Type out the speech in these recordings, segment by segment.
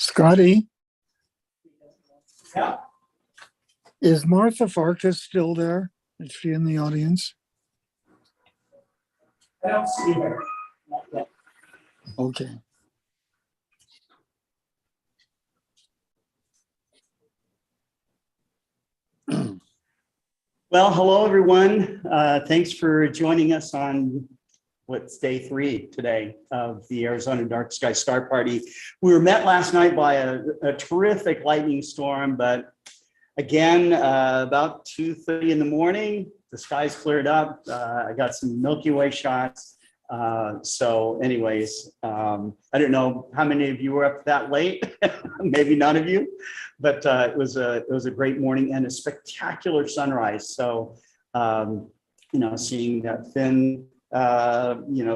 Scotty, Yeah. is Martha Farkas still there? Is she in the audience? I don't see her. Not yet. Okay. Well, hello, everyone. Thanks for joining us on what's day 3 today of the Arizona Dark Sky Star Party. We were met last night by a terrific lightning storm, but again, about 2:30 in the morning, the skies cleared up. I got some Milky Way shots. So anyways, I don't know how many of you were up that late, maybe none of you, but it was a great morning and a spectacular sunrise. So, seeing that thin,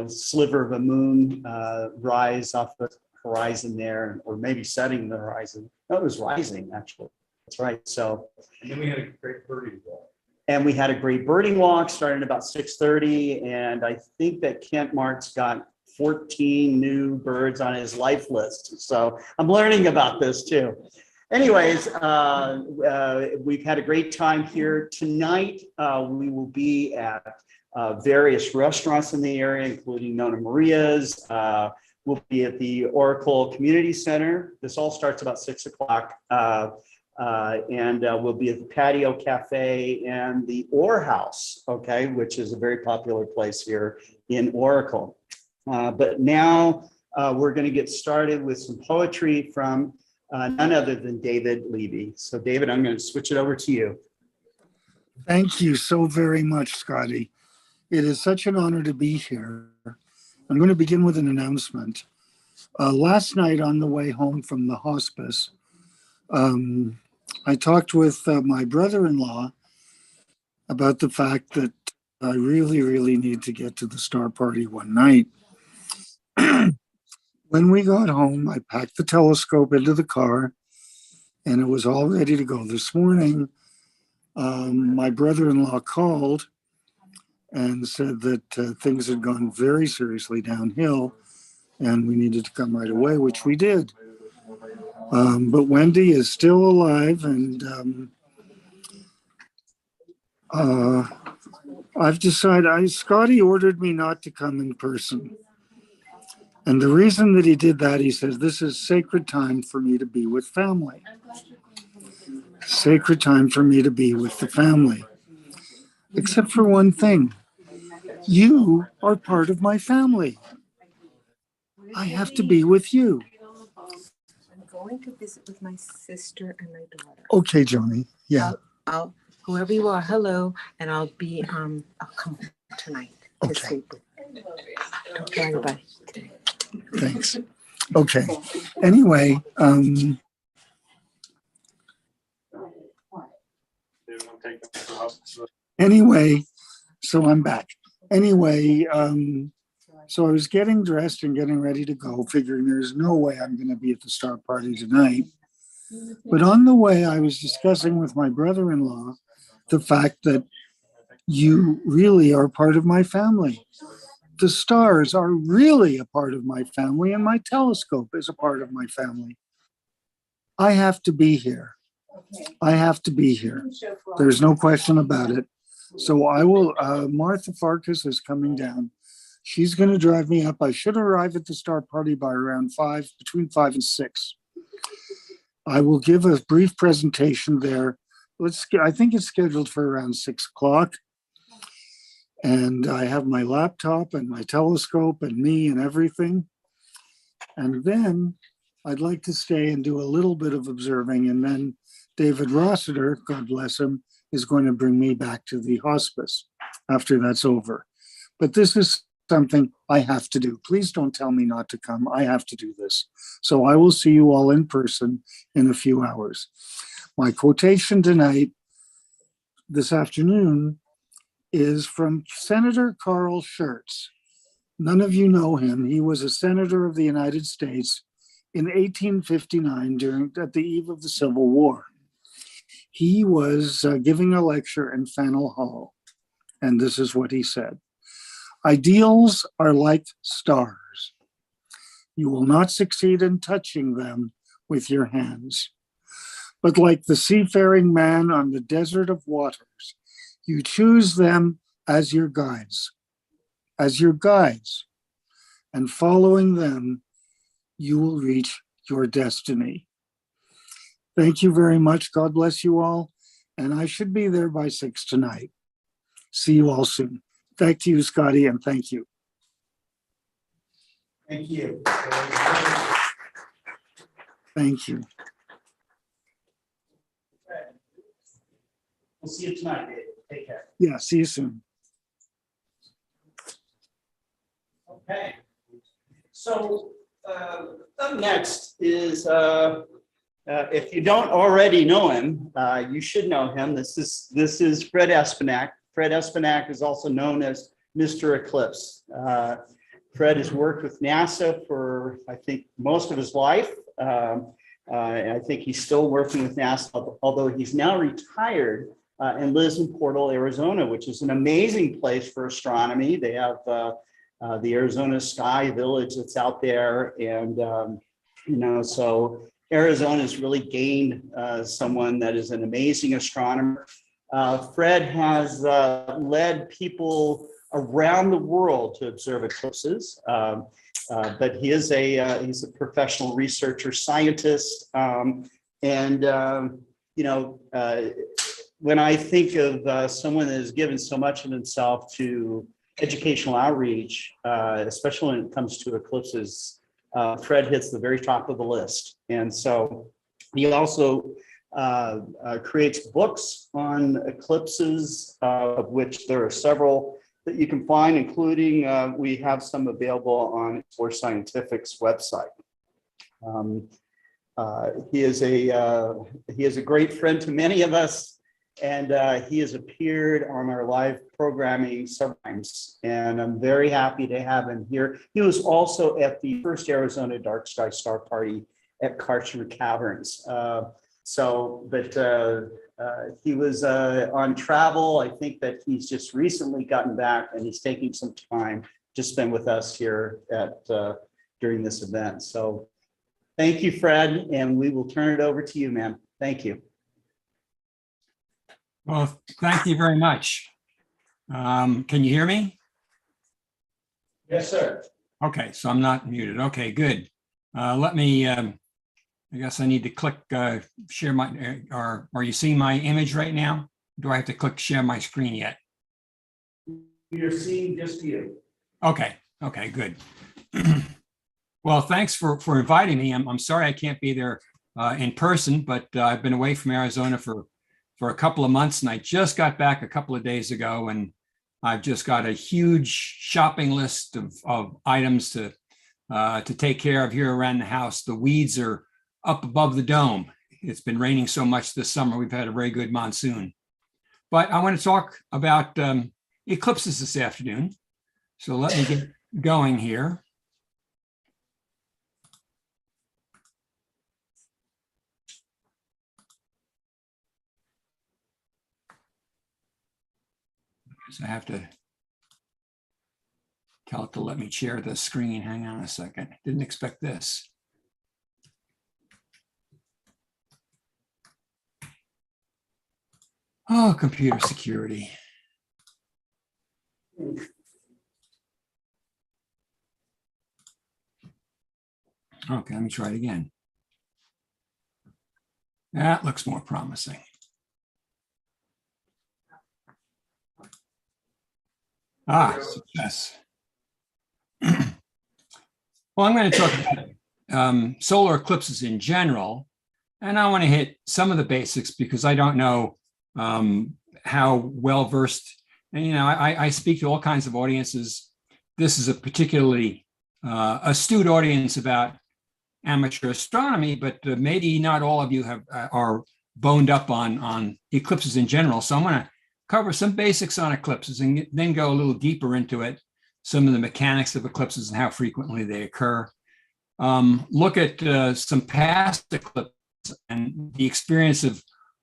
sliver of a moon rise off the horizon there, or maybe setting the horizon. No, it was rising, actually. That's right. So, and then we had a great birdie walk. And we had a great birding walk starting about 6:30. And I think that Kent Mark's got 14 new birds on his life list. So I'm learning about this too. Anyways, we've had a great time here. Tonight, we will be at various restaurants in the area, including Nona Maria's. We'll be at the Oracle Community Center. This all starts about 6 o'clock. And we'll be at the Patio Cafe and the Ore House, okay, which is a very popular place here in Oracle. But now we're going to get started with some poetry from none other than David Levy. So David, I'm going to switch it over to you. Thank you so very much, Scotty. It is such an honor to be here. I'm going to begin with an announcement. Last night on the way home from the hospice, I talked with my brother-in-law about the fact that I really, really need to get to the star party one night. When we got home, I packed the telescope into the car and it was all ready to go. This morning, my brother-in-law called and said that things had gone very seriously downhill and we needed to come right away, which we did. But Wendy is still alive, and I've decided, Scotty ordered me not to come in person. And the reason that he did that, he says, this is sacred time for me to be with family. Sacred time for me to be with the family. Except for one thing. You are part of my family. I have to be with you. Going to visit with my sister and my daughter. Okay, Joni. Yeah. I'll whoever you are, hello, and I'll come tonight to Okay. sleep with. Don't tell anybody today. Thanks. Okay. Anyway, so I'm back. Anyway, so I was getting dressed and getting ready to go, figuring there's no way I'm going to be at the star party tonight. But on the way, I was discussing with my brother-in-law the fact that you really are part of my family. The stars are really a part of my family, and my telescope is a part of my family. I have to be here. I have to be here. There's no question about it. So I will, Martha Farkas is coming down. She's going to drive me up. I should arrive at the star party by around 5, between 5 and 6. I will give a brief presentation there. I think it's scheduled for around 6 o'clock. And I have my laptop and my telescope and me and everything. And then I'd like to stay and do a little bit of observing. And then David Rossiter, God bless him, is going to bring me back to the hospice after that's over. But this is something I have to do. Please don't tell me not to come. I have to do this. So I will see you all in person in a few hours. My quotation tonight, this afternoon, is from Senator Carl Schurz. None of you know him. He was a senator of the United States in 1859 at the eve of the Civil War. He was giving a lecture in Faneuil Hall, and this is what he said. Ideals are like stars. You will not succeed in touching them with your hands. But like the seafaring man on the desert of waters, you choose them as your guides, and following them, you will reach your destiny. Thank you very much. God bless you all. And I should be there by 6 tonight. See you all soon. Back to you, Scotty, and thank you. Thank you. Thank you. We'll see you tonight, David. Take care. Yeah, see you soon. Okay. So up next is, if you don't already know him, you should know him. This is Fred Espenak. Fred Espenak is also known as Mr. Eclipse. Fred has worked with NASA for, I think, most of his life. And I think he's still working with NASA, although he's now retired and lives in Portal, Arizona, which is an amazing place for astronomy. They have the Arizona Sky Village that's out there. And, so Arizona has really gained someone that is an amazing astronomer. Fred has led people around the world to observe eclipses, but he's a professional researcher, scientist, when I think of someone that has given so much of himself to educational outreach, especially when it comes to eclipses, Fred hits the very top of the list. And so he also creates books on eclipses, of which there are several that you can find, including we have some available on Explore Scientific's website. He is a great friend to many of us, and he has appeared on our live programming several times, and I'm very happy to have him here. He was also at the first Arizona Dark Sky Star Party at Karcher Caverns. He was on travel. I think that he's just recently gotten back, and he's taking some time to spend with us here at during this event. So thank you, Fred, and we will turn it over to you, man. Thank you. Well, thank you very much. Can you hear me? Yes, sir. Okay, so I'm not muted. Okay, good. Let me, I guess I need to click share my, or are you seeing my image right now? Do I have to click share my screen yet? You're seeing just you. Okay, good. Well, thanks for inviting me. I'm sorry I can't be there in person, but I've been away from Arizona for a couple of months, and I just got back a couple of days ago, and I've just got a huge shopping list of items to take care of here around the house. The weeds are up above the dome. It's been raining so much this summer. We've had a very good monsoon. But I want to talk about eclipses this afternoon. So let me get going here. So I have to tell it to let me share the screen. Hang on a second. Didn't expect this. Oh, computer security. Okay, let me try it again. That looks more promising. Success. Well, I'm going to talk about solar eclipses in general, and I want to hit some of the basics because I don't know how well versed, and I speak to all kinds of audiences. This is a particularly astute audience about amateur astronomy, but maybe not all of you are boned up on eclipses in general. So I'm going to cover some basics on eclipses and then go a little deeper into it, some of the mechanics of eclipses and how frequently they occur. Look at some past eclipses and the experience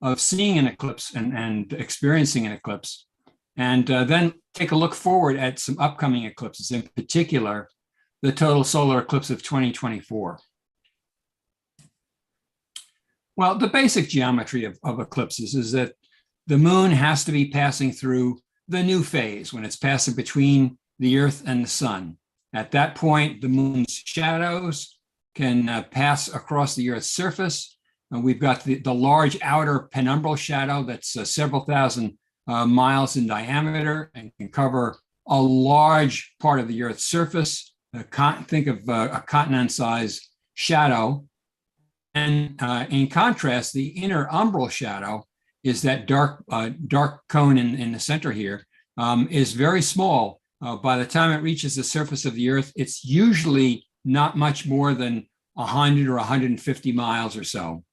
of seeing an eclipse and experiencing an eclipse, and then take a look forward at some upcoming eclipses, in particular, the total solar eclipse of 2024. Well, the basic geometry of eclipses is that the moon has to be passing through the new phase when it's passing between the Earth and the sun. At that point, the moon's shadows can pass across the Earth's surface. And we've got the large outer penumbral shadow that's several thousand miles in diameter and can cover a large part of the Earth's surface. Think of a continent-sized shadow. And in contrast, the inner umbral shadow is that dark cone in the center here, is very small. By the time it reaches the surface of the Earth, it's usually not much more than 100 or 150 miles or so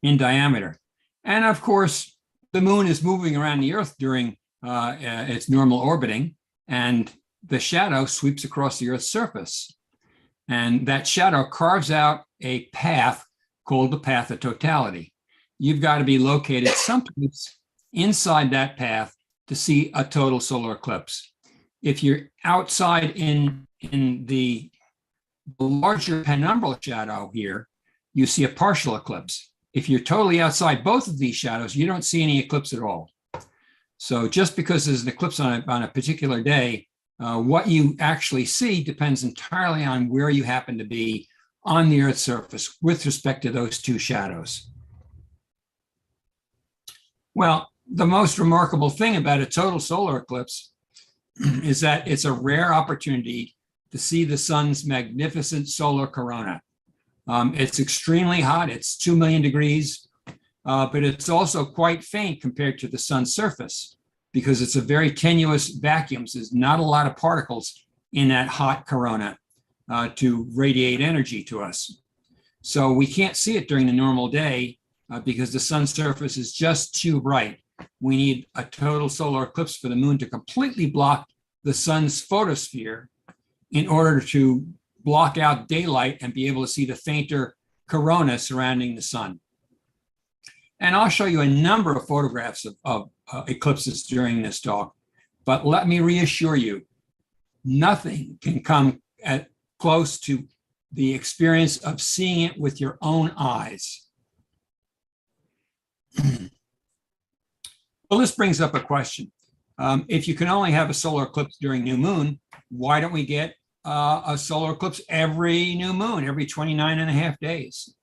in diameter. And of course, the moon is moving around the Earth during its normal orbiting, and the shadow sweeps across the Earth's surface. And that shadow carves out a path called the path of totality. You've got to be located someplace inside that path to see a total solar eclipse. If you're outside in the larger penumbral shadow here, you see a partial eclipse. If you're totally outside both of these shadows, you don't see any eclipse at all. So just because there's an eclipse on a particular day, what you actually see depends entirely on where you happen to be on the Earth's surface with respect to those two shadows. Well, the most remarkable thing about a total solar eclipse is that it's a rare opportunity to see the sun's magnificent solar corona. It's extremely hot, it's 2 million degrees, but it's also quite faint compared to the sun's surface because it's a very tenuous vacuum. So there's not a lot of particles in that hot corona to radiate energy to us. So we can't see it during the normal day because the sun's surface is just too bright. We need a total solar eclipse for the moon to completely block the sun's photosphere in order to block out daylight and be able to see the fainter corona surrounding the sun. And I'll show you a number of photographs of eclipses during this talk, but let me reassure you, nothing can come close to the experience of seeing it with your own eyes. Well, this brings up a question. If you can only have a solar eclipse during new moon, why don't we get a solar eclipse every new moon, every 29 and a half days?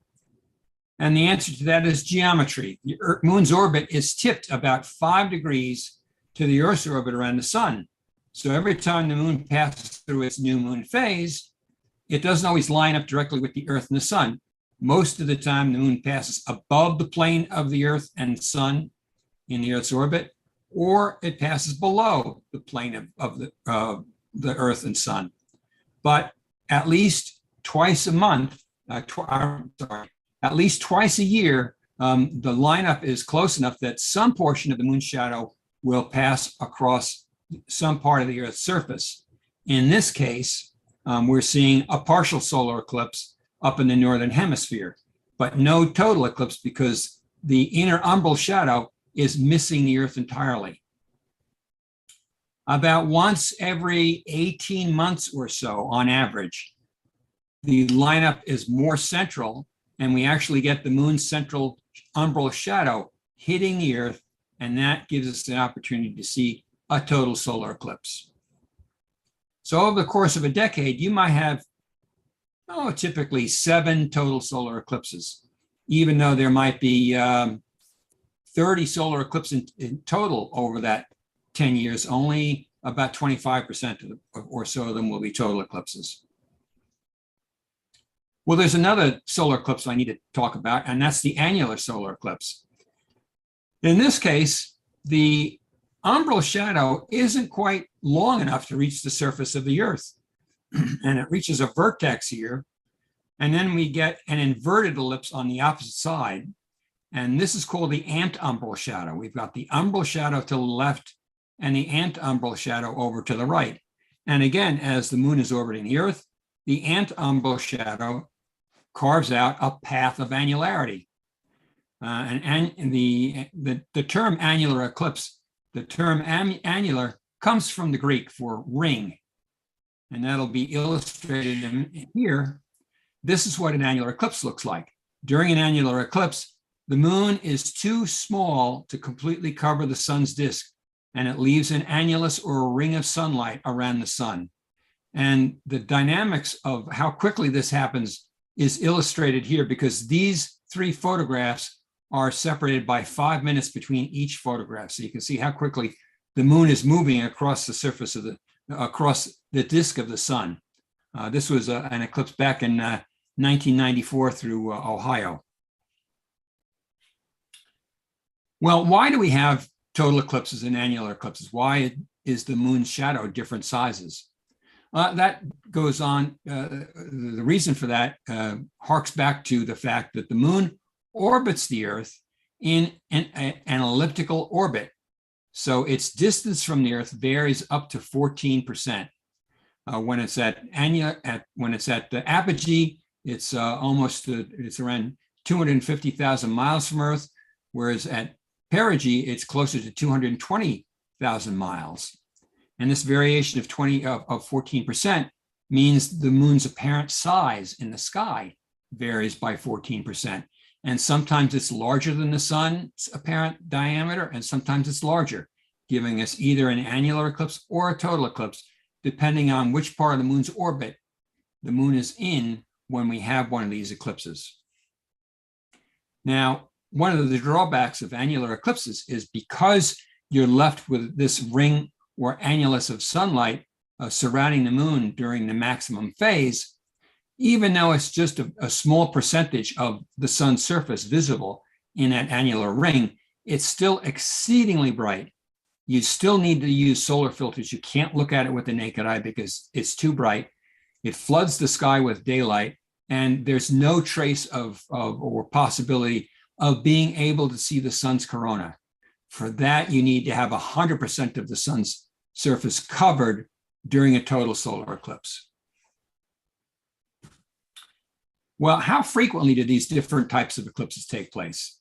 And the answer to that is geometry. The moon's orbit is tipped about 5 degrees to the Earth's orbit around the sun. So every time the moon passes through its new moon phase, it doesn't always line up directly with the Earth and the sun. Most of the time, the moon passes above the plane of the Earth and sun in the Earth's orbit, or it passes below the plane of the Earth and sun. But at least twice a month, at least twice a year, the lineup is close enough that some portion of the moon's shadow will pass across some part of the Earth's surface. In this case, we're seeing a partial solar eclipse up in the northern hemisphere, but no total eclipse because the inner umbral shadow is missing the Earth entirely. About once every 18 months or so, on average, the lineup is more central, and we actually get the moon's central umbral shadow hitting the Earth, and that gives us the opportunity to see a total solar eclipse. So over the course of a decade, you might have, typically 7 total solar eclipses, even though there might be 30 solar eclipses in total over that 10 years, only about 25% or so of them will be total eclipses. Well, there's another solar eclipse I need to talk about, and that's the annular solar eclipse. In this case, the umbral shadow isn't quite long enough to reach the surface of the Earth, and it reaches a vertex here, and then we get an inverted ellipse on the opposite side, and this is called the antumbral shadow. We've got the umbral shadow to the left and the antumbral shadow over to the right. And again, as the moon is orbiting the Earth, the antumbral shadow carves out a path of annularity. And the term annular eclipse, the term annular comes from the Greek for ring. And that'll be illustrated in here. This is what an annular eclipse looks like. during an annular eclipse, the moon is too small to completely cover the sun's disk, and it leaves an annulus or a ring of sunlight around the sun. And the dynamics of how quickly this happens is illustrated here because these three photographs are separated by 5 minutes between each photograph. So you can see how quickly the moon is moving across the surface of across the disk of the sun. This was an eclipse back in 1994 through Ohio. Well, why do we have total eclipses and annular eclipses? Why is the moon's shadow different sizes? That goes on. The reason for that harks back to the fact that the moon orbits the Earth in an elliptical orbit. So its distance from the Earth varies up to 14%. When it's at the apogee, it's it's around 250,000 miles from Earth, whereas at perigee, it's closer to 220,000 miles. And this variation of 14% means the moon's apparent size in the sky varies by 14%. And sometimes it's larger than the sun's apparent diameter, and sometimes it's larger, giving us either an annular eclipse or a total eclipse, depending on which part of the moon's orbit the moon is in when we have one of these eclipses. Now, one of the drawbacks of annular eclipses is because you're left with this ring or annulus of sunlight surrounding the moon during the maximum phase, even though it's just a small percentage of the sun's surface visible in that annular ring, it's still exceedingly bright. You still need to use solar filters. You can't look at it with the naked eye because it's too bright. It floods the sky with daylight, and there's no trace of or possibility of being able to see the sun's corona. For that, you need to have 100% of the sun's surface covered during a total solar eclipse. Well, how frequently do these different types of eclipses take place?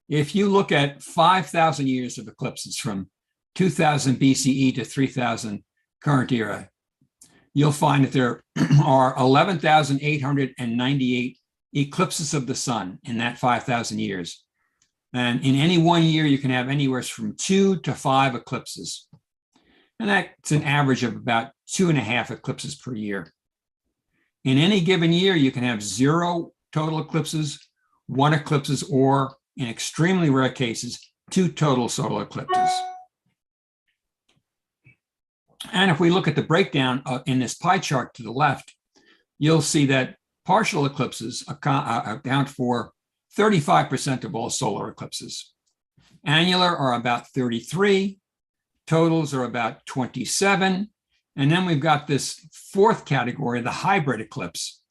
If you look at 5,000 years of eclipses from 2000 BCE to 3000 current era, you'll find that there are 11,898 eclipses of the sun in that 5,000 years. And in any one year, you can have anywhere from 2 to 5 eclipses. And that's an average of about 2.5 eclipses per year. In any given year, you can have 0 total eclipses, 1 eclipses, or in extremely rare cases, 2 total solar eclipses. And if we look at the breakdown in this pie chart to the left, you'll see that partial eclipses account for 35% of all solar eclipses. Annular are about 33, totals are about 27, and then we've got this fourth category, the hybrid eclipse,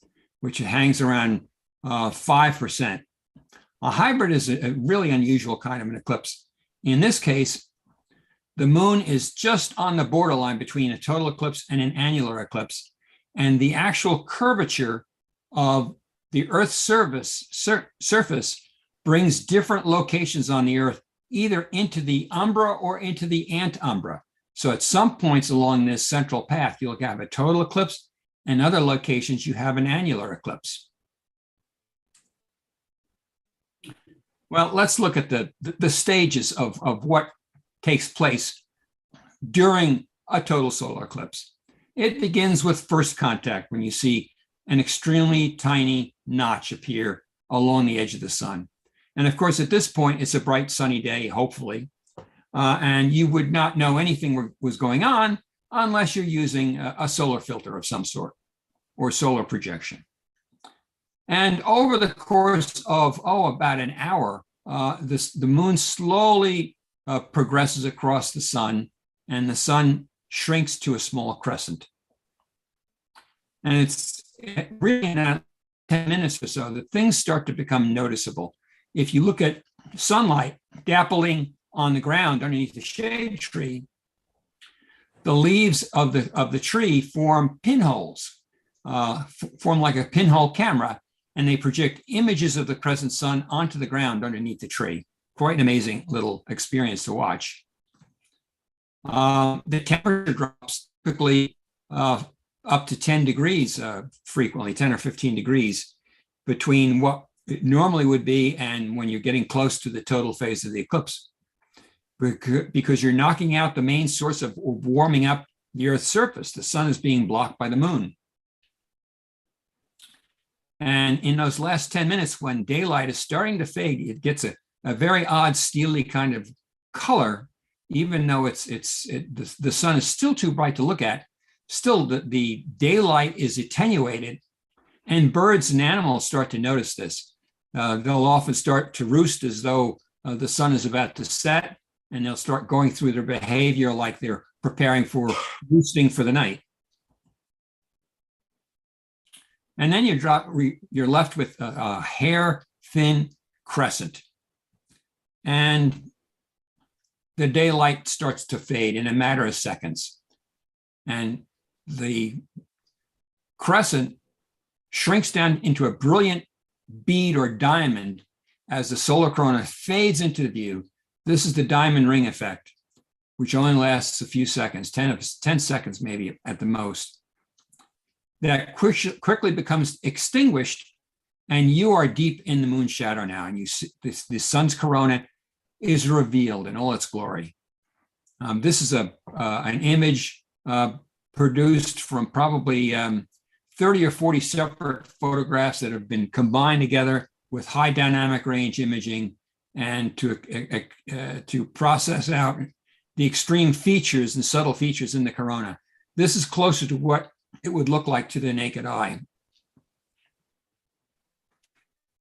which hangs around 5%. A hybrid is a really unusual kind of an eclipse. In this case, the moon is just on the borderline between a total eclipse and an annular eclipse, and the actual curvature of the Earth's surface brings different locations on the Earth either into the umbra or into the antumbra. So at some points along this central path, you'll have a total eclipse, and other locations you have an annular eclipse. Well, let's look at the stages of what takes place during a total solar eclipse. It begins with first contact, when you see an extremely tiny notch appear along the edge of the sun. And of course, at this point, it's a bright sunny day, hopefully, and you would not know anything was going on unless you're using a solar filter of some sort or solar projection. And over the course of, about an hour, the moon slowly progresses across the sun, and the sun shrinks to a small crescent. And it's really in 10 minutes or so that things start to become noticeable. If you look at sunlight dappling on the ground underneath the shade tree, the leaves of the tree form pinholes, form like a pinhole camera, and they project images of the crescent sun onto the ground underneath the tree. Quite an amazing little experience to watch. The temperature drops typically up to 10 degrees frequently, 10 or 15 degrees, between what it normally would be, and when you're getting close to the total phase of the eclipse, because you're knocking out the main source of warming up the Earth's surface. The sun is being blocked by the moon. And in those last 10 minutes, when daylight is starting to fade, it gets a very odd, steely kind of color, even though the sun is still too bright to look at. Still, the daylight is attenuated, and birds and animals start to notice this. They'll often start to roost as though the sun is about to set, and they'll start going through their behavior like they're preparing for roosting for the night. And then you're left with a hair-thin crescent. And the daylight starts to fade in a matter of seconds. And the crescent shrinks down into a brilliant bead or diamond as the solar corona fades into view. This is the diamond ring effect, which only lasts a few seconds, 10 seconds maybe at the most. That quickly becomes extinguished, and you are deep in the moon shadow now, and you see the sun's corona is revealed in all its glory. This is an image produced from probably 30 or 40 separate photographs that have been combined together with high dynamic range imaging, and to process out the extreme features and subtle features in the corona. This is closer to what it would look like to the naked eye.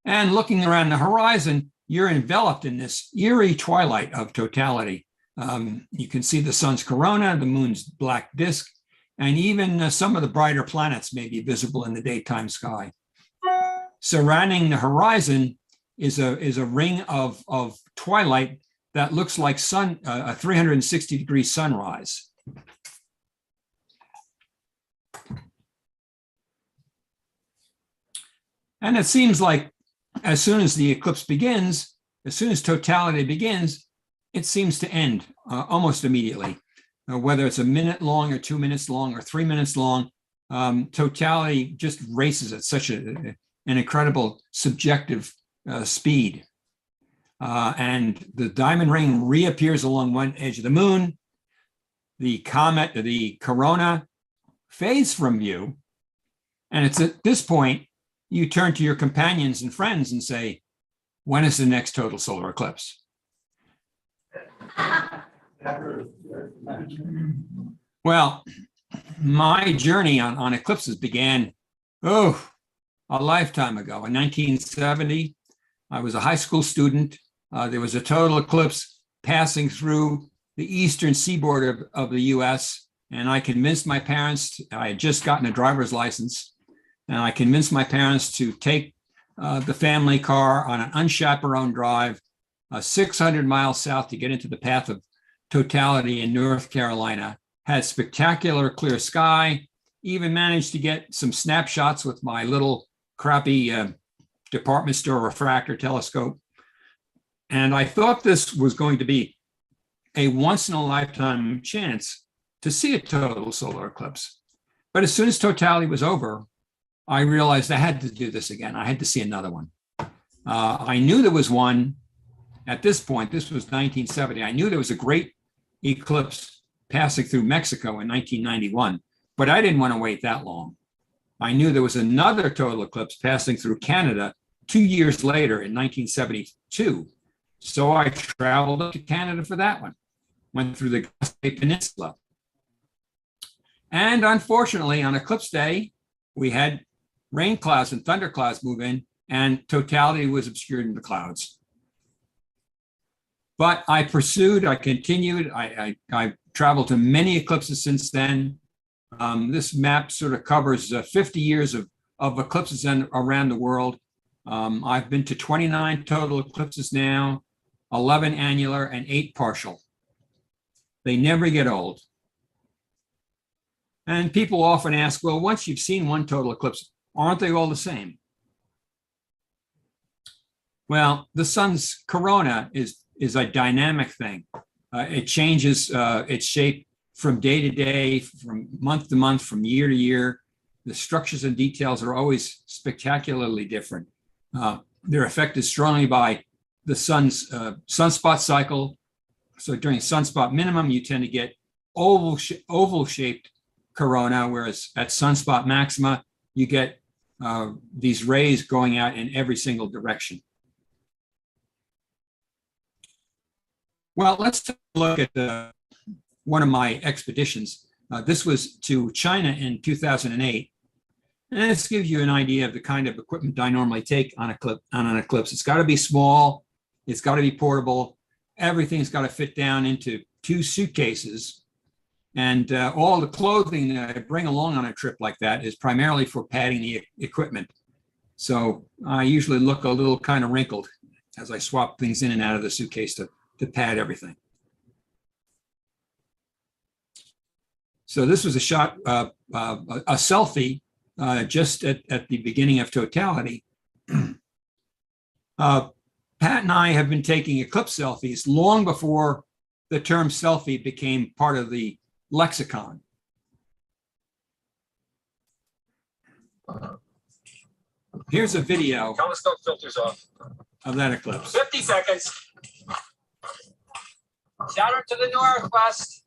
And looking around the horizon, you're enveloped in this eerie twilight of totality. You can see the sun's corona, the moon's black disk, and even some of the brighter planets may be visible in the daytime sky. Surrounding the horizon is a ring of twilight that looks like a 360-degree sunrise. And it seems like as soon as the eclipse begins, as soon as totality begins, it seems to end almost immediately. Whether it's a minute long or 2 minutes long or 3 minutes long, totality just races at such an incredible subjective speed. And the diamond ring reappears along one edge of the moon. The corona fades from view. And it's at this point you turn to your companions and friends and say, when is the next total solar eclipse? Well, my journey on eclipses began, a lifetime ago. In 1970, I was a high school student. There was a total eclipse passing through the eastern seaboard of the US, and I convinced my parents, I had just gotten a driver's license, and I convinced my parents to take the family car on an unchaperoned drive 600 miles south to get into the path of totality in North Carolina. Had spectacular clear sky, even managed to get some snapshots with my little crappy department store refractor telescope. And I thought this was going to be a once in a lifetime chance to see a total solar eclipse. But as soon as totality was over, I realized I had to do this again. I had to see another one. I knew there was one at this point. This was 1970. I knew there was a great eclipse passing through Mexico in 1991, but I didn't want to wait that long. I knew there was another total eclipse passing through Canada 2 years later in 1972. So I traveled up to Canada for that one, went through the Gaspe Peninsula. And unfortunately, on eclipse day, we had rain clouds and thunder clouds move in, and totality was obscured in the clouds. But I pursued, I continued, I traveled to many eclipses since then. This map sort of covers 50 years of eclipses around the world. I've been to 29 total eclipses now, 11 annular and 8 partial. They never get old. And people often ask, well, once you've seen one total eclipse, aren't they all the same? Well, the sun's corona is a dynamic thing. It changes its shape from day to day, from month to month, from year to year. The structures and details are always spectacularly different. They're affected strongly by the sun's sunspot cycle. So during sunspot minimum, you tend to get oval-shaped corona, whereas at sunspot maxima, you get these rays going out in every single direction. Well, let's take a look at one of my expeditions. This was to China in 2008. And this gives you an idea of the kind of equipment I normally take on an eclipse. It's got to be small. It's got to be portable. Everything's got to fit down into 2 suitcases. And all the clothing that I bring along on a trip like that is primarily for padding the equipment. So I usually look a little kind of wrinkled as I swap things in and out of the suitcase to pad everything. So this was a shot, a selfie just at the beginning of Totality. Pat and I have been taking eclipse selfies long before the term selfie became part of the lexicon. Here's a video Telescope filters off. of that eclipse. 50 seconds. Shadow to the northwest.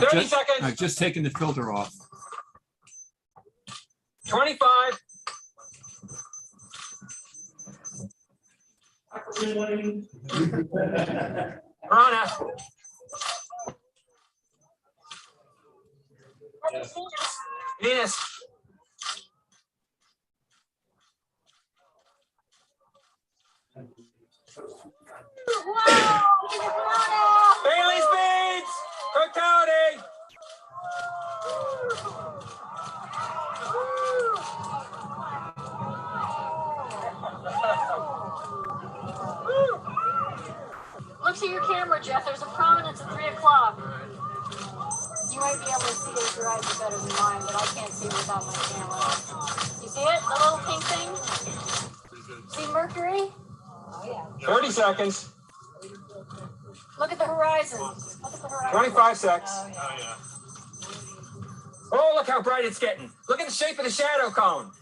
30 seconds. I've just taken the filter off. 25. Rana. Venus. Bailey speeds. Totality. Look to your camera, Jeff. There's a prominence at 3 o'clock. You might be able to see it if your eyes are better than mine, but I can't see it without my camera. You see it? The little pink thing? See Mercury? Oh, yeah. 30 seconds. Look at the horizon. Look at the horizon. 25 seconds. Oh, yeah. Oh, look how bright it's getting. Look at the shape of the shadow cone.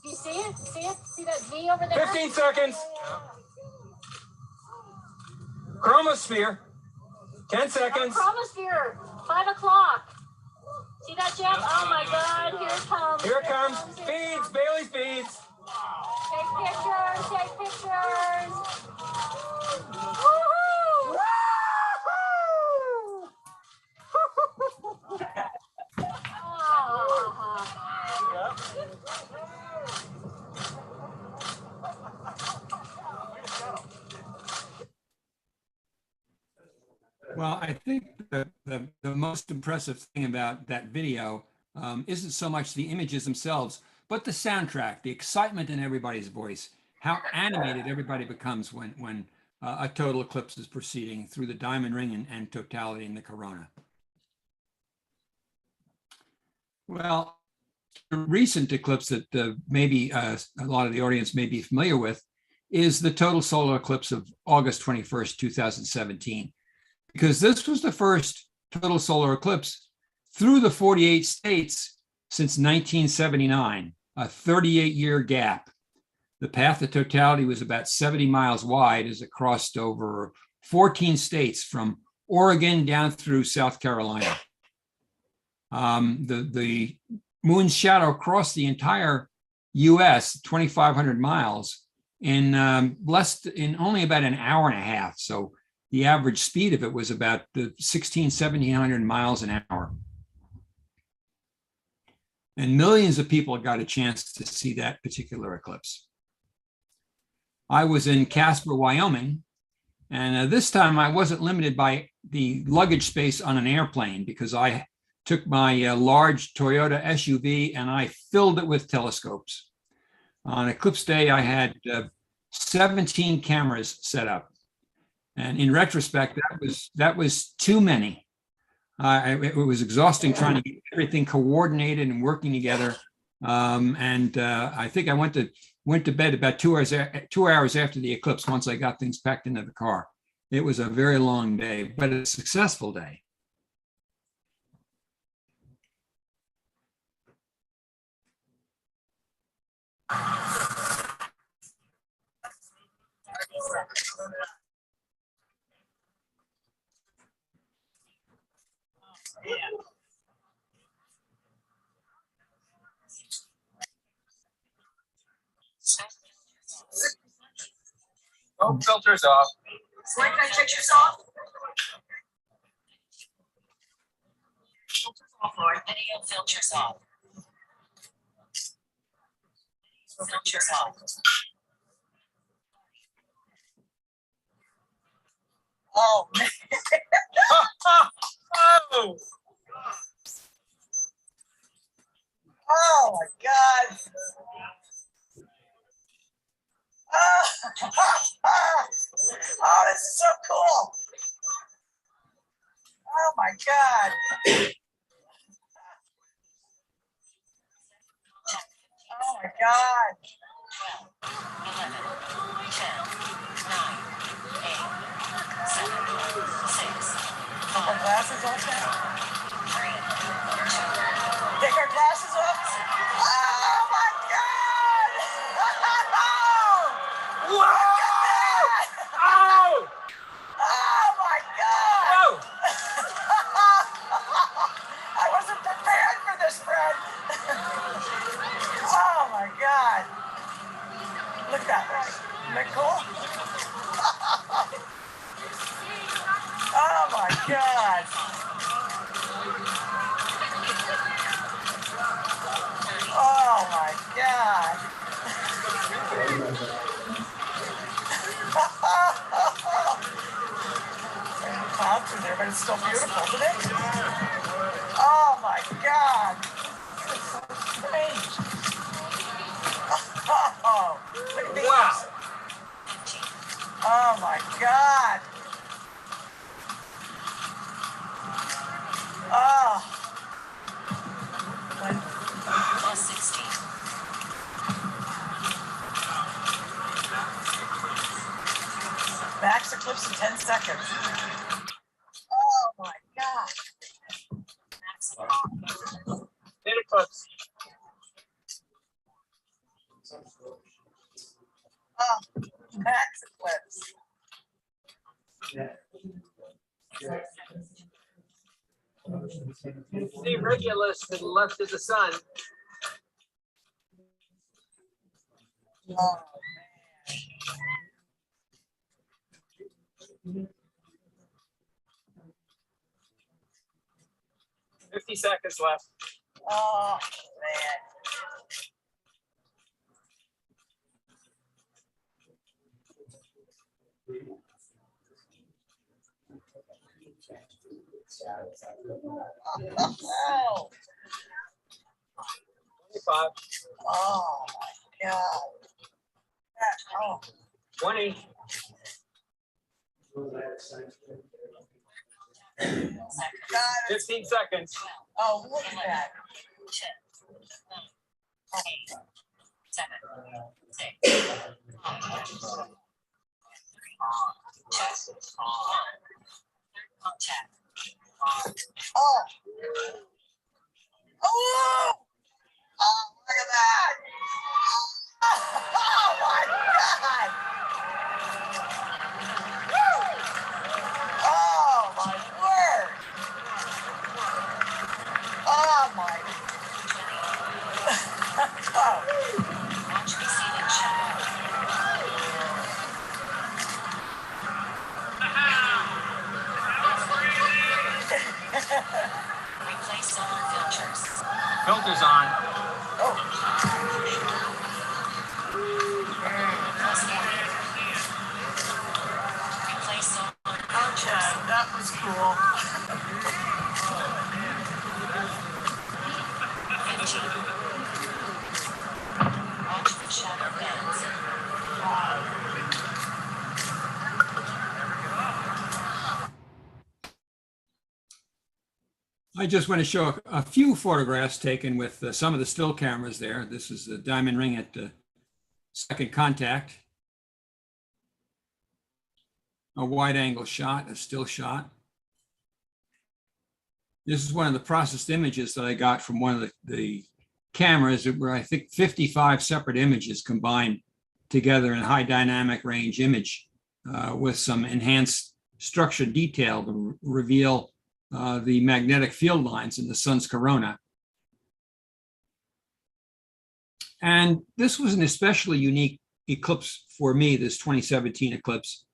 You see it? See it? See that V over there? 15 seconds. Chromosphere. 10 seconds. Chromosphere. 5 o'clock. See that, Jeff? Oh my God! Here it comes. Here it comes. Feeds. Bailey feeds. Take pictures. Take pictures. Woohoo! Well, I think the most impressive thing about that video isn't so much the images themselves, but the soundtrack, the excitement in everybody's voice, how animated everybody becomes when a total eclipse is proceeding through the diamond ring and totality in the corona. Well, a recent eclipse that maybe a lot of the audience may be familiar with is the total solar eclipse of August 21st, 2017. Because this was the first total solar eclipse through the 48 states since 1979, a 38-year gap. The path of totality was about 70 miles wide as it crossed over 14 states from Oregon down through South Carolina. The moon's shadow crossed the entire US, 2,500 miles, in only about an hour and a half. So the average speed of it was about 1,700 miles an hour. And millions of people got a chance to see that particular eclipse. I was in Casper, Wyoming, and this time I wasn't limited by the luggage space on an airplane because I took my large Toyota SUV and I filled it with telescopes. On eclipse day, I had 17 cameras set up. And in retrospect, that was too many. It was exhausting trying to get everything coordinated and working together. I think I went to bed about 2 hours after the eclipse once I got things packed into the car. It was a very long day, but a successful day. filters off. Why can I check yourself? Filters off, Lord. Video filters off. Filters off. Oh, man. Oh! Oh, my God. Oh, oh, this is so cool. Oh, my God. Oh, my God. 11, 10, 9, 8, 7, 6, 5. Our glasses off now? 3, 2. Take our glasses off? Oh, my God. Whoa! Look at that. Oh! Oh, my God. Whoa! I wasn't prepared for this, Fred. Oh, my God. Look at that. Isn't that cool? Oh, my God. Oh, my God. Clouds in there, but it's still beautiful, isn't it? Oh, my God. It's so strange. Oh, look at these. Wow. Oh, my God. Oh. Plus 16. Max eclipse in 10 seconds. Oh my God. Data eclipse. Oh, max eclipse. See Regulus to the left of the sun. Oh, 50 seconds left. oh man. Oh, 25. oh my God. Oh, 20. God. 15 seconds. Oh, look at that. 7, 6, 5, Oh. Oh. Oh, look at that. Oh my God. Oh my word. Oh my. Oh. watch receding shadow. Replace solar filters. Filters on. Oh. Plus 40. Replace solar filters. Okay, that was cool. 15. Watch the shadow bands. I just want to show a few photographs taken with some of the still cameras there. This is the diamond ring at second contact. A wide angle shot, a still shot. This is one of the processed images that I got from one of the cameras that were, I think, 55 separate images combined together in high dynamic range image with some enhanced structure detail to reveal the magnetic field lines in the sun's corona. And this was an especially unique eclipse for me, this 2017 eclipse,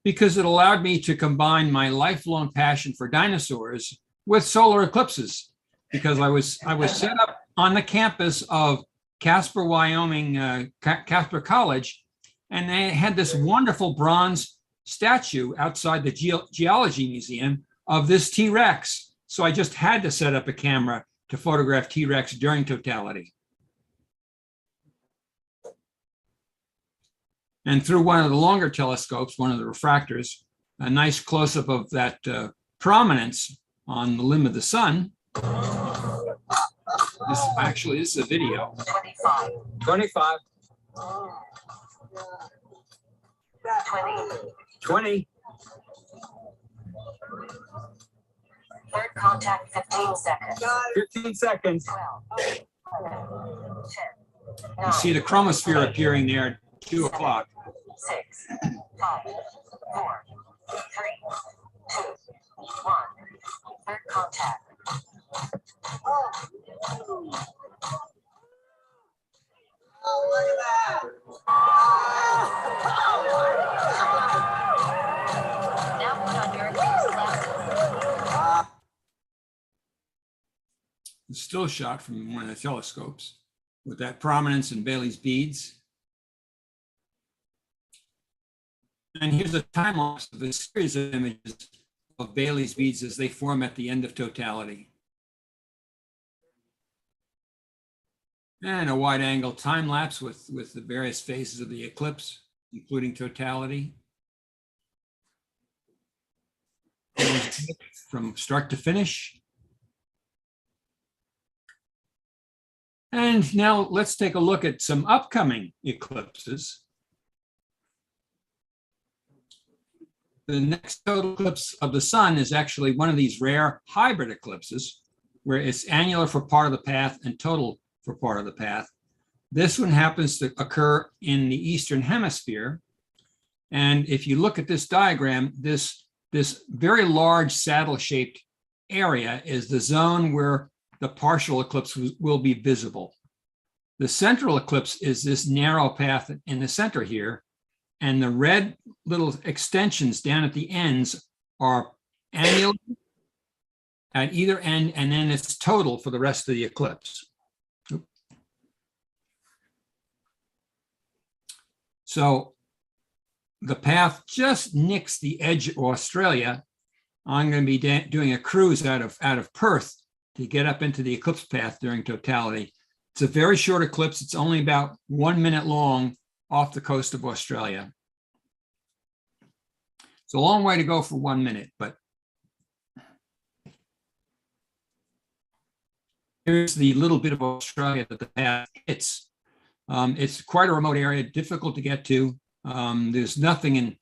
because it allowed me to combine my lifelong passion for dinosaurs with solar eclipses. Because I was set up on the campus of Casper, Wyoming, Casper College, and they had this wonderful bronze statue outside the Geology Museum of this T-Rex. So I just had to set up a camera to photograph T-Rex during totality. And through one of the longer telescopes, one of the refractors, a nice close-up of that prominence on the limb of the sun. This is a video. 25. 20. Third contact, 15 seconds. 15 seconds. 12. 10. You see the chromosphere appearing there at 2 o'clock. 6. 5. 4. 3. 2. 1. Third contact. Now put on your Eclipse glasses. It's still shot from one of the telescopes with that prominence and Bailey's beads. And here's a time lapse of a series of images of Bailey's beads as they form at the end of totality. And a wide angle time lapse with the various phases of the eclipse, including totality. From start to finish. And now let's take a look at some upcoming eclipses. The next total eclipse of the sun is actually one of these rare hybrid eclipses where it's annular for part of the path and total for part of the path. This one happens to occur in the Eastern Hemisphere. And if you look at this diagram, this very large saddle-shaped area is the zone where the partial eclipse will be visible. The central eclipse is this narrow path in the center here, and the red little extensions down at the ends are annular at either end, and then it's total for the rest of the eclipse. So the path just nicks the edge of Australia. I'm going to be doing a cruise out of Perth to get up into the eclipse path during totality. It's a very short eclipse. It's only about 1 minute long off the coast of Australia. It's a long way to go for 1 minute, but here's the little bit of Australia that the path hits. It's quite a remote area, difficult to get to. There's nothing in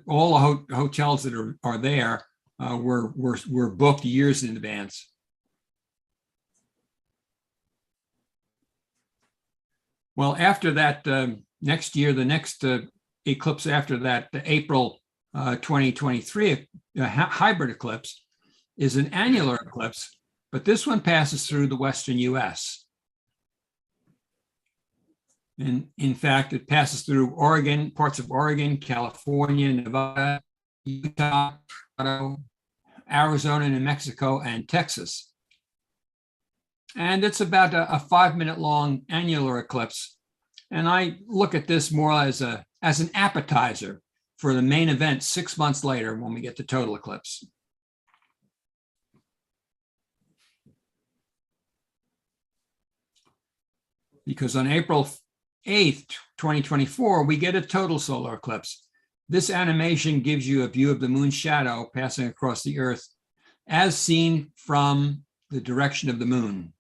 all the hotels that are there were booked years in advance. Well, after that, next year, the next eclipse after that, the April 2023 hybrid eclipse is an annular eclipse, but this one passes through the western US. And in fact, it passes through Oregon, parts of Oregon, California, Nevada, Utah, Arizona, New Mexico, and Texas. And it's about a 5 minute long annular eclipse. And I look at this more as an appetizer for the main event 6 months later when we get to total eclipse. Because on April 8th, 2024, we get a total solar eclipse. This animation gives you a view of the moon's shadow passing across the Earth as seen from the direction of the moon.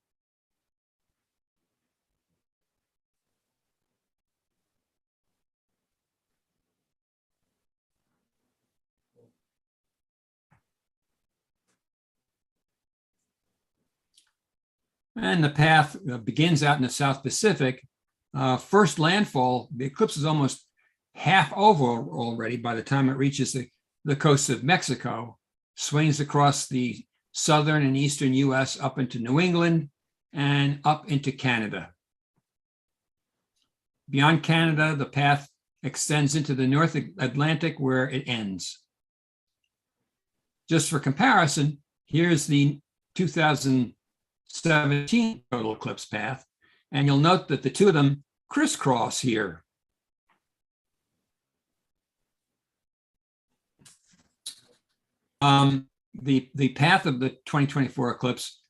And the path begins out in the South Pacific. First landfall, the eclipse is almost half over already by the time it reaches the coast of Mexico, swings across the southern and eastern US up into New England and up into Canada. Beyond Canada, the path extends into the North Atlantic where it ends. Just for comparison, here's the 2017 total eclipse path, and you'll note that the two of them crisscross here. The path of the 2024 eclipse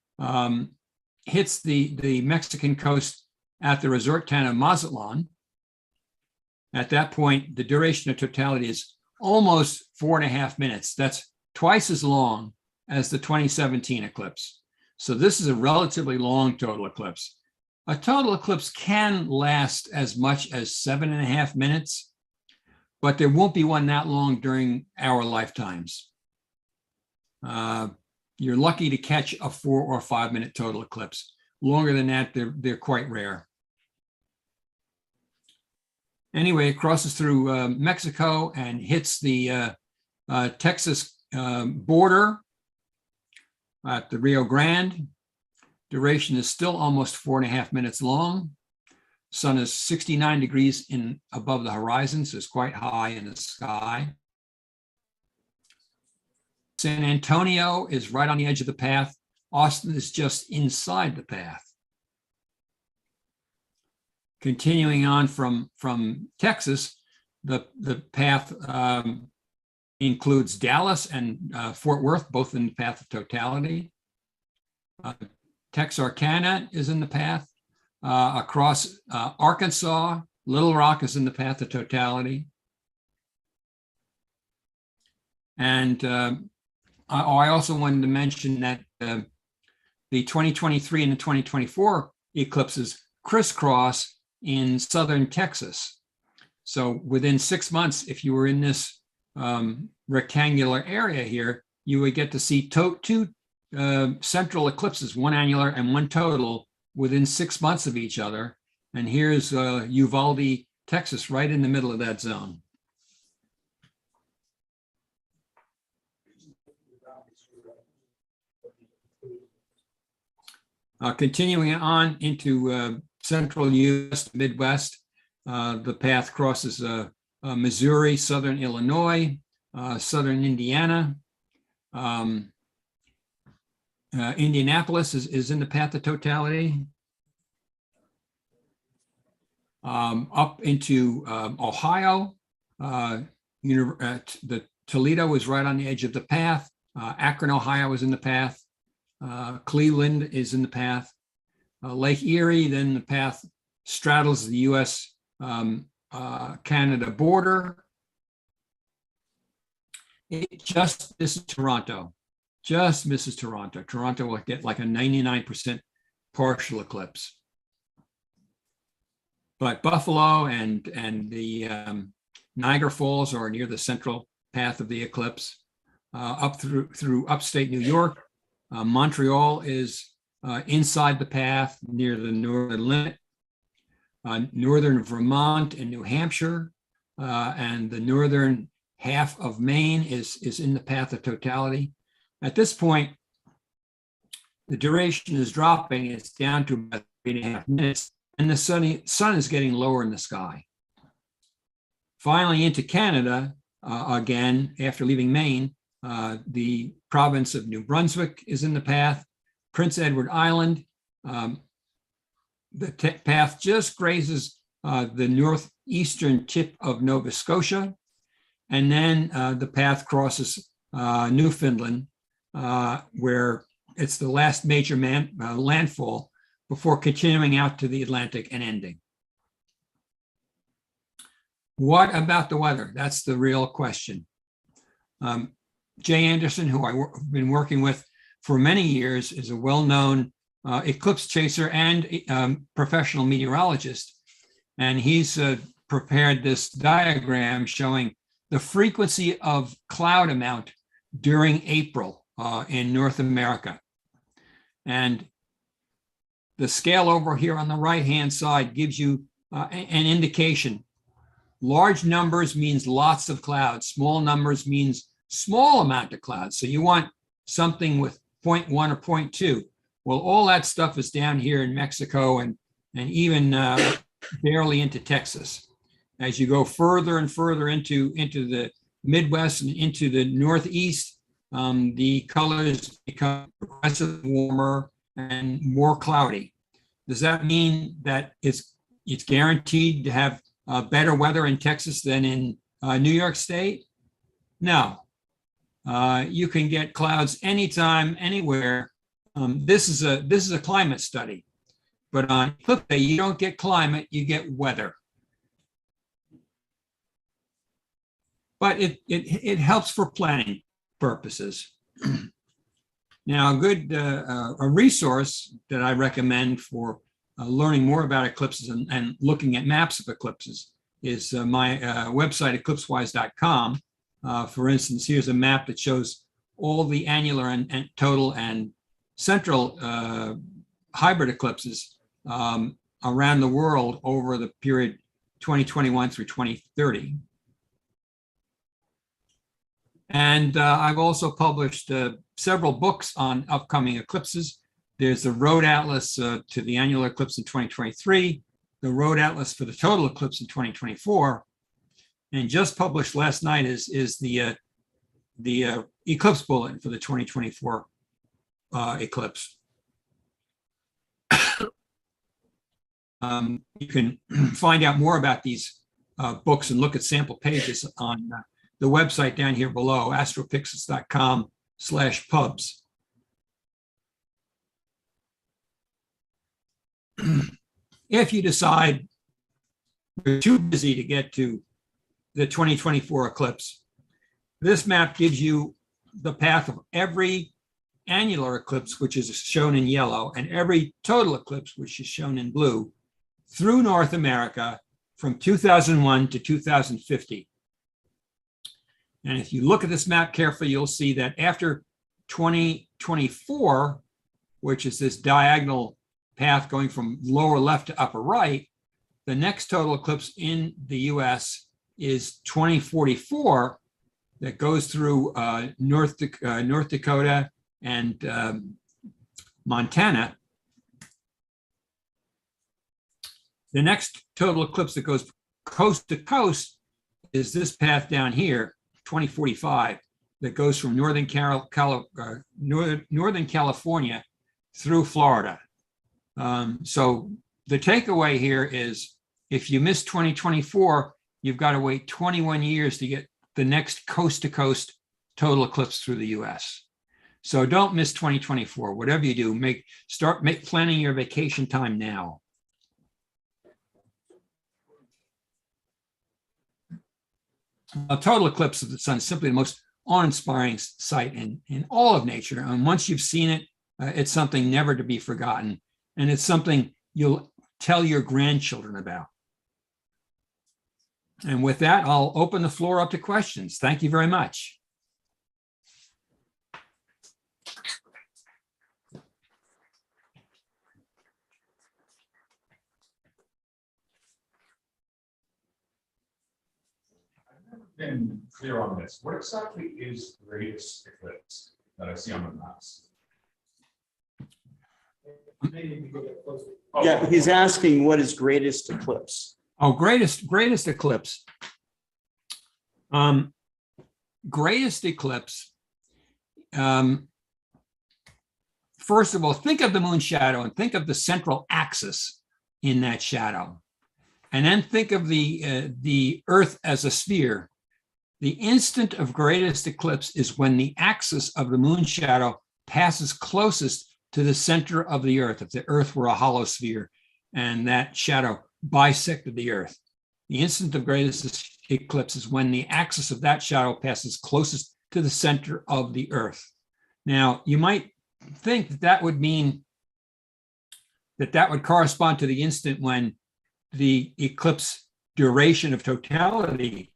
hits the Mexican coast at the resort town of Mazatlan. At that point, the duration of totality is almost 4.5 minutes. That's twice as long as the 2017 eclipse. So this is a relatively long total eclipse. A total eclipse can last as much as 7.5 minutes, but there won't be one that long during our lifetimes. You're lucky to catch a 4 or 5 minute total eclipse. Longer than that, they're quite rare. Anyway, it crosses through Mexico and hits the Texas border at the Rio Grande. Duration is still almost 4.5 minutes long. Sun is 69 degrees above the horizon, so it's quite high in the sky. San Antonio is right on the edge of the path. Austin is just inside the path. Continuing on from Texas, the path includes Dallas and Fort Worth, both in the path of totality. Texarkana is in the path. Across Arkansas, Little Rock is in the path of totality. And I also wanted to mention that the 2023 and the 2024 eclipses crisscross in southern Texas. So within 6 months, if you were in this rectangular area here, you would get to see two central eclipses, one annular and one total, within 6 months of each other. And here's Uvalde, Texas, right in the middle of that zone. Continuing on into central U.S., Midwest, the path crosses Missouri, southern Illinois, southern Indiana. Indianapolis is in the path of totality. Up into Ohio, the Toledo is right on the edge of the path. Akron, Ohio is in the path. Cleveland is in the path. Lake Erie, then the path straddles the US Canada border. It just misses Toronto, just misses Toronto. Toronto will get like a 99% partial eclipse. But Buffalo and the Niagara Falls are near the central path of the eclipse. Up through upstate New York, Montreal is inside the path near the northern limit. Northern Vermont and New Hampshire and the northern half of Maine is in the path of totality. At this point, the duration is dropping. It's down to about 3.5 minutes, and the sun is getting lower in the sky. Finally, into Canada, again, after leaving Maine, the province of New Brunswick is in the path. Prince Edward Island, the path just grazes the northeastern tip of Nova Scotia. And then the path crosses Newfoundland, where it's the last major landfall before continuing out to the Atlantic and ending. What about the weather? That's the real question. Jay Anderson, who I've been working with for many years, is a well-known eclipse chaser and professional meteorologist. And he's prepared this diagram showing the frequency of cloud amount during April in North America. And the scale over here on the right-hand side gives you an indication. Large numbers means lots of clouds. Small numbers means small amount of clouds. So you want something with 0.1 or 0.2. Well, all that stuff is down here in Mexico and even barely into Texas. As you go further and further into the Midwest and into the Northeast, the colors become progressively warmer and more cloudy. Does that mean that it's guaranteed to have better weather in Texas than in New York State? No. You can get clouds anytime, anywhere. This is a climate study, but on eclipse day, you don't get climate, you get weather. But it helps for planning purposes. Now, a resource that I recommend for learning more about eclipses and looking at maps of eclipses is my website, eclipsewise.com. For instance, here's a map that shows all the annular and total and central hybrid eclipses around the world over the period 2021 through 2030. And I've also published several books on upcoming eclipses. There's the Road Atlas to the Annular Eclipse in 2023, the Road Atlas for the Total Eclipse in 2024, and just published last night is the Eclipse Bulletin for the 2024 eclipse. You can find out more about these books and look at sample pages on the website down here below, astropixels.com/pubs. If you decide you're too busy to get to the 2024 eclipse, this map gives you the path of every annular eclipse, which is shown in yellow, and every total eclipse, which is shown in blue, through North America from 2001 to 2050. And if you look at this map carefully, you'll see that after 2024, which is this diagonal path going from lower left to upper right, the next total eclipse in the US is 2044, that goes through North Dakota and Montana. The next total eclipse that goes coast to coast is this path down here, 2045, that goes from Northern California through Florida. So the takeaway here is if you miss 2024, you've got to wait 21 years to get the next coast-to-coast total eclipse through the US. So don't miss 2024. Whatever you do, start planning your vacation time now. A total eclipse of the sun is simply the most awe-inspiring sight in all of nature. And once you've seen it, it's something never to be forgotten. And it's something you'll tell your grandchildren about. And with that, I'll open the floor up to questions. Thank you very much. Been clear on this. What exactly is the greatest eclipse that I see on the maps? Yeah, he's asking what is greatest eclipse? Oh, greatest eclipse. Greatest eclipse. First of all, think of the moon shadow and think of the central axis in that shadow. And then think of the Earth as a sphere. The instant of greatest eclipse is when the axis of the moon shadow passes closest to the center of the Earth. If the Earth were a hollow sphere and that shadow bisected the Earth. The instant of greatest eclipse is when the axis of that shadow passes closest to the center of the Earth. Now, you might think that would mean that would correspond to the instant when the eclipse duration of totality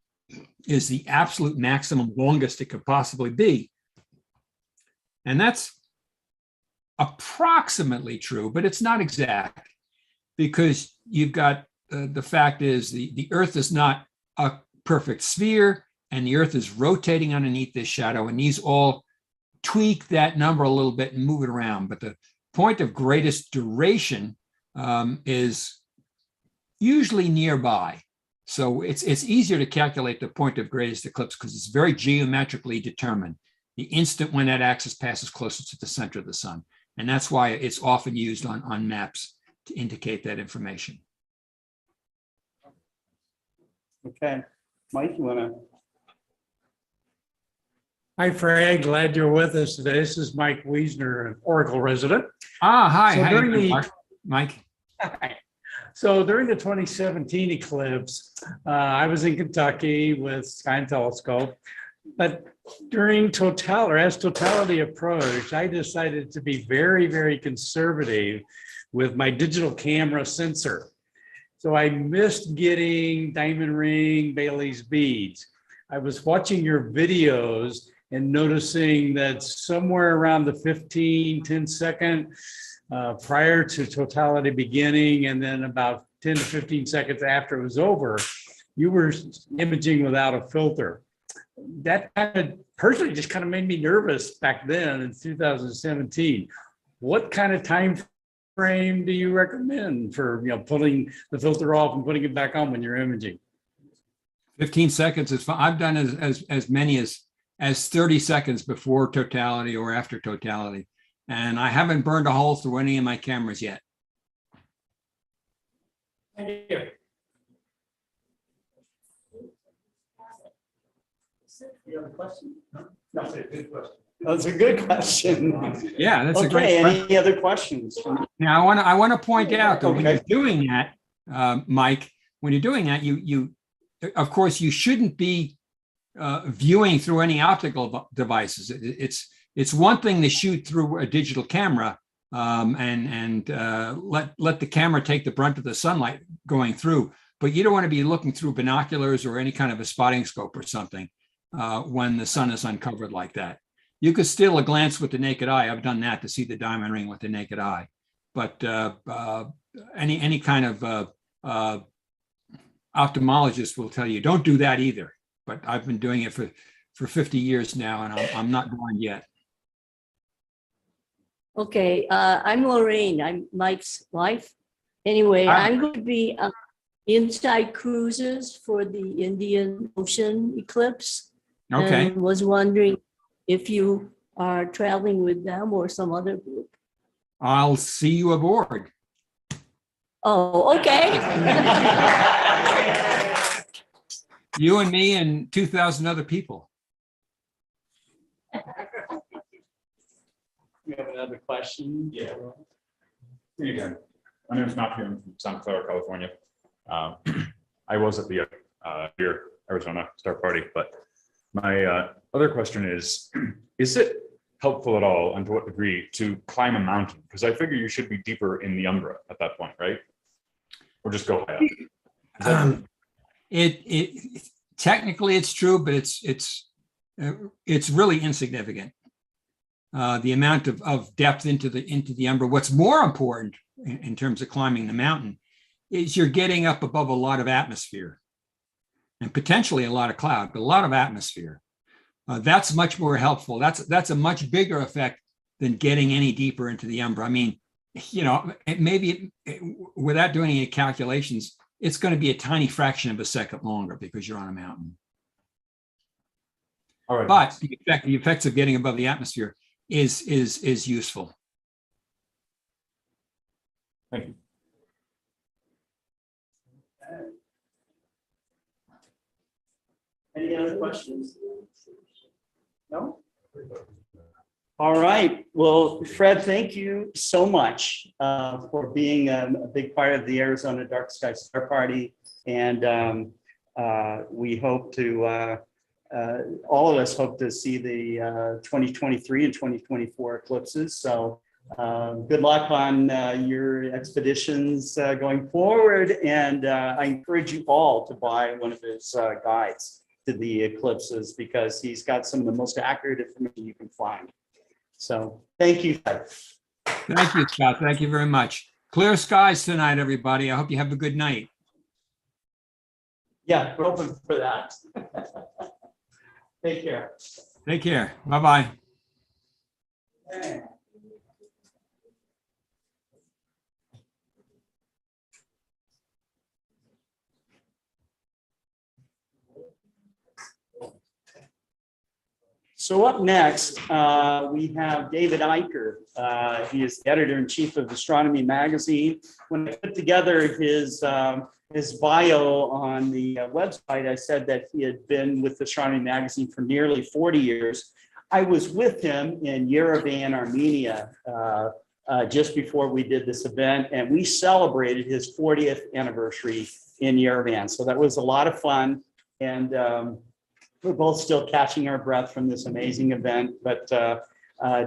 is the absolute maximum longest it could possibly be. And that's approximately true, but it's not exact, because you've got the fact is the Earth is not a perfect sphere, and the Earth is rotating underneath this shadow, and these all tweak that number a little bit and move it around. But the point of greatest duration is usually nearby. So it's easier to calculate the point of greatest eclipse because it's very geometrically determined. The instant when that axis passes closer to the center of the sun. And that's why it's often used on maps to indicate that information. Okay, Mike, you want to? Hi, Fred. Glad you're with us today. This is Mike Wiesner, an Oracle resident. Ah, hi. So How you during doing, the- Mark? Mike? So during the 2017 eclipse, I was in Kentucky with Sky and Telescope. But during as totality approached, I decided to be very, very conservative with my digital camera sensor. So I missed getting diamond ring Bailey's beads. I was watching your videos and noticing that somewhere around the 10 second prior to totality beginning, and then about 10 to 15 seconds after it was over, you were imaging without a filter. That kind of personally just kind of made me nervous back then in 2017. What kind of time frame do you recommend for pulling the filter off and putting it back on when you're imaging? 15 seconds is fine. I've done as many as 30 seconds before totality or after totality. And I haven't burned a hole through any of my cameras yet. Thank you. You have a question? No, that's a good question. That's a good question. Yeah, that's a Okay, great question. any other questions? Now, I want to point out that when Okay. you're doing that, Mike, when you're doing that, you of course, you shouldn't be viewing through any optical devices. It's one thing to shoot through a digital camera and let the camera take the brunt of the sunlight going through, but you don't want to be looking through binoculars or any kind of a spotting scope or something when the sun is uncovered like that. You could still a glance with the naked eye. I've done that to see the diamond ring with the naked eye, but any kind of ophthalmologist will tell you don't do that either. But I've been doing it for 50 years now, and I'm not blind yet. Okay, I'm Lorraine. I'm Mike's wife. Anyway, Hi. I'm going to be inside cruises for the Indian Ocean eclipse. Okay. And was wondering if you are traveling with them or some other group. I'll see you aboard. Oh, okay. You and me and 2,000 other people. You have another question? Yeah. Hey again, my name is Matthew. I'm from Santa Clara, California. I was at the here Arizona Star Party, but my other question is it helpful at all, and to what degree, to climb a mountain? Because I figure you should be deeper in the umbra at that point, right? Or just go high up. It technically it's true, but it's really insignificant. The amount of depth into the umbra. What's more important in terms of climbing the mountain is you're getting up above a lot of atmosphere and potentially a lot of cloud, but a lot of atmosphere. That's much more helpful. That's a much bigger effect than getting any deeper into the umbra. I mean, without doing any calculations, it's going to be a tiny fraction of a second longer because you're on a mountain. All right. But the effects of getting above the atmosphere is useful. Thank you. Any other questions? No? All right. Well, Fred, thank you so much for being a big part of the Arizona Dark Sky Star Party. And we hope to, all of us hope to see the 2023 and 2024 eclipses. So good luck on your expeditions going forward. And I encourage you all to buy one of his guides to the eclipses because he's got some of the most accurate information you can find. So thank you. Thank you, Scott. Thank you very much. Clear skies tonight, everybody. I hope you have a good night. Yeah, we're open for that. Take care. Take care. Bye-bye. So up next, we have David Eicher. He is the editor-in-chief of Astronomy magazine. When I put together his bio on the website, I said that he had been with Astronomy magazine for nearly 40 years. I was with him in Yerevan, Armenia, just before we did this event, and we celebrated his 40th anniversary in Yerevan. So that was a lot of fun, and we're both still catching our breath from this amazing event. But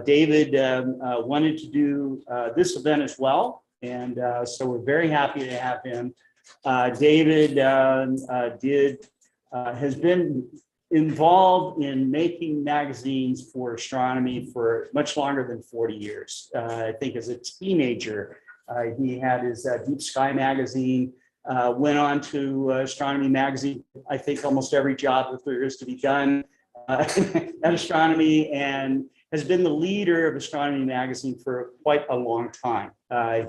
David wanted to do this event as well, and so we're very happy to have him. David has been involved in making magazines for astronomy for much longer than 40 years. I think as a teenager, he had his Deep Sky magazine, went on to Astronomy magazine, I think almost every job that there is to be done at Astronomy, and has been the leader of Astronomy magazine for quite a long time.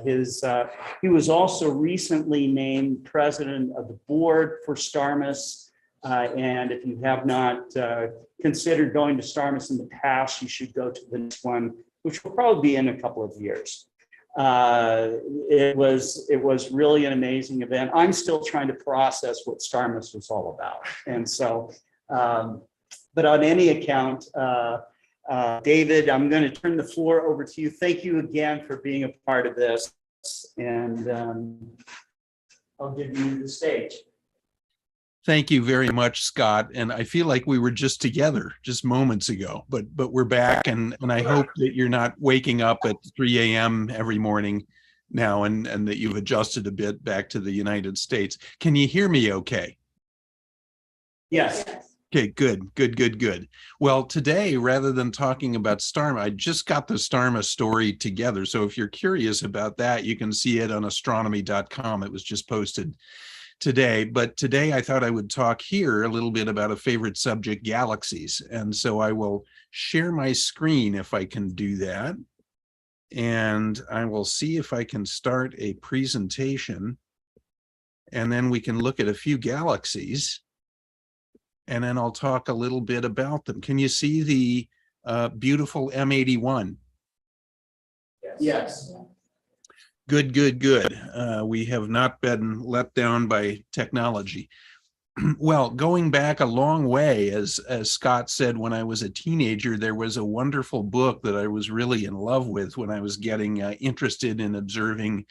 He was also recently named president of the board for StarMist. And if you have not considered going to StarMist in the past, you should go to the next one, which will probably be in a couple of years. It was really an amazing event. I'm still trying to process what StarMist was all about. And so, but on any account, David, I'm going to turn the floor over to you. Thank you again for being a part of this. And I'll give you the stage. Thank you very much, Scott. And I feel like we were just together just moments ago, but we're back, and I hope that you're not waking up at 3 a.m. every morning now, and that you've adjusted a bit back to the United States. Can you hear me okay? Yes. Okay, good. Well, today, rather than talking about StarMist, I just got the StarMist story together. So if you're curious about that, you can see it on astronomy.com. It was just posted today. But today I thought I would talk here a little bit about a favorite subject, galaxies. And so I will share my screen if I can do that. And I will see if I can start a presentation. And then we can look at a few galaxies. And then I'll talk a little bit about them. Can you see the beautiful M81? Yes. Good. We have not been let down by technology. Well, going back a long way, as Scott said, when I was a teenager, there was a wonderful book that I was really in love with when I was getting interested in observing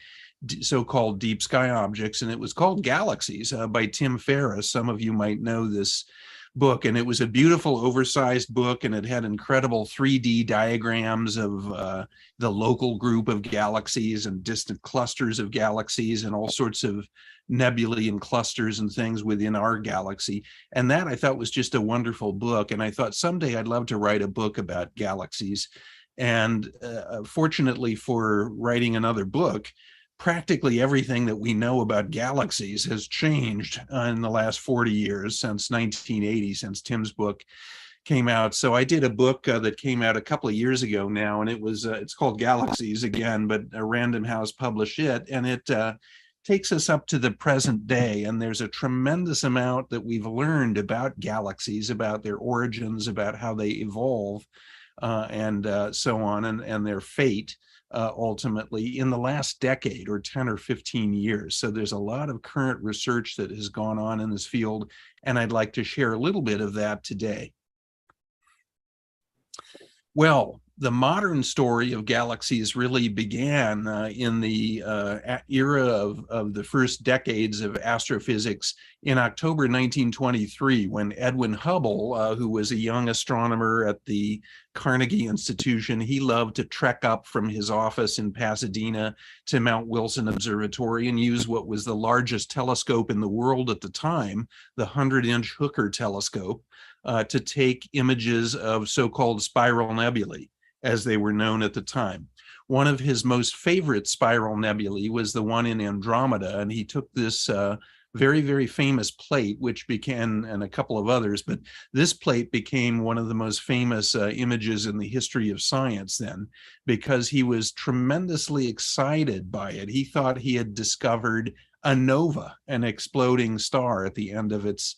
so-called deep sky objects, and it was called Galaxies by Tim Ferriss. Some of you might know this book, and it was a beautiful oversized book, and it had incredible 3D diagrams of the local group of galaxies and distant clusters of galaxies and all sorts of nebulae and clusters and things within our galaxy. And that I thought was just a wonderful book, and I thought someday I'd love to write a book about galaxies. And fortunately for writing another book, practically everything that we know about galaxies has changed in the last 40 years, since 1980, since Tim's book came out. So I did a book that came out a couple of years ago now, and it's called Galaxies again, but Random House published it, and it takes us up to the present day. And there's a tremendous amount that we've learned about galaxies, about their origins, about how they evolve, and so on, and their fate. Ultimately in the last decade or 10 or 15 years. So there's a lot of current research that has gone on in this field, and I'd like to share a little bit of that today. Well, the modern story of galaxies really began in the era of the first decades of astrophysics in October 1923, when Edwin Hubble, who was a young astronomer at the Carnegie Institution, he loved to trek up from his office in Pasadena to Mount Wilson Observatory and use what was the largest telescope in the world at the time, the 100-inch Hooker telescope, to take images of so-called spiral nebulae, as they were known at the time. One of his most favorite spiral nebulae was the one in Andromeda, and he took this very, very famous plate, which became, and a couple of others, but this plate became one of the most famous images in the history of science then, because he was tremendously excited by it. He thought he had discovered a nova, an exploding star at the end of its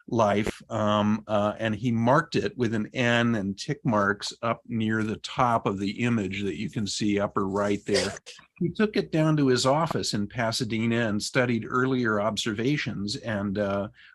life, and he marked it with an N and tick marks up near the top of the image that you can see upper right there. He took it down to his office in Pasadena and studied earlier observations and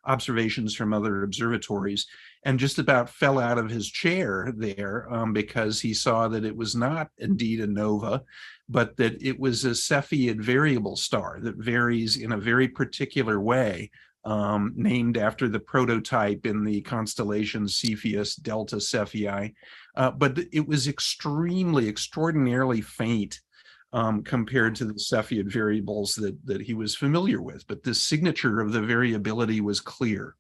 observations from other observatories, and just about fell out of his chair there because he saw that it was not indeed a nova, but that it was a Cepheid variable star that varies in a very particular way, named after the prototype in the constellation Cepheus Delta Cephei. But it was extraordinarily faint compared to the Cepheid variables that he was familiar with. But the signature of the variability was clear.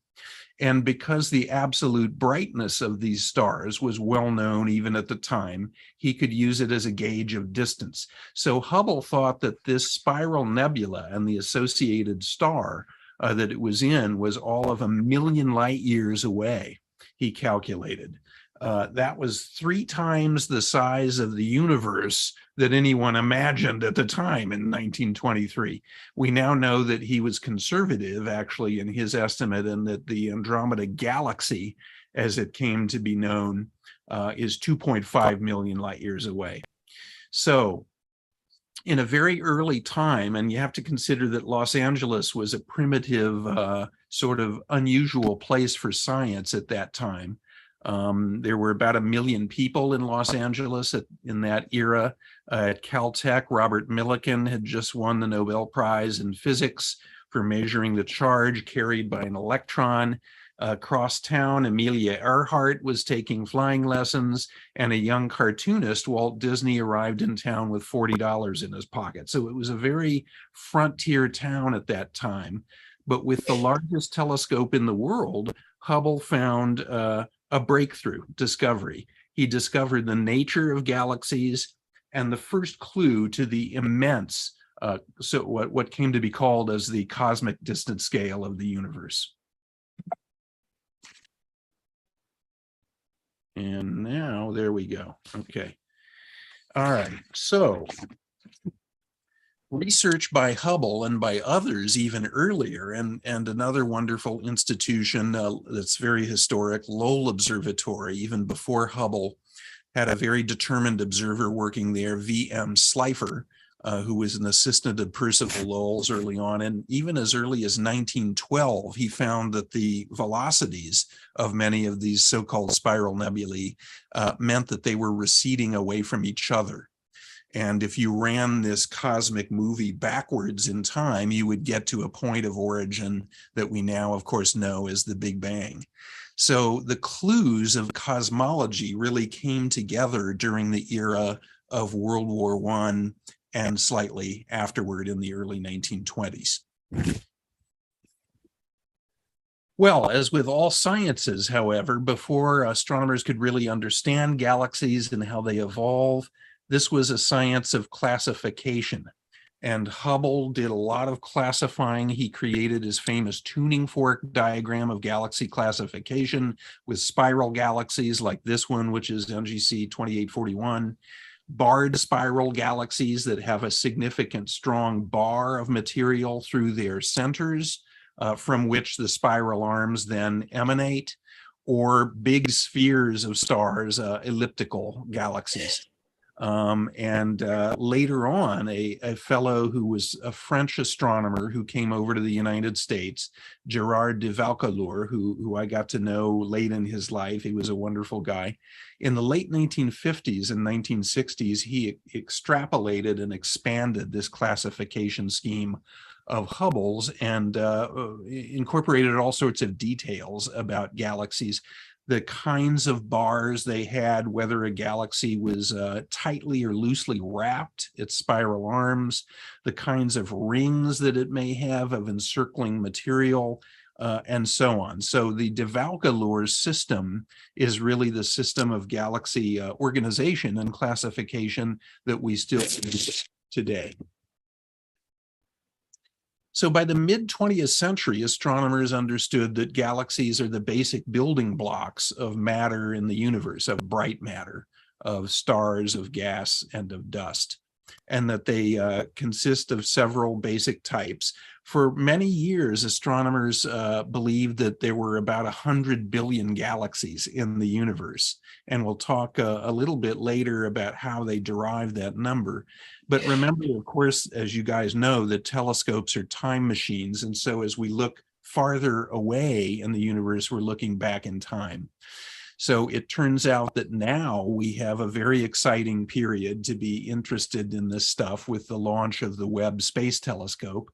And because the absolute brightness of these stars was well known even at the time, he could use it as a gauge of distance. So Hubble thought that this spiral nebula and the associated star that it was in was all of 1 million light years away, he calculated. That was 3 times the size of the universe that anyone imagined at the time in 1923. We now know that he was conservative, actually, in his estimate, and that the Andromeda Galaxy, as it came to be known, is 2.5 million light years away. So in a very early time, and you have to consider that Los Angeles was a primitive, sort of unusual place for science at that time. There were about 1 million people in Los Angeles in that era. At Caltech, Robert Millikan had just won the Nobel Prize in physics for measuring the charge carried by an electron. Across town, Amelia Earhart was taking flying lessons, and a young cartoonist, Walt Disney, arrived in town with $40 in his pocket. So it was a very frontier town at that time. But with the largest telescope in the world, Hubble found a breakthrough discovery. He discovered the nature of galaxies and the first clue to the immense, so what came to be called as the cosmic distance scale of the universe. And now, there we go. Okay. All right. So research by Hubble and by others even earlier, and another wonderful institution that's very historic, Lowell Observatory, even before Hubble, had a very determined observer working there, V.M. Slipher, who was an assistant of Percival Lowell's early on. And even as early as 1912, he found that the velocities of many of these so-called spiral nebulae meant that they were receding away from each other. And if you ran this cosmic movie backwards in time, you would get to a point of origin that we now, of course, know as the Big Bang. So the clues of cosmology really came together during the era of World War I and slightly afterward in the early 1920s. Well, as with all sciences, however, before astronomers could really understand galaxies and how they evolve, this was a science of classification. And Hubble did a lot of classifying. He created his famous tuning fork diagram of galaxy classification with spiral galaxies like this one, which is NGC 2841. Barred spiral galaxies that have a significant strong bar of material through their centers, from which the spiral arms then emanate, or big spheres of stars, elliptical galaxies. Later on, a fellow who was a French astronomer who came over to the United States, Gerard de Vaucouleurs, who I got to know late in his life. He was a wonderful guy. In the late 1950s and 1960s, he extrapolated and expanded this classification scheme of Hubble's and incorporated all sorts of details about galaxies, the kinds of bars they had, whether a galaxy was tightly or loosely wrapped, its spiral arms, the kinds of rings that it may have of encircling material, and so on. So the de Vaucouleurs system is really the system of galaxy organization and classification that we still use today. So by the mid-20th century, astronomers understood that galaxies are the basic building blocks of matter in the universe, of bright matter, of stars, of gas, and of dust, and that they consist of several basic types. For many years, astronomers believed that there were about 100 billion galaxies in the universe. And we'll talk a little bit later about how they derived that number. But remember, of course, as you guys know, that telescopes are time machines. And so as we look farther away in the universe, we're looking back in time. So it turns out that now we have a very exciting period to be interested in this stuff with the launch of the Webb Space Telescope.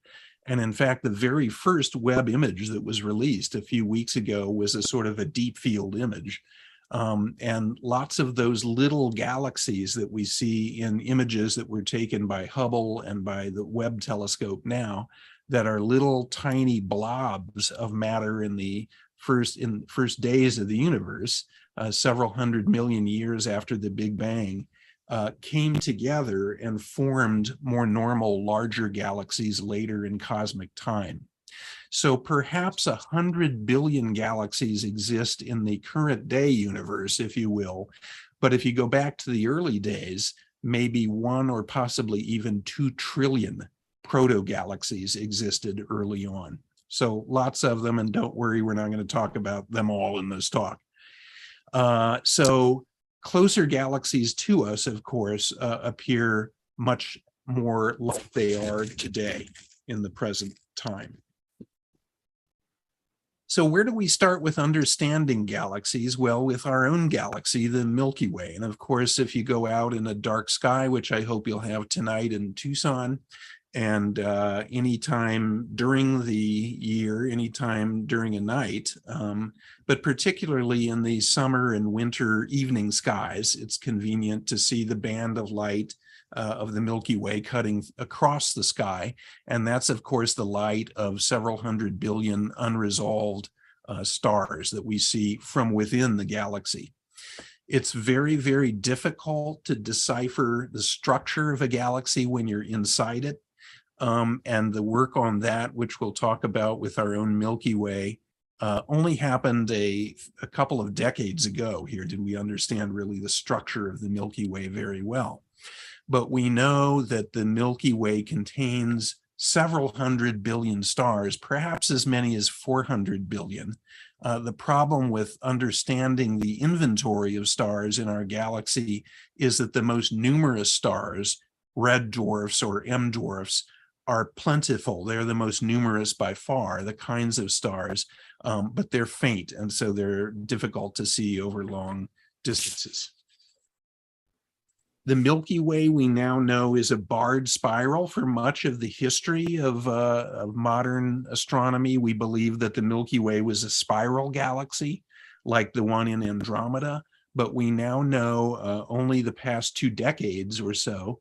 And in fact, the very first Webb image that was released a few weeks ago was a sort of a deep field image. And lots of those little galaxies that we see in images that were taken by Hubble and by the Webb telescope now, that are little tiny blobs of matter in the first days of the universe, several 100 million years after the Big Bang, came together and formed more normal, larger galaxies later in cosmic time. So perhaps 100 billion galaxies exist in the current day universe, if you will. But if you go back to the early days, maybe 1 or possibly even 2 trillion proto-galaxies existed early on. So lots of them, and don't worry, we're not going to talk about them all in this talk. So closer galaxies to us, of course, appear much more like they are today in the present time. So where do we start with understanding galaxies? Well, with our own galaxy, the Milky Way. And of course, if you go out in a dark sky, which I hope you'll have tonight in Tucson, and anytime during the year, anytime during a night, but particularly in the summer and winter evening skies, it's convenient to see the band of light of the Milky Way cutting across the sky. And that's, of course, the light of several 100 billion unresolved stars that we see from within the galaxy. It's very, very difficult to decipher the structure of a galaxy when you're inside it. And the work on that, which we'll talk about with our own Milky Way, only happened a couple of decades ago. Here did we understand really the structure of the Milky Way very well. But we know that the Milky Way contains several 100 billion stars, perhaps as many as 400 billion. The problem with understanding the inventory of stars in our galaxy is that the most numerous stars, red dwarfs or M dwarfs, are plentiful. They're the most numerous by far, the kinds of stars, but they're faint, and so they're difficult to see over long distances. The Milky Way, we now know, is a barred spiral. For much of the history of modern astronomy, we believe that the Milky Way was a spiral galaxy, like the one in Andromeda, but we now know only the past 2 decades or so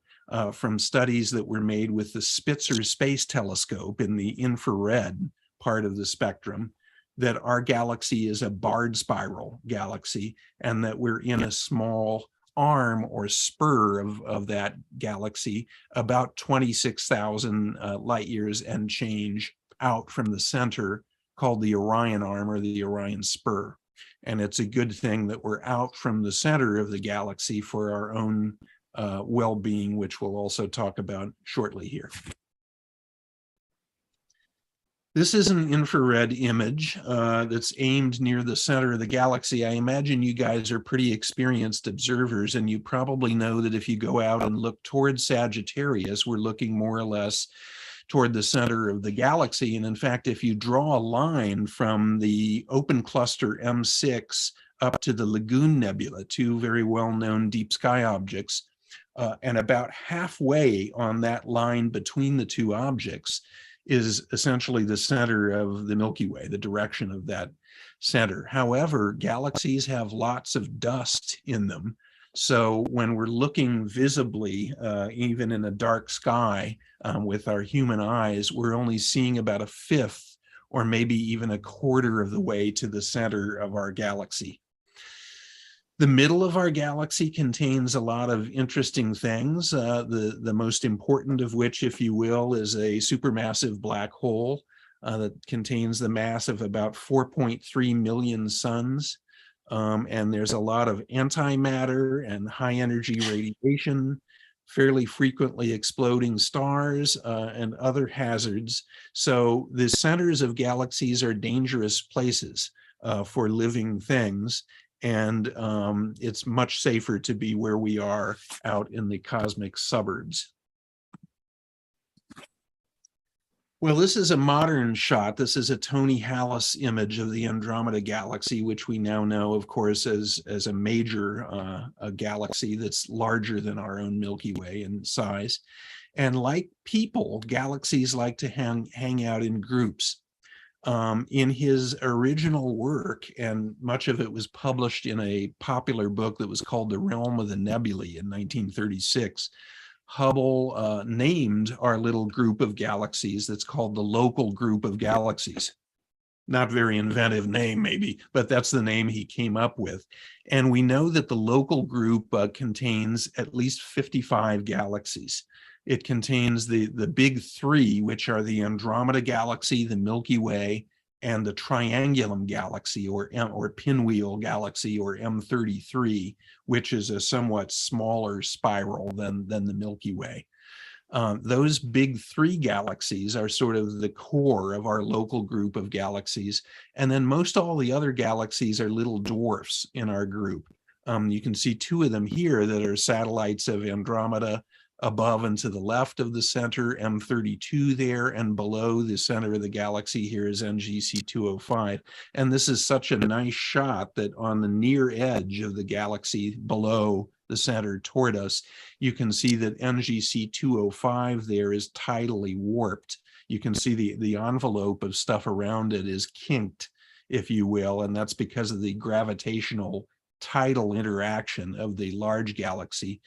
from studies that were made with the Spitzer Space Telescope in the infrared part of the spectrum, that our galaxy is a barred spiral galaxy, and that we're in a small arm or spur of that galaxy about 26,000 light years and change out from the center, called the Orion arm or the Orion spur. And it's a good thing that we're out from the center of the galaxy for our own well-being, which we'll also talk about shortly here. This is an infrared image that's aimed near the center of the galaxy. I imagine you guys are pretty experienced observers, and you probably know that if you go out and look towards Sagittarius, we're looking more or less toward the center of the galaxy. And in fact, if you draw a line from the open cluster M6 up to the Lagoon Nebula, 2 very well-known deep sky objects, and about halfway on that line between the 2 objects is essentially the center of the Milky Way, the direction of that center. However, galaxies have lots of dust in them. So when we're looking visibly, even in a dark sky with our human eyes, we're only seeing about 1/5 or maybe even 1/4 of the way to the center of our galaxy. The middle of our galaxy contains a lot of interesting things. The most important of which, if you will, is a supermassive black hole that contains the mass of about 4.3 million suns. And there's a lot of antimatter and high energy radiation fairly frequently exploding stars, and other hazards. So the centers of galaxies are dangerous places for living things. And it's much safer to be where we are out in the cosmic suburbs. Well, this is a modern shot. This is a Tony Hallis image of the Andromeda Galaxy, which we now know, of course, as a major a galaxy that's larger than our own Milky Way in size. And like people, galaxies like to hang out in groups. In his original work, and much of it was published in a popular book that was called The Realm of the Nebulae in 1936, Hubble named our little group of galaxies that's called the local group of galaxies. Not very inventive name, maybe, but that's the name he came up with. And we know that the local group contains at least 55 galaxies. It contains the big three, which are the Andromeda Galaxy, the Milky Way, and the Triangulum Galaxy, or Pinwheel Galaxy, or M33, which is a somewhat smaller spiral than the Milky Way. Those big three galaxies are sort of the core of our local group of galaxies. And then most all the other galaxies are little dwarfs in our group. You can see two of them here that are satellites of Andromeda, above and to the left of the center, M32 there, and below the center of the galaxy here is NGC 205. And this is such a nice shot that on the near edge of the galaxy below the center toward us, you can see that NGC 205 there is tidally warped. You can see the envelope of stuff around it is kinked, if you will, and that's because of the gravitational tidal interaction of the large galaxy.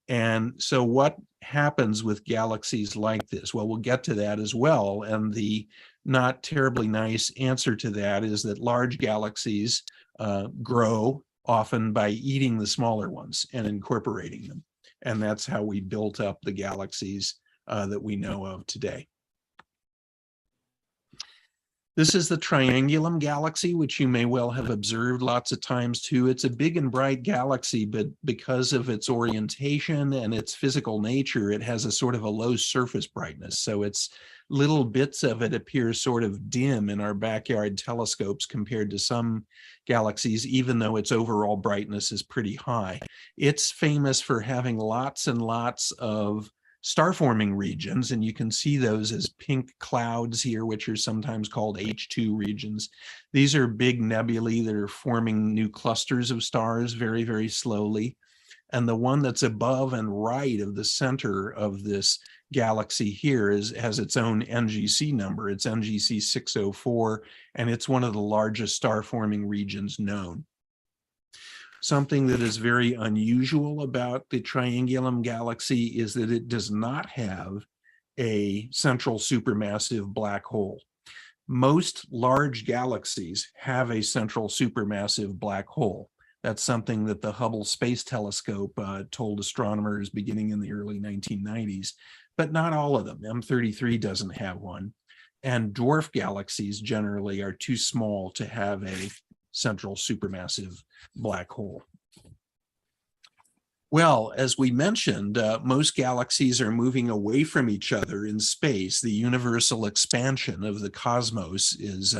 And so what happens with galaxies like this? Well, we'll get to that as well. And the not terribly nice answer to that is that large galaxies grow often by eating the smaller ones and incorporating them. And that's how we built up the galaxies that we know of today. This is the Triangulum Galaxy, which you may well have observed lots of times too. It's a big and bright galaxy, but because of its orientation and its physical nature, it has a sort of a low surface brightness. So it's little bits of it appear sort of dim in our backyard telescopes compared to some galaxies, even though its overall brightness is pretty high. It's famous for having lots and lots of star-forming regions, and you can see those as pink clouds here, which are sometimes called H2 regions. These are big nebulae that are forming new clusters of stars very, very slowly. And the one that's above and right of the center of this galaxy here has its own NGC number. It's NGC 604, and it's one of the largest star-forming regions known. Something that is very unusual about the Triangulum Galaxy is that it does not have a central supermassive black hole. Most large galaxies have a central supermassive black hole. That's something that the Hubble Space Telescope told astronomers beginning in the early 1990s, but not all of them. M33 doesn't have one. And dwarf galaxies generally are too small to have a central supermassive black hole. Well, as we mentioned, most galaxies are moving away from each other in space. The universal expansion of the cosmos is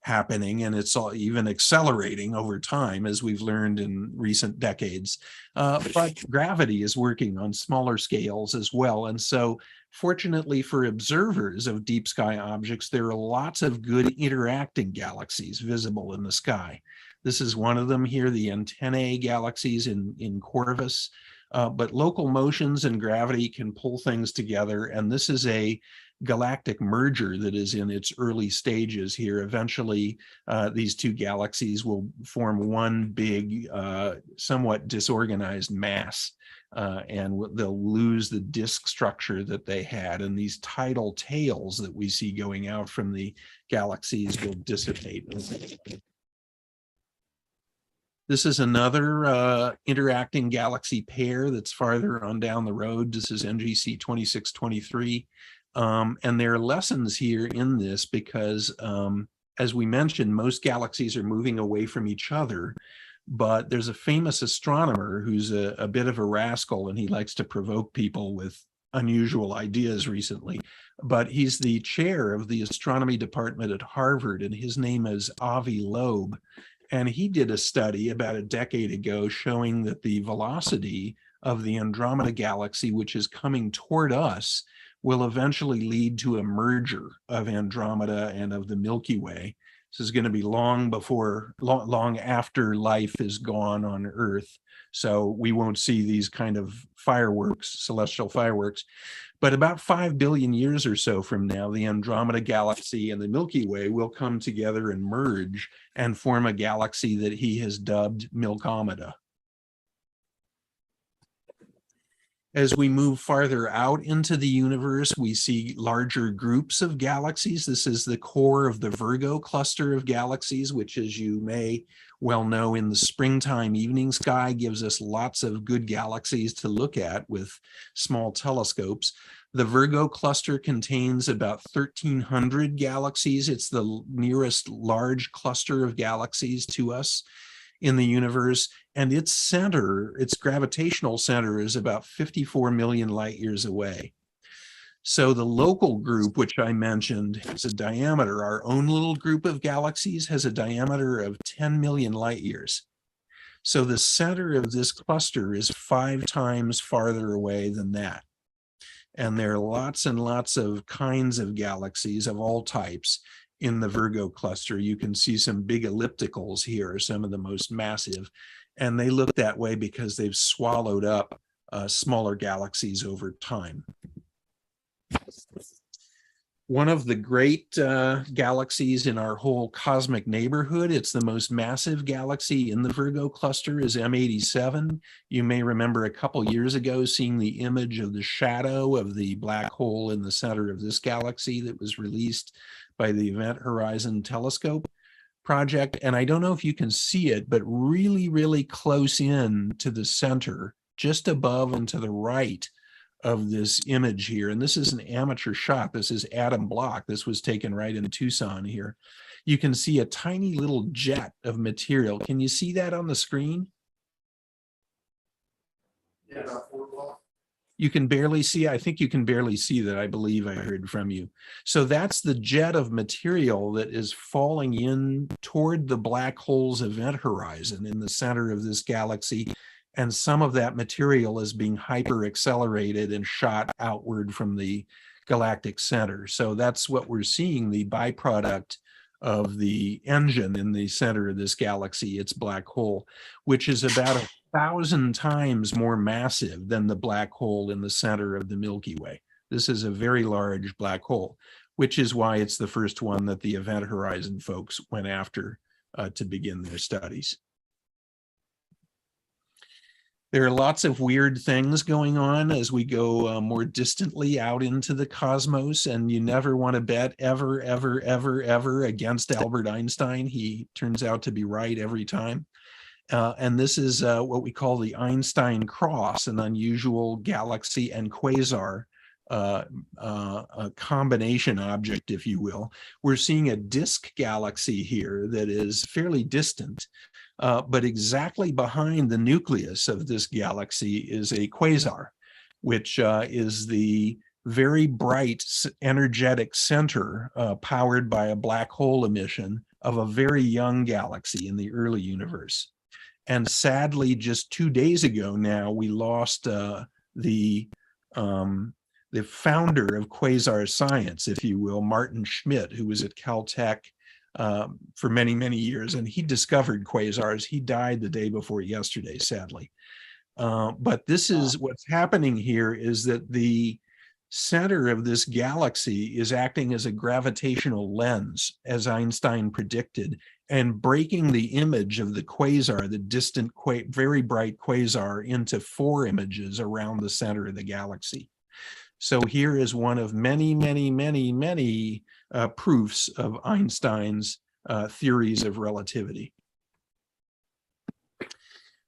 happening, and it's even accelerating over time, as we've learned in recent decades. But gravity is working on smaller scales as well. And so fortunately for observers of deep sky objects, there are lots of good interacting galaxies visible in the sky. This is one of them here, the Antennae Galaxies in Corvus. But local motions and gravity can pull things together. And this is a galactic merger that is in its early stages here. Eventually, these two galaxies will form one big, somewhat disorganized mass. And they'll lose the disk structure that they had. And these tidal tails that we see going out from the galaxies will dissipate. This is another interacting galaxy pair that's farther on down the road. This is NGC 2623. And there are lessons here in this because, as we mentioned, most galaxies are moving away from each other. but there's a famous astronomer who's a bit of a rascal, and he likes to provoke people with unusual ideas recently. But he's the chair of the astronomy department at Harvard, and his name is Avi Loeb. And he did a study about a decade ago showing that the velocity of the Andromeda Galaxy, which is coming toward us, will eventually lead to a merger of Andromeda and of the Milky Way. This is going to be long after life is gone on Earth. So we won't see these kind of fireworks, celestial fireworks. But about 5 billion years or so from now, the Andromeda Galaxy and the Milky Way will come together and merge and form a galaxy that he has dubbed Milkomeda. As we move farther out into the universe, we see larger groups of galaxies. This is the core of the Virgo cluster of galaxies, which, as you may well know, in the springtime evening sky gives us lots of good galaxies to look at with small telescopes. The Virgo cluster contains about 1,300 galaxies. It's the nearest large cluster of galaxies to us in the universe, and its center, its gravitational center, is about 54 million light years away. So the local group, which I mentioned, has a diameter, our own little group of galaxies has a diameter of 10 million light years. So the center of this cluster is 5 times farther away than that. And there are lots and lots of kinds of galaxies of all types in the Virgo cluster. You can see some big ellipticals here, some of the most massive, and they look that way because they've swallowed up smaller galaxies over time. One of the great galaxies in our whole cosmic neighborhood, it's the most massive galaxy in the Virgo cluster, is M87. You may remember a couple years ago seeing the image of the shadow of the black hole in the center of this galaxy that was released by the Event Horizon Telescope project. And I don't know if you can see it, but really, really close in to the center, just above and to the right of this image here. And this is an amateur shot. This is Adam Block. This was taken right in Tucson here. You can see a tiny little jet of material. Can you see that on the screen? Yes. You can barely see. I think you can barely see that. I believe I heard from you. So that's the jet of material that is falling in toward the black hole's event horizon in the center of this galaxy. And some of that material is being hyper accelerated and shot outward from the galactic center. So that's what we're seeing, the byproduct of the engine in the center of this galaxy, its black hole, which is about 1,000 times more massive than the black hole in the center of the Milky Way. This is a very large black hole, which is why it's the first one that the Event Horizon folks went after to begin their studies. There are lots of weird things going on as we go more distantly out into the cosmos, and you never want to bet ever, ever, ever, ever against Albert Einstein. He turns out to be right every time. And this is what we call the Einstein Cross, an unusual galaxy and quasar a combination object, if you will. We're seeing a disk galaxy here that is fairly distant. But exactly behind the nucleus of this galaxy is a quasar, which is the very bright, energetic center powered by a black hole emission of a very young galaxy in the early universe. And sadly, just 2 days ago now, we lost the founder of quasar science, if you will, Martin Schmidt, who was at Caltech for many, many years, and he discovered quasars. He died the day before yesterday, sadly. But this is what's happening here, is that the center of this galaxy is acting as a gravitational lens, as Einstein predicted, and breaking the image of the quasar, the distant, very bright quasar, into 4 images around the center of the galaxy. So here is one of many, many, many, many proofs of Einstein's theories of relativity.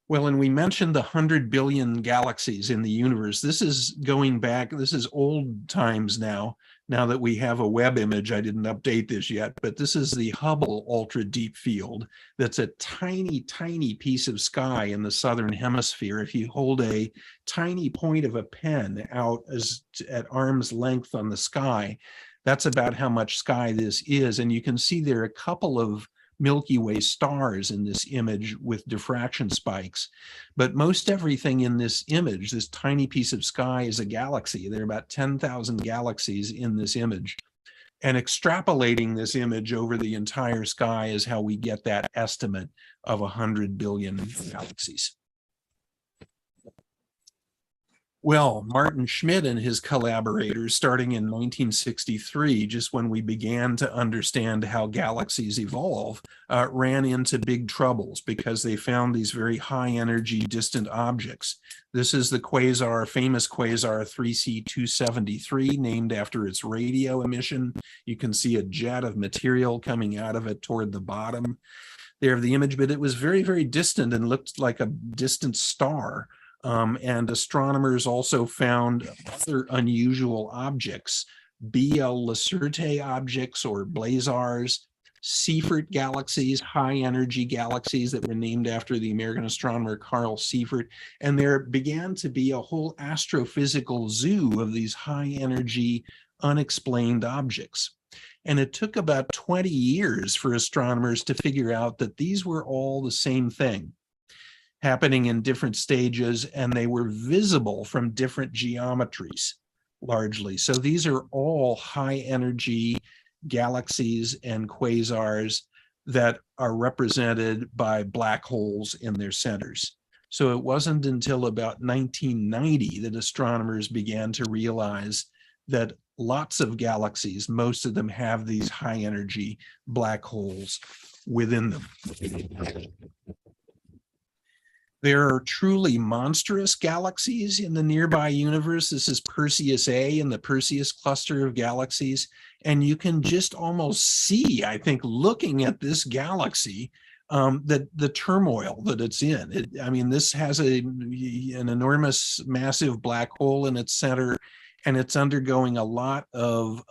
Well, and we mentioned the 100 billion galaxies in the universe. This is going back, this is old times now. Now that we have a web image, I didn't update this yet, but this is the Hubble Ultra Deep Field. That's a tiny, tiny piece of sky in the southern hemisphere. If you hold a tiny point of a pen out at arm's length on the sky, that's about how much sky this is. And you can see there are a couple of Milky Way stars in this image with diffraction spikes. But most everything in this image, this tiny piece of sky, is a galaxy. There are about 10,000 galaxies in this image. And extrapolating this image over the entire sky is how we get that estimate of 100 billion galaxies. Well, Martin Schmidt and his collaborators, starting in 1963, just when we began to understand how galaxies evolve, ran into big troubles because they found these very high energy distant objects. This is the quasar, famous quasar 3C273, named after its radio emission. You can see a jet of material coming out of it toward the bottom there of the image, but it was very, very distant and looked like a distant star. And astronomers also found other unusual objects, BL Lacertae objects or blazars, Seyfert galaxies, high energy galaxies that were named after the American astronomer Carl Seyfert. And there began to be a whole astrophysical zoo of these high energy unexplained objects. And it took about 20 years for astronomers to figure out that these were all the same thing, happening in different stages, and they were visible from different geometries, largely. So these are all high energy galaxies and quasars that are represented by black holes in their centers. So it wasn't until about 1990 that astronomers began to realize that lots of galaxies, most of them have these high energy black holes within them. There are truly monstrous galaxies in the nearby universe. This is Perseus A and the Perseus cluster of galaxies. And you can just almost see, I think, looking at this galaxy, that the turmoil that it's in. I mean, this has an enormous, massive black hole in its center, and it's undergoing a lot of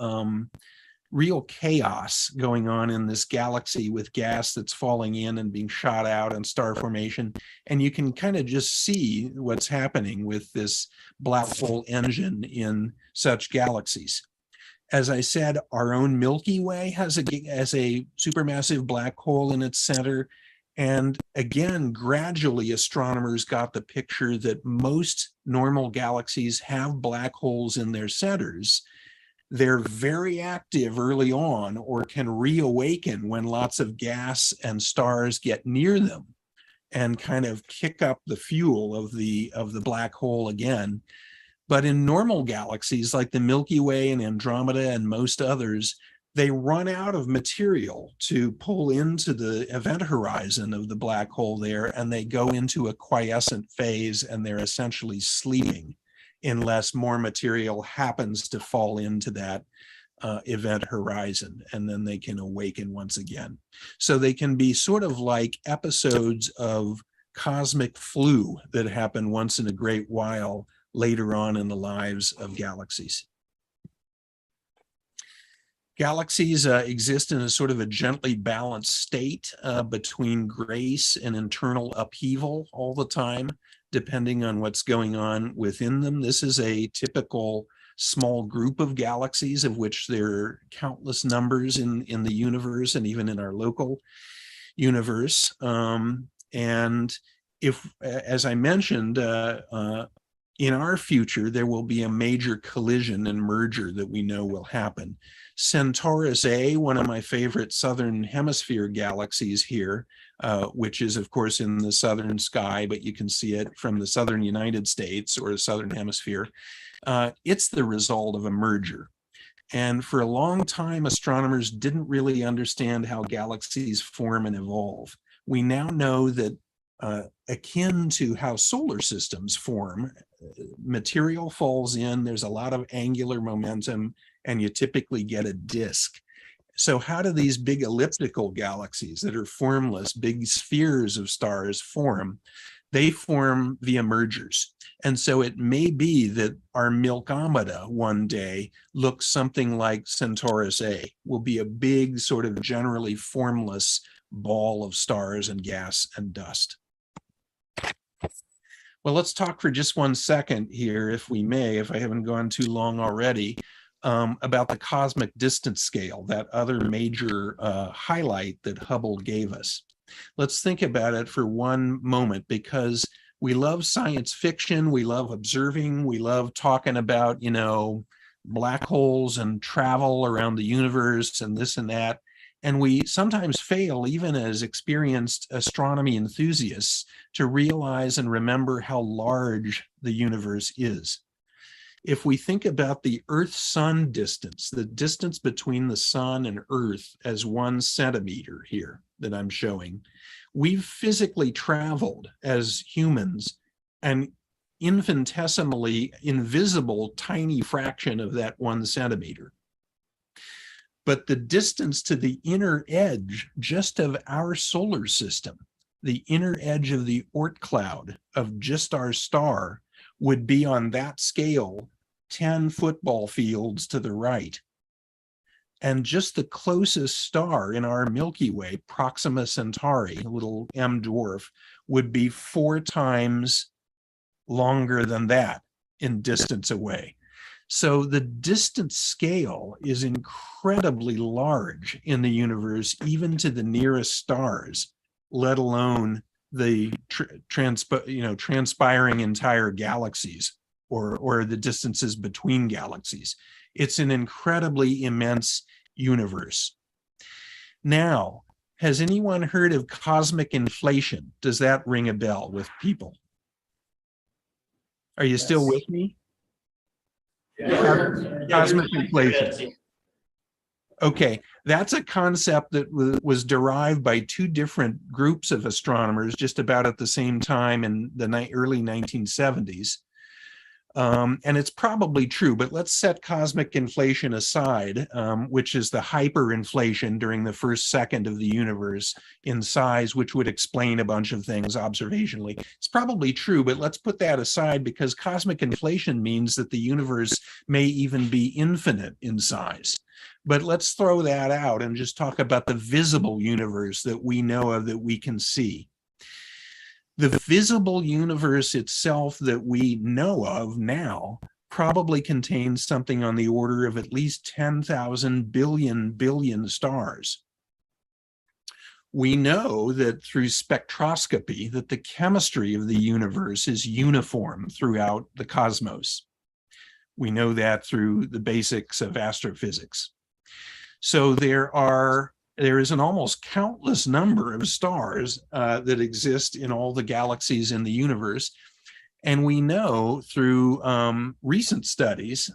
real chaos going on in this galaxy with gas that's falling in and being shot out and star formation. And you can kind of just see what's happening with this black hole engine in such galaxies. As I said, our own Milky Way has a supermassive black hole in its center. And again, gradually astronomers got the picture that most normal galaxies have black holes in their centers. They're very active early on or can reawaken when lots of gas and stars get near them and kind of kick up the fuel of the black hole again. But in normal galaxies like the Milky Way and Andromeda and most others, they run out of material to pull into the event horizon of the black hole there, and they go into a quiescent phase, and they're essentially sleeping unless more material happens to fall into that event horizon, and then they can awaken once again. So they can be sort of like episodes of cosmic flu that happen once in a great while later on in the lives of galaxies. Galaxies exist in a sort of a gently balanced state between grace and internal upheaval all the time, depending on what's going on within them. This is a typical small group of galaxies, of which there are countless numbers in the universe and even in our local universe. And if, as I mentioned, in our future, there will be a major collision and merger that we know will happen. Centaurus A, one of my favorite southern hemisphere galaxies here, which is, of course, in the southern sky, but you can see it from the southern United States or the southern hemisphere. It's the result of a merger. And for a long time, astronomers didn't really understand how galaxies form and evolve. We now know that akin to how solar systems form, material falls in, there's a lot of angular momentum, and you typically get a disk. So how do these big elliptical galaxies that are formless, big spheres of stars form? They form via mergers. And so it may be that our Milkomeda one day looks something like Centaurus A, will be a big sort of generally formless ball of stars and gas and dust. Well, let's talk for just 1 second here, if we may, if I haven't gone too long already, about the cosmic distance scale, that other major highlight that Hubble gave us. Let's think about it for one moment, because we love science fiction, we love observing, we love talking about, you know, black holes and travel around the universe and this and that. And we sometimes fail, even as experienced astronomy enthusiasts, to realize and remember how large the universe is. If we think about the Earth-Sun distance, the distance between the sun and Earth as 1 centimeter here that I'm showing, we've physically traveled as humans an infinitesimally invisible tiny fraction of that 1 centimeter. But the distance to the inner edge just of our solar system, the inner edge of the Oort cloud of just our star, would be on that scale 10 football fields to the right. And just the closest star in our Milky Way, Proxima Centauri, a little M dwarf, would be 4 times longer than that in distance away. So the distance scale is incredibly large in the universe, even to the nearest stars, let alone the transpiring entire galaxies or the distances between galaxies. It's an incredibly immense universe. Now, has anyone heard of cosmic inflation? Does that ring a bell with people? Are you still with me? Cosmic inflation. Okay, that's a concept that was derived by 2 different groups of astronomers just about at the same time in the early 1970s. And it's probably true, but let's set cosmic inflation aside, which is the hyperinflation during the first second of the universe in size, which would explain a bunch of things observationally. It's probably true, but let's put that aside, because cosmic inflation means that the universe may even be infinite in size. But let's throw that out and just talk about the visible universe that we know of, that we can see. The visible universe itself that we know of now probably contains something on the order of at least 10,000 billion stars. We know that through spectroscopy that the chemistry of the universe is uniform throughout the cosmos. We know that through the basics of astrophysics. So there is an almost countless number of stars that exist in all the galaxies in the universe. And we know through recent studies,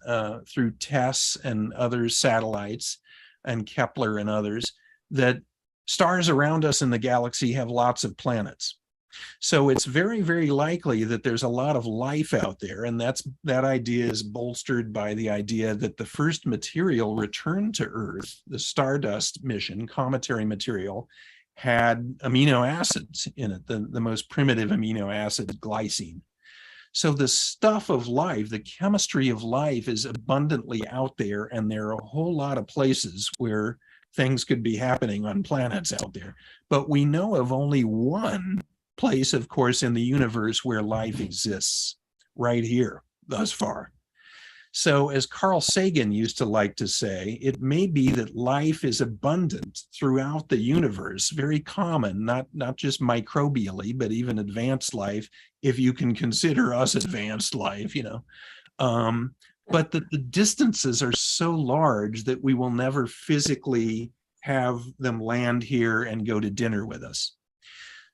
through TESS and other satellites and Kepler and others, that stars around us in the galaxy have lots of planets. So it's very, very likely that there's a lot of life out there. And that idea is bolstered by the idea that the first material returned to Earth, the Stardust mission, cometary material, had amino acids in it, the most primitive amino acid, glycine. So the stuff of life, the chemistry of life, is abundantly out there, and there are a whole lot of places where things could be happening on planets out there. But we know of only one place, of course, in the universe where life exists, right here, thus far. So as Carl Sagan used to like to say, it may be that life is abundant throughout the universe, very common, not just microbially, but even advanced life, if you can consider us advanced life, but that the distances are so large that we will never physically have them land here and go to dinner with us.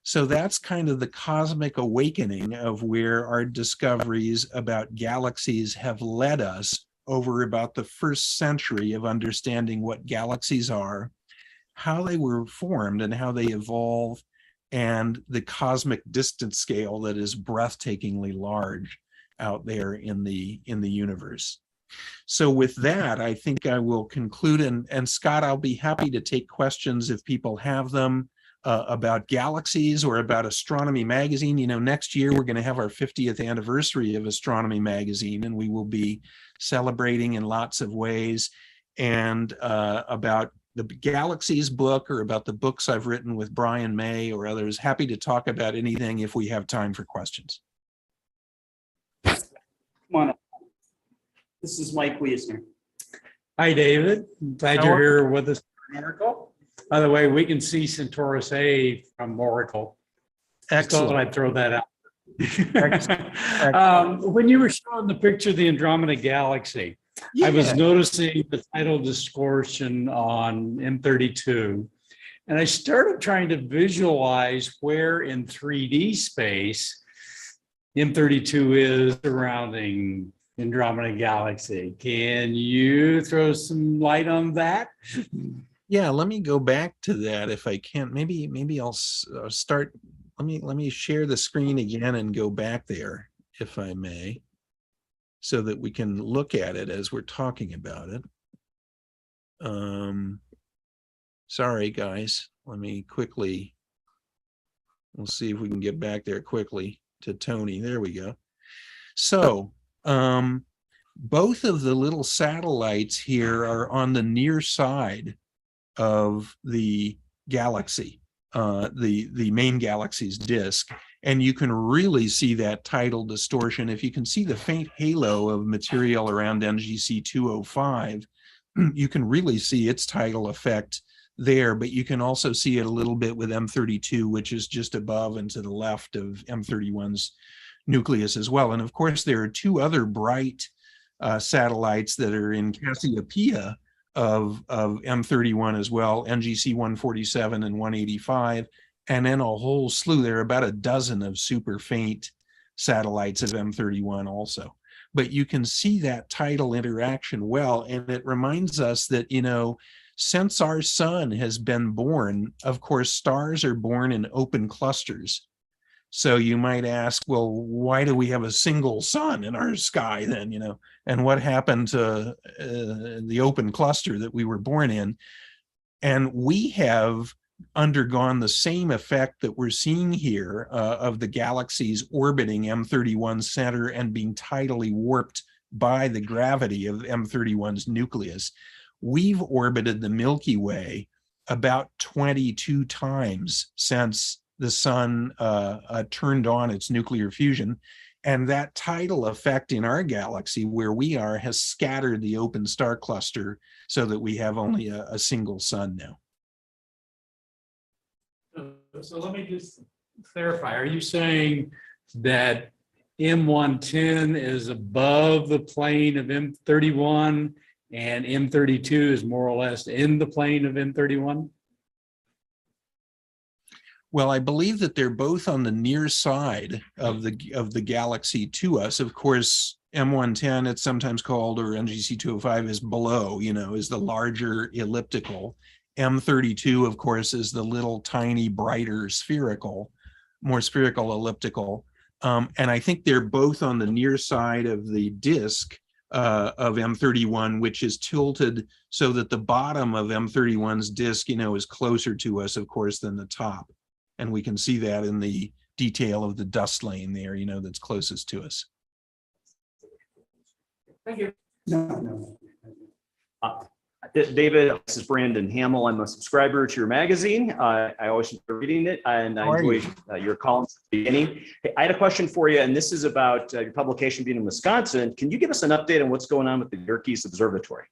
So that's kind of the cosmic awakening of where our discoveries about galaxies have led us over about the first century of understanding what galaxies are, how they were formed and how they evolve, and the cosmic distance scale that is breathtakingly large out there in the universe. So with that, I think I will conclude. And Scott, I'll be happy to take questions if people have them. about galaxies or about Astronomy magazine. You know, next year we're going to have our 50th anniversary of Astronomy magazine, and we will be celebrating in lots of ways. And about the Galaxies book or about the books I've written with Brian May or others, happy to talk about anything if we have time for questions. Come on up. This is Mike Wiesner. Hi, David. Glad How you're are here with us for Oracle. By the way, we can see Centaurus A from Oracle. Just thought Excellent. I'd throw that out. Excellent. When you were showing the picture of the Andromeda Galaxy, I was noticing the tidal distortion on M32, and I started trying to visualize where in 3D space M32 is surrounding Andromeda Galaxy. Can you throw some light on that? Yeah, let me go back to that if I can. Maybe I'll start. Let me share the screen again and go back there, if I may, so that we can look at it as we're talking about it. Sorry, guys. Let me quickly. We'll see if we can get back there quickly to Tony. There we go. So, both of the little satellites here are on the near side of the galaxy, the main galaxy's disk, and you can really see that tidal distortion. If you can see the faint halo of material around NGC 205, you can really see its tidal effect there, but you can also see it a little bit with M32, which is just above and to the left of M31's nucleus as well. And of course, there are two other bright satellites that are in Cassiopeia of M31 as well, NGC 147 and 185, and then a whole slew. There are about a dozen of super faint satellites of M31 also. But you can see that tidal interaction well, and it reminds us that, you know, since our sun has been born, of course, stars are born in open clusters. So you might ask, well, why do we have a single sun in our sky then, you know, and what happened to the open cluster that we were born in? And we have undergone the same effect that we're seeing here of the galaxies orbiting M31's center and being tidally warped by the gravity of M31's nucleus. We've orbited the Milky Way about 22 times since the sun turned on its nuclear fusion. And that tidal effect in our galaxy where we are has scattered the open star cluster so that we have only a single sun now. So let me just clarify. Are you saying that M110 is above the plane of M31 and M32 is more or less in the plane of M31? Well, I believe that they're both on the near side of the galaxy to us. Of course, M110, it's sometimes called, or NGC 205 is below, you know, is the larger elliptical. M32, of course, is the little tiny, brighter spherical, more spherical elliptical. And I think they're both on the near side of the disk of M31, which is tilted so that the bottom of M31's disk, you know, is closer to us, of course, than the top. And we can see that in the detail of the dust lane there, you know, that's closest to us. Thank you. No. David, this is Brandon Hamil. I'm a subscriber to your magazine. I always enjoy reading it, and I enjoy your columns at the beginning. Hey, I had a question for you, and this is about your publication being in Wisconsin. Can you give us an update on what's going on with the Yerkes Observatory?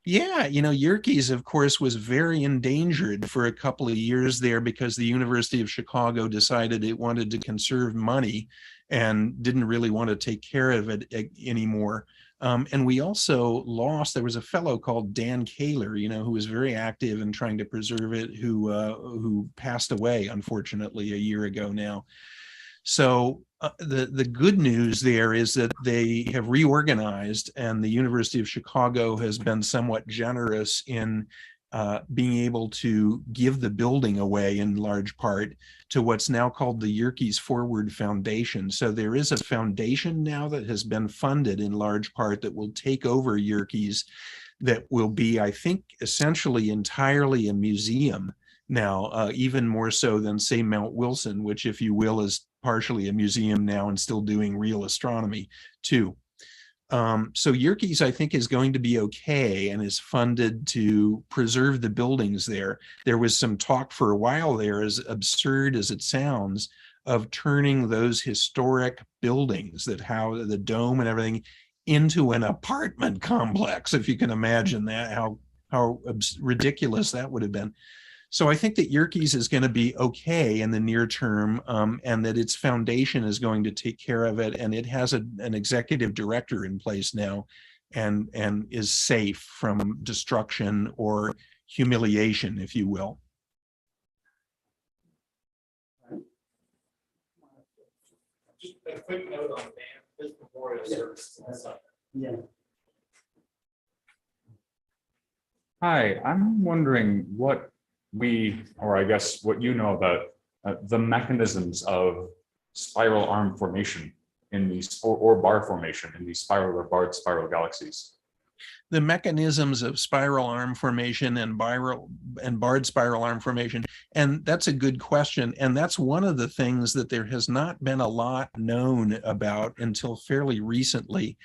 Yeah, you know, Yerkes, of course, was very endangered for a couple of years there because the University of Chicago decided it wanted to conserve money and didn't really want to take care of it anymore. And we also lost, there was a fellow called Dan Kaler, you know, who was very active in trying to preserve it, who passed away, unfortunately, a year ago now. So the good news there is that they have reorganized, and the University of Chicago has been somewhat generous in being able to give the building away in large part to what's now called the Yerkes Forward Foundation. So there is a foundation now that has been funded in large part that will take over Yerkes, that will be, I think, essentially entirely a museum. now, even more so than, say, Mount Wilson, which, if you will, is partially a museum now and still doing real astronomy too. So Yerkes, I think, is going to be okay and is funded to preserve the buildings there. There was some talk for a while there, as absurd as it sounds, of turning those historic buildings that house the dome and everything into an apartment complex, if you can imagine that, how ridiculous that would have been. So I think that Yerkes is going to be okay in the near term, and that its foundation is going to take care of it. And it has an executive director in place now, and is safe from destruction or humiliation, if you will. Just a quick note on this memorial service. Yeah. Hi, I'm wondering what I guess what you know about the mechanisms of spiral arm formation in these, or bar formation in these spiral or barred spiral galaxies. The mechanisms of spiral arm formation and barred spiral arm formation, and that's a good question. And that's one of the things that there has not been a lot known about until fairly recently.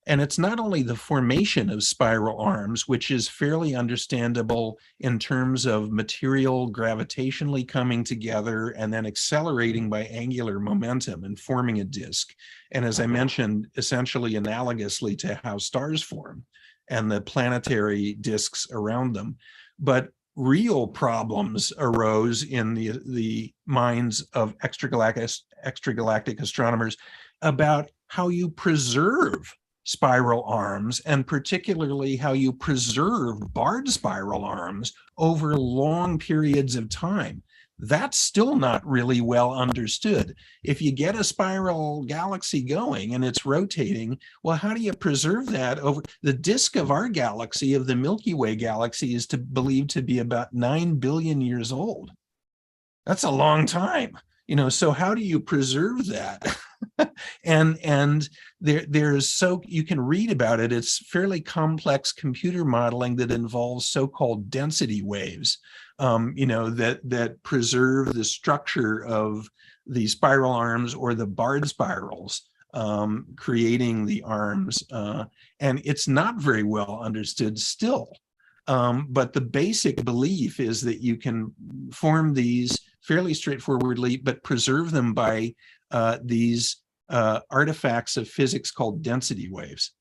And it's not only the formation of spiral arms, which is fairly understandable in terms of material gravitationally coming together and then accelerating by angular momentum and forming a disk. And as I mentioned, essentially analogously to how stars form and the planetary disks around them. But real problems arose in the minds of extragalactic astronomers about how you preserve spiral arms, and particularly how you preserve barred spiral arms over long periods of time. That's still not really well understood. If you get a spiral galaxy going and it's rotating, well, how do you preserve that over the disk of our galaxy, of the Milky Way galaxy, is believed to be about 9 billion years old. That's a long time, so how do you preserve that? and you can read about it. It's fairly complex computer modeling that involves so-called density waves, that preserve the structure of the spiral arms or the barred spirals, creating the arms. And it's not very well understood still. But the basic belief is that you can form these fairly straightforwardly, but preserve them by these artifacts of physics called density waves.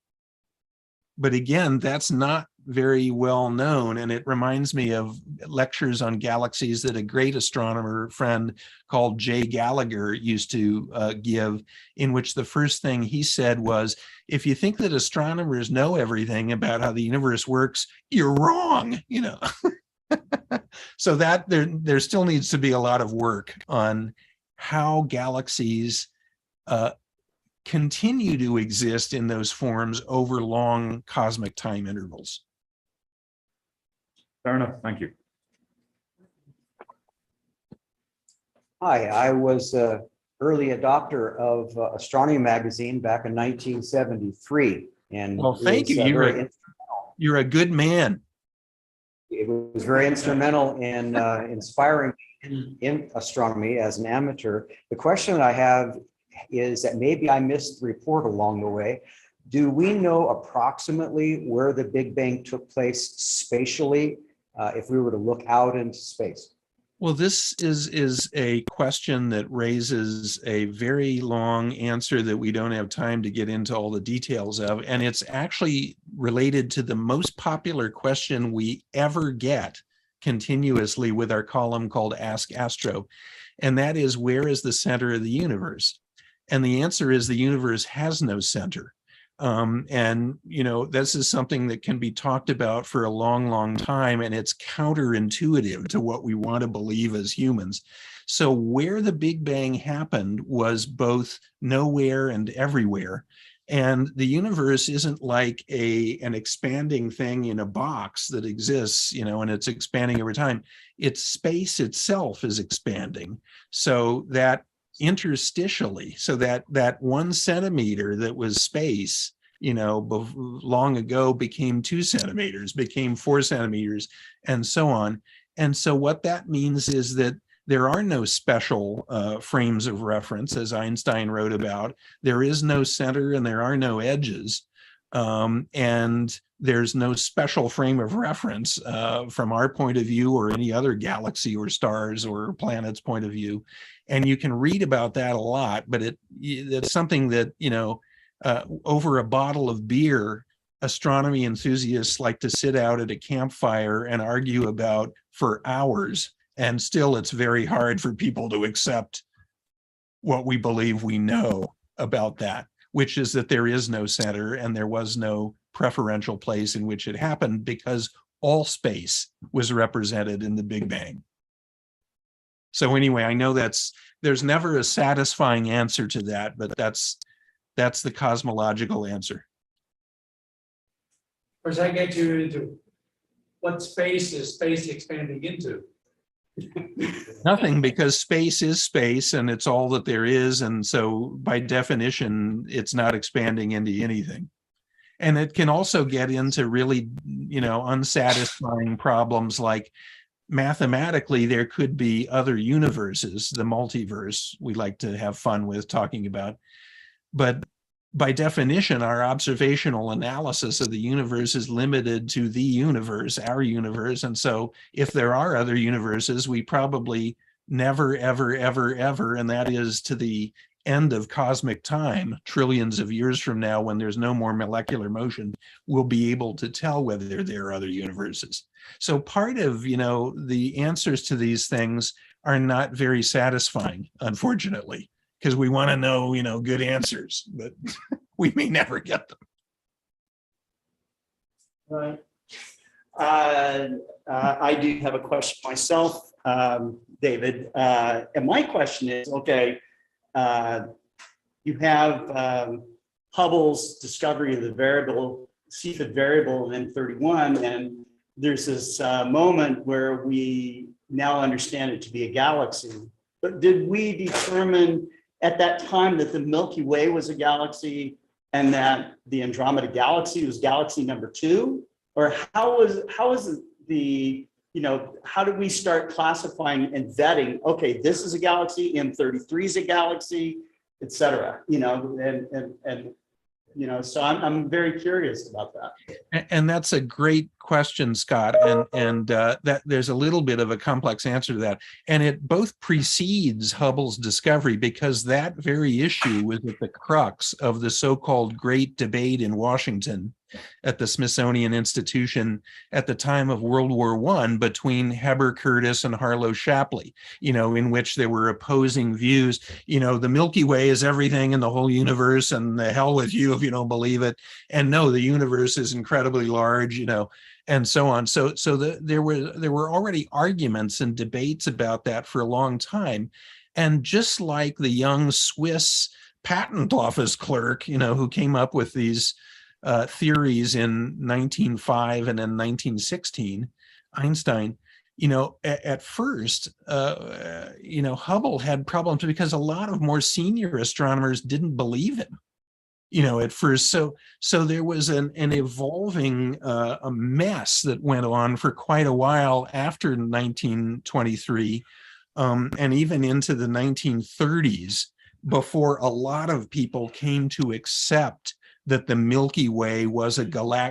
But again, that's not very well known. And it reminds me of lectures on galaxies that a great astronomer friend called Jay Gallagher used to give, in which the first thing he said was, if you think that astronomers know everything about how the universe works, you're wrong, So that there still needs to be a lot of work on how galaxies continue to exist in those forms over long cosmic time intervals. Fair enough. Thank you. Hi, I was an early adopter of Astronomy magazine back in 1973. And well, thank you. You're a good man. It was very instrumental in inspiring in astronomy as an amateur. The question that I have is that maybe I missed the report along the way. Do we know approximately where the Big Bang took place spatially, if we were to look out into space? Well, this is a question that raises a very long answer that we don't have time to get into all the details of. And it's actually related to the most popular question we ever get continuously with our column called Ask Astro. And that is, where is the center of the universe? And the answer is the universe has no center. This is something that can be talked about for a long, long time, and it's counterintuitive to what we want to believe as humans. So where the Big Bang happened was both nowhere and everywhere. And the universe isn't like an expanding thing in a box that exists, and it's expanding over time. It's space itself is expanding. So that interstitially, so that 1 centimeter that was space, long ago became 2 centimeters, became 4 centimeters, and so on. And so what that means is that there are no special frames of reference, as Einstein wrote about. There is no center and there are no edges. And there's no special frame of reference from our point of view or any other galaxy or stars or planet's point of view. And you can read about that a lot, but it's something that, over a bottle of beer, astronomy enthusiasts like to sit out at a campfire and argue about for hours. And still, it's very hard for people to accept what we believe we know about that, which is that there is no center and there was no preferential place in which it happened because all space was represented in the Big Bang. So anyway, I know there's never a satisfying answer to that, but that's the cosmological answer. Of course, I get you into what space is space expanding into? Nothing, because space is space and it's all that there is. And so by definition, it's not expanding into anything. And it can also get into really, unsatisfying problems like mathematically, there could be other universes, the multiverse we like to have fun with talking about. But by definition, our observational analysis of the universe is limited to the universe, our universe. And so if there are other universes, we probably never, ever, ever, ever, and that is to the end of cosmic time, trillions of years from now, when there's no more molecular motion, we'll be able to tell whether there are other universes. So part of, the answers to these things are not very satisfying, unfortunately, because we want to know, good answers, but we may never get them. Right. I do have a question myself, David. And my question is, okay, you have Hubble's discovery of the variable, Cepheid variable in M31, and there's this moment where we now understand it to be a galaxy. But did we determine at that time that the Milky Way was a galaxy and that the Andromeda Galaxy was galaxy number 2? Or how did we start classifying and vetting, okay, this is a galaxy, M33 is a galaxy, et cetera, so I'm very curious about that. And that's a great question, Scott. And that there's a little bit of a complex answer to that. And it both precedes Hubble's discovery, because that very issue was at the crux of the so-called Great Debate in Washington at the Smithsonian Institution at the time of World War I between Heber Curtis and Harlow Shapley, in which there were opposing views. The Milky Way is everything in the whole universe, and the hell with you if you don't believe it. And no, the universe is incredibly large, and so on. So there were already arguments and debates about that for a long time. And just like the young Swiss patent office clerk, who came up with these theories in 1905 and then 1916, Einstein, at first, Hubble had problems because a lot of more senior astronomers didn't believe him, at first. So there was an evolving a mess that went on for quite a while after 1923, and even into the 1930s, before a lot of people came to accept that the Milky Way was a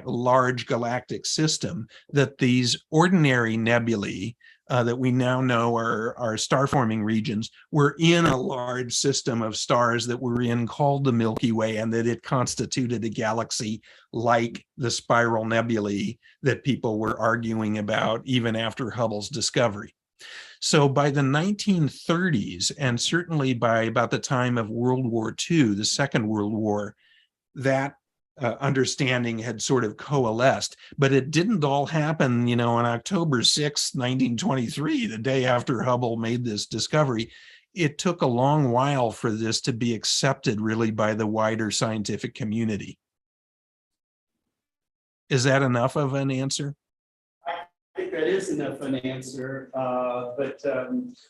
large galactic system, that these ordinary nebulae that we now know are star-forming regions were in a large system of stars that were in called the Milky Way, and that it constituted a galaxy like the spiral nebulae that people were arguing about even after Hubble's discovery. So by the 1930s, and certainly by about the time of World War II, the Second World War, that understanding had sort of coalesced, but it didn't all happen, on October 6, 1923, the day after Hubble made this discovery. It took a long while for this to be accepted really by the wider scientific community. Is that enough of an answer? I think that is enough of an answer, but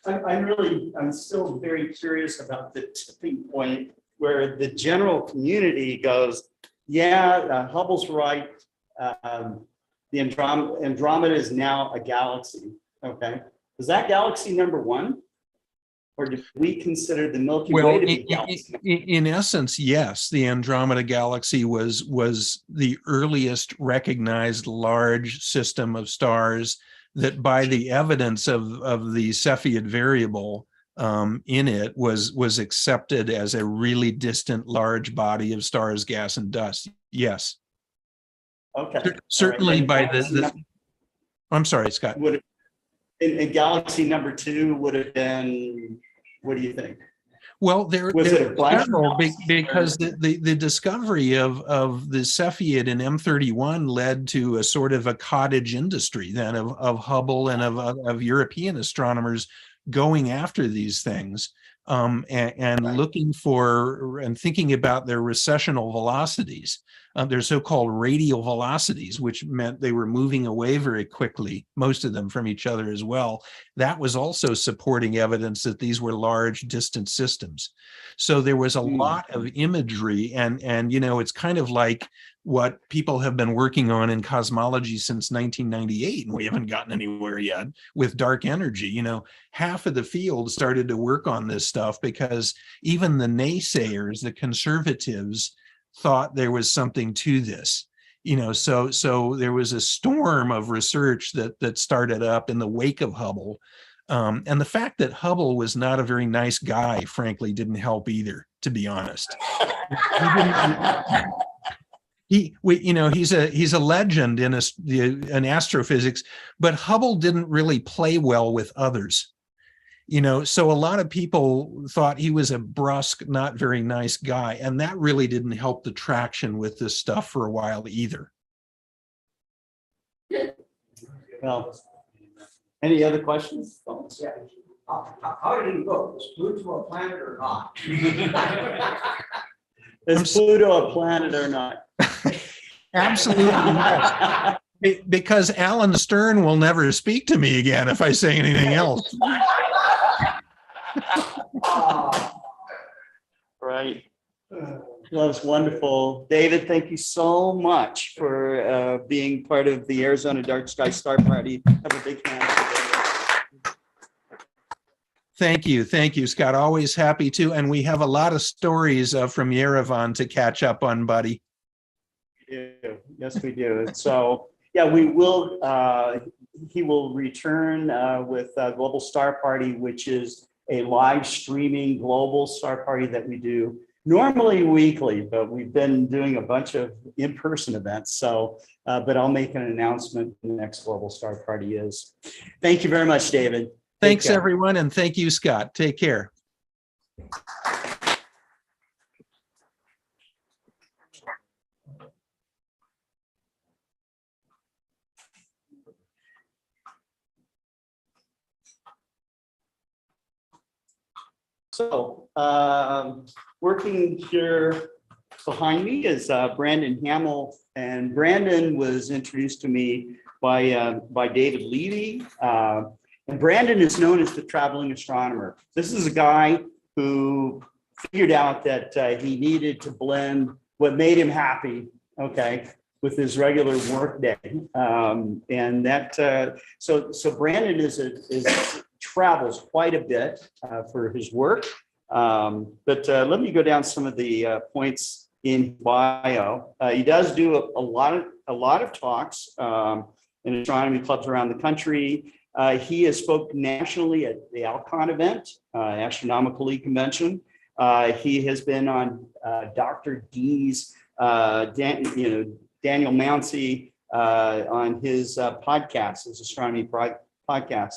I'm still very curious about the tipping point where the general community goes, yeah, Hubble's right. The Andromeda is now a galaxy. Okay. Is that galaxy number one? Or do we consider the Milky Well, Way to be galaxy? in essence, yes, the Andromeda Galaxy was the earliest recognized large system of stars that, by the evidence of the Cepheid variable in it, was accepted as a really distant large body of stars, gas, and dust. Yes. Okay. Certainly All right. by the I'm sorry, Scott. Would it, in galaxy number two would have been, what do you think? Well, there Was it a bunch? because the discovery of the Cepheid in M31 led to a sort of a cottage industry then of Hubble and of European astronomers going after these things and looking for and thinking about their recessional velocities. They're so-called radial velocities, which meant they were moving away very quickly, most of them from each other as well. That was also supporting evidence that these were large, distant systems. So there was a lot of imagery, and you know, it's kind of like what people have been working on in cosmology since 1998, and we haven't gotten anywhere yet with dark energy. You know, half of the field started to work on this stuff because even the naysayers, the conservatives, thought there was something to this, you know, so there was a storm of research that started up in the wake of Hubble, and the fact that Hubble was not a very nice guy, frankly, didn't help either, to be honest. He's a legend in astrophysics, but Hubble didn't really play well with others. You know, so a lot of people thought he was a brusque, not very nice guy, and that really didn't help the traction with this stuff for a while either. Well, any other questions? Yeah. How did it go? Was Pluto a planet or not? Is Pluto a planet or not? Absolutely not. Because Alan Stern will never speak to me again if I say anything else. Right. Well, it's wonderful. David, thank you so much for being part of the Arizona Dark Sky Star Party. Have a big hand. Thank you, Scott. Always happy to. And we have a lot of stories from Yerevan to catch up on, buddy. We do. Yes, we do. So, yeah, we will. He will return with Global Star Party, which is a live streaming global star party that we do normally weekly, but we've been doing a bunch of in-person events. So, but I'll make an announcement when the next global star party is. Thank you very much, David. Thanks, everyone. And thank you, Scott. Take care. So working here behind me is Brandon Hamil, and Brandon was introduced to me by David Levy. And Brandon is known as the traveling astronomer. This is a guy who figured out that he needed to blend what made him happy, okay, with his regular work day. And that, so Brandon travels quite a bit for his work. But let me go down some of the points in bio. He does do a lot of talks in astronomy clubs around the country. He has spoke nationally at the Alcon event, Astronomical Convention. He has been on Dr. D's, Daniel Mouncey on his podcast, his astronomy podcast.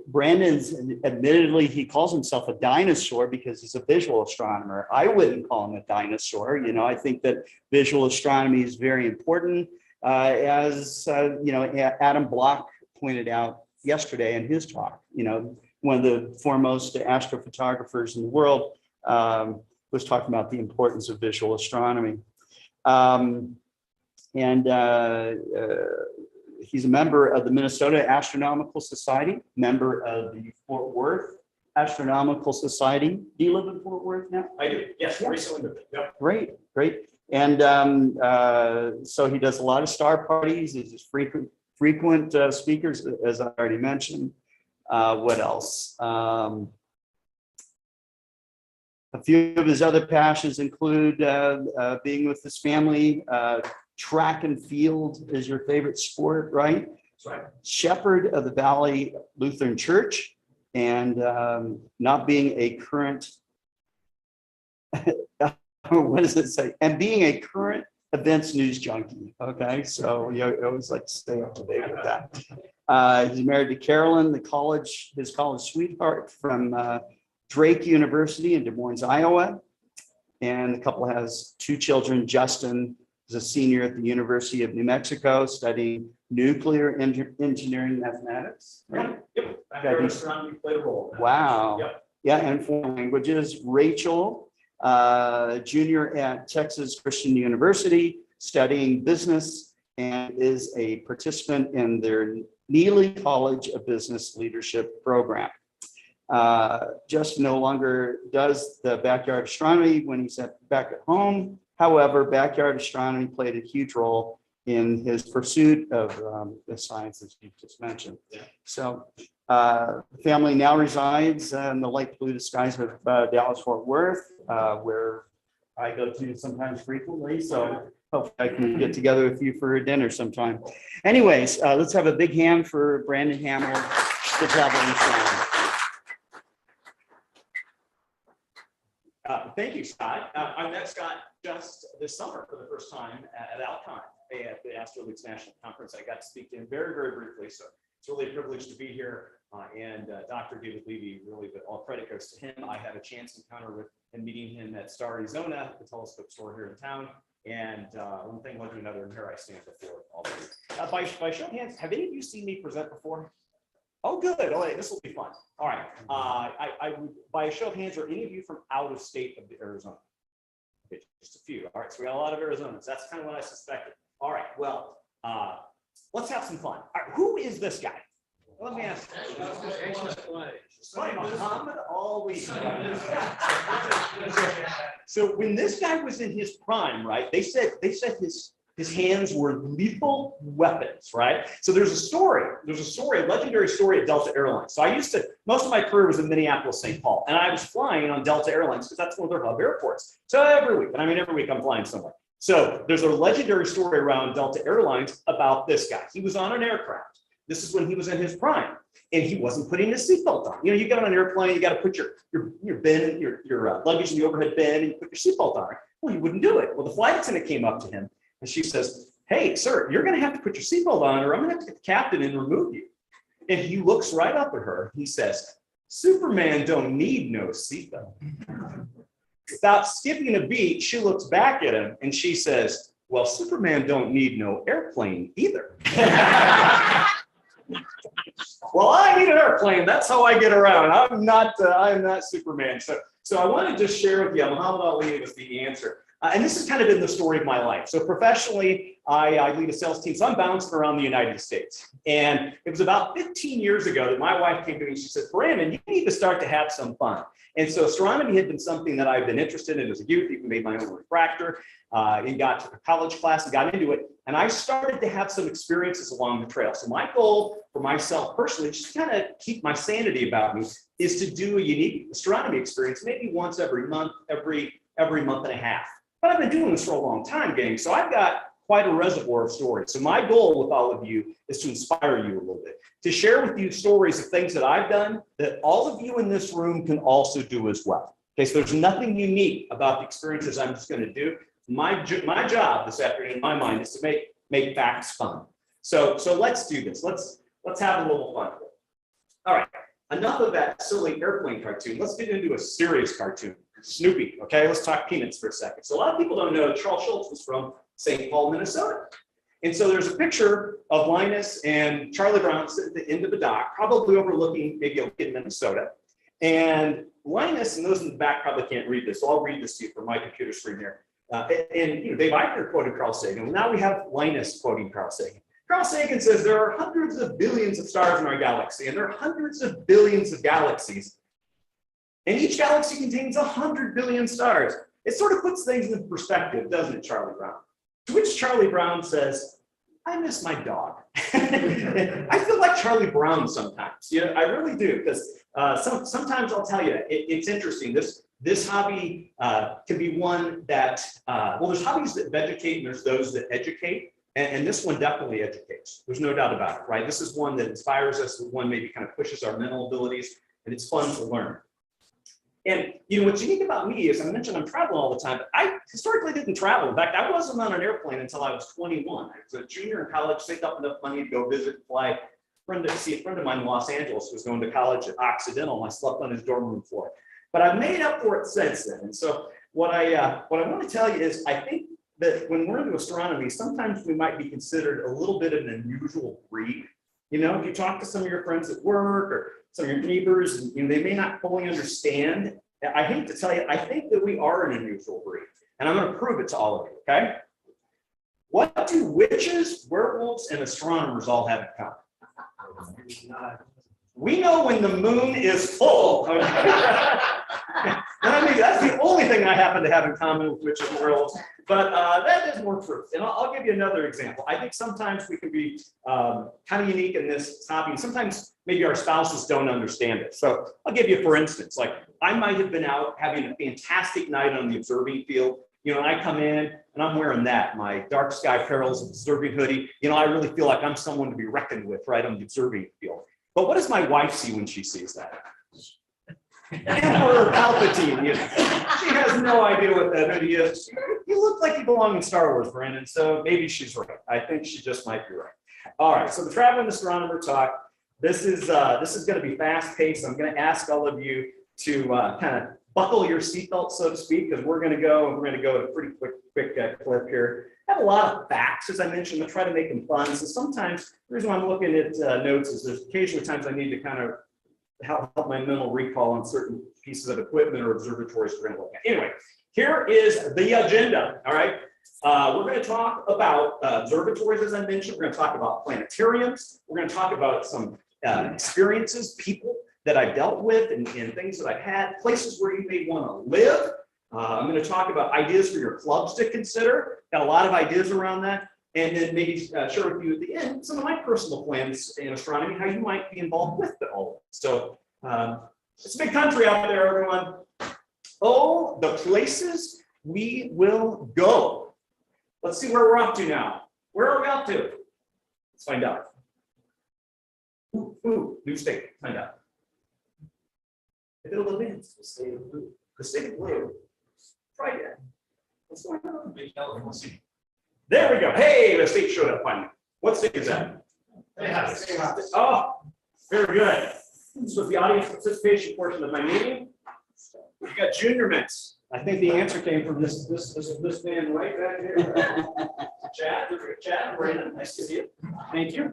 Brandon's admittedly, he calls himself a dinosaur because he's a visual astronomer. I wouldn't call him a dinosaur. You know, I think that visual astronomy is very important. As Adam Block pointed out yesterday in his talk, you know, one of the foremost astrophotographers in the world was talking about the importance of visual astronomy. He's a member of the Minnesota Astronomical Society, member of the Fort Worth Astronomical Society. Do you live in Fort Worth now? I do. Yes, recently. Yep. Great. And so he does a lot of star parties. He's a frequent frequent speakers, as I already mentioned. What else? A few of his other passions include being with his family. Track and field is your favorite sport, right? That's right. Shepherd of the Valley Lutheran Church, and not being a current, what does it say? And being a current events news junkie. Okay, so you always like to stay up to date with that. He's married to Carolyn, his college sweetheart from Drake University in Des Moines, Iowa. And the couple has 2 children. Justin is a senior at the University of New Mexico studying nuclear engineering mathematics. Right? Yep. Backyard astronomy played a role. Wow. Yep. Yeah, and 4 languages. Rachel, junior at Texas Christian University, studying business and is a participant in their Neely College of Business Leadership program. Just no longer does the backyard astronomy when he's back at home. However, backyard astronomy played a huge role in his pursuit of the sciences you just mentioned. Yeah. So the family now resides in the light polluted skies of Dallas-Fort Worth, where I go to sometimes frequently. So hopefully I can get together with you for a dinner sometime. Anyways, let's have a big hand for Brandon Hamil, the traveling astronomer. Thank you, Scott. I met Scott just this summer for the first time at Alcon at the Astrolux National Conference. I got to speak to him very, very briefly. So it's really a privilege to be here. And Dr. David Levy, really, but all credit goes to him. I had a chance encounter with him, meeting him at Star Arizona, the telescope store here in town. And one thing led to another, and here I stand before all of you. By show of hands, have any of you seen me present before? Oh, good. Oh, this will be fun. All right. I would, by a show of hands, are any of you from out of state of Arizona? Okay, just a few. All right. So we got a lot of Arizonans. That's kind of what I suspected. All right. Well, let's have some fun. All right, who is this guy? Let me ask. Muhammad Ali. So when this guy was in his prime, right? They said his hands were lethal weapons, right? So there's a story, a legendary story at Delta Airlines. So most of my career was in Minneapolis, St. Paul, and I was flying on Delta Airlines because that's one of their hub airports. So every week I'm flying somewhere. So there's a legendary story around Delta Airlines about this guy. He was on an aircraft. This is when he was in his prime, and he wasn't putting his seatbelt on. You know, you get on an airplane, you got to put your bin, your luggage in the overhead bin, and you put your seatbelt on. Well, he wouldn't do it. Well, the flight attendant came up to him, and she says, "Hey, sir, you're going to have to put your seatbelt on, or I'm going to have to get the captain and remove you." And he looks right up at her. He says, "Superman don't need no seatbelt." Without skipping a beat, she looks back at him, and she says, "Well, Superman don't need no airplane either." Well, I need an airplane. That's how I get around. I'm not Superman. So I want to just share with you, Muhammad Ali was the answer. And this has kind of been the story of my life. So professionally, I lead a sales team. So I'm bouncing around the United States. And it was about 15 years ago that my wife came to me and she said, "Brandon, you need to start to have some fun." And so astronomy had been something that I've been interested in as a youth, even made my own refractor, and got to a college class and got into it. And I started to have some experiences along the trail. So my goal for myself personally, just to kind of keep my sanity about me, is to do a unique astronomy experience, maybe once every month, every month and a half. But I've been doing this for a long time, gang. So I've got quite a reservoir of stories. So my goal with all of you is to inspire you a little bit, to share with you stories of things that I've done that all of you in this room can also do as well. Okay, so there's nothing unique about the experiences I'm just going to do. My job this afternoon, in my mind, is to make facts fun. So let's do this. Let's have a little fun. All right, enough of that silly airplane cartoon. Let's get into a serious cartoon. Snoopy. Okay, let's talk peanuts for a second. So a lot of people don't know Charles Schultz was from St. Paul, Minnesota. And so there's a picture of Linus and Charlie Brown sitting at the end of the dock, probably overlooking maybe a lake in Minnesota. And Linus, and those in the back probably can't read this, so I'll read this to you from my computer screen here. And you know, Dave Eicher quoted Carl Sagan. Well, now we have Linus quoting Carl Sagan. Carl Sagan says there are hundreds of billions of stars in our galaxy, and there are hundreds of billions of galaxies. And each galaxy contains 100 billion stars. It sort of puts things in perspective, doesn't it, Charlie Brown? To which Charlie Brown says, I miss my dog. I feel like Charlie Brown sometimes. Yeah, I really do, because sometimes I'll tell you, it's interesting. This hobby can be one that, well, there's hobbies that vegetate and there's those that educate. And this one definitely educates. There's no doubt about it, right? This is one that inspires us. One maybe kind of pushes our mental abilities, and it's fun to learn. And you know what's unique about me is I mentioned I'm traveling all the time, but I historically didn't travel. In fact, I wasn't on an airplane until I was 21. I was a junior in college, saved up enough money to go visit and fly. See a friend of mine in Los Angeles was going to college at Occidental, and I slept on his dorm room floor. But I've made up for it since then. And so what I want to tell you is I think that when we're into astronomy, sometimes we might be considered a little bit of an unusual breed. You know, if you talk to some of your friends at work or some of your neighbors, and, you know, they may not fully understand. I hate to tell you, I think that we are an unusual breed, and I'm going to prove it to all of you, okay? What do witches, werewolves, and astronomers all have in common? We know when the moon is full. I mean, that's the only thing I happen to have in common with witches and werewolves, but that is more proof. And I'll give you another example. I think sometimes we can be kind of unique in this hobby, and sometimes maybe our spouses don't understand it. So I'll give you, for instance, like I might have been out having a fantastic night on the observing field. You know, and I come in and I'm wearing that, my dark sky perils observing hoodie. You know, I really feel like I'm someone to be reckoned with right on the observing field. But what does my wife see when she sees that? Emperor Palpatine. You know, she has no idea what that hoodie is. You look like you belong in Star Wars, Brandon. So maybe she's right. I think she just might be right. All right. So the traveling astronomer talk. This is going to be fast paced. I'm going to ask all of you to kind of buckle your seatbelt, so to speak, because we're going to go at a pretty quick clip here. I have a lot of facts, as I mentioned. I'll try to make them fun. So sometimes the reason why I'm looking at notes is there's occasionally times I need to kind of help my mental recall on certain pieces of equipment or observatories we're going to look at. Anyway, here is the agenda. All right. We're going to talk about observatories, as I mentioned. We're going to talk about planetariums. We're going to talk about some experiences, people that I've dealt with and things that I've had, places where you may want to live. I'm going to talk about ideas for your clubs to consider. Got a lot of ideas around that. And then maybe share with you at the end some of my personal plans in astronomy, how you might be involved with all of it. So it's a big country out there, everyone. Oh, the places we will go. Let's see where we're up to now. Where are we up to? Let's find out. Ooh, new state. Find out. If it'll advance, the state of blue. The state of blue. Try it. What's going on? Let's see. There we go. Hey, the state showed up finally. What state is that? Oh, very good. So the audience participation portion of my meeting. We've got junior mints. I think the answer came from this man right back here. Chad, Brandon, nice to see you. Thank you.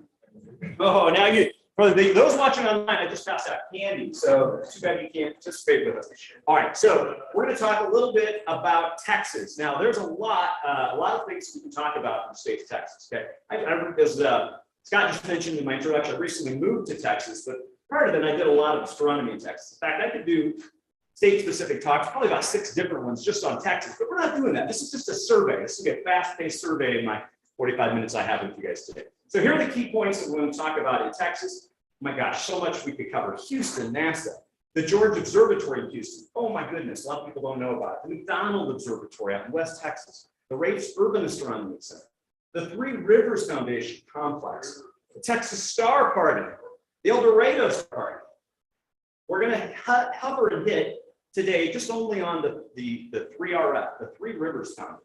Oh, now you. For those watching online, I just passed out candy, so too bad you can't participate with us. All right, so we're going to talk a little bit about Texas. Now, there's a lot of things we can talk about in the state of Texas. Okay, as Scott just mentioned in my introduction, I recently moved to Texas, but prior to that, I did a lot of astronomy in Texas. In fact, I could do state-specific talks, probably about 6 different ones just on Texas, but we're not doing that. This is just a survey. This will be a fast-paced survey in my 45 minutes I have with you guys today. So here are the key points that we're going to talk about in Texas. Oh my gosh, so much we could cover. Houston, NASA, the George Observatory in Houston. Oh my goodness, a lot of people don't know about it. The McDonald Observatory out in West Texas, the Race Urban Astronomy Center, the Three Rivers Foundation Complex, the Texas Star Party, the El Dorado Star Party. We're going to hover and hit today just only on the 3RF, the Three Rivers Foundation.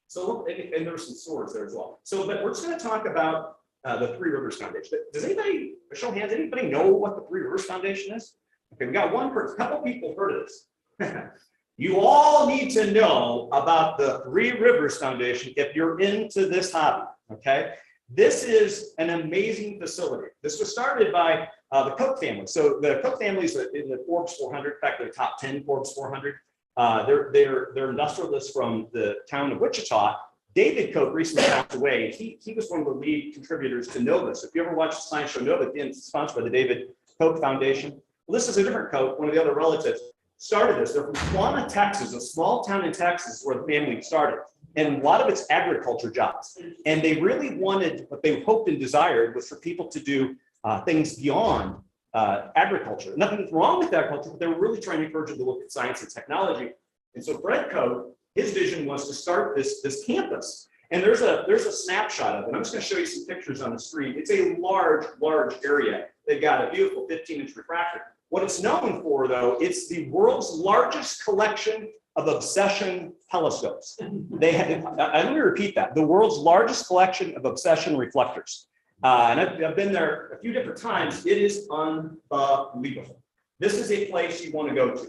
So, and there's some swords there as well. So, but we're just going to talk about the Three Rivers Foundation. Does anybody, show of hands, anybody know what the Three Rivers Foundation is? Okay, we got one person, a couple people heard of this. You all need to know about the Three Rivers Foundation if you're into this hobby, okay? This is an amazing facility. This was started by the Koch family. So the Koch family is in the Forbes 400, in fact, they're top 10 Forbes 400. They're industrialists from the town of Wichita. David Koch recently passed away, and he was one of the lead contributors to NOVA. So if you ever watch the science show NOVA, it's sponsored by the David Koch Foundation. Well, this is a different Koch, one of the other relatives, started this. They're from Quanah, Texas, a small town in Texas where the family started. and a lot of it's agriculture jobs. And they really wanted, what they hoped and desired was for people to do things beyond agriculture. Nothing wrong with agriculture, but they were really trying to encourage them to look at science and technology. And so Fred Koch, his vision was to start this campus. And there's a snapshot of it. I'm just going to show you some pictures on the screen. It's a large area. They've got a beautiful 15-inch refractor. What it's known for, though, it's the world's largest collection of obsession telescopes. Let me repeat that. The world's largest collection of obsession reflectors. And I've been there a few different times. It is unbelievable. This is a place you want to go to.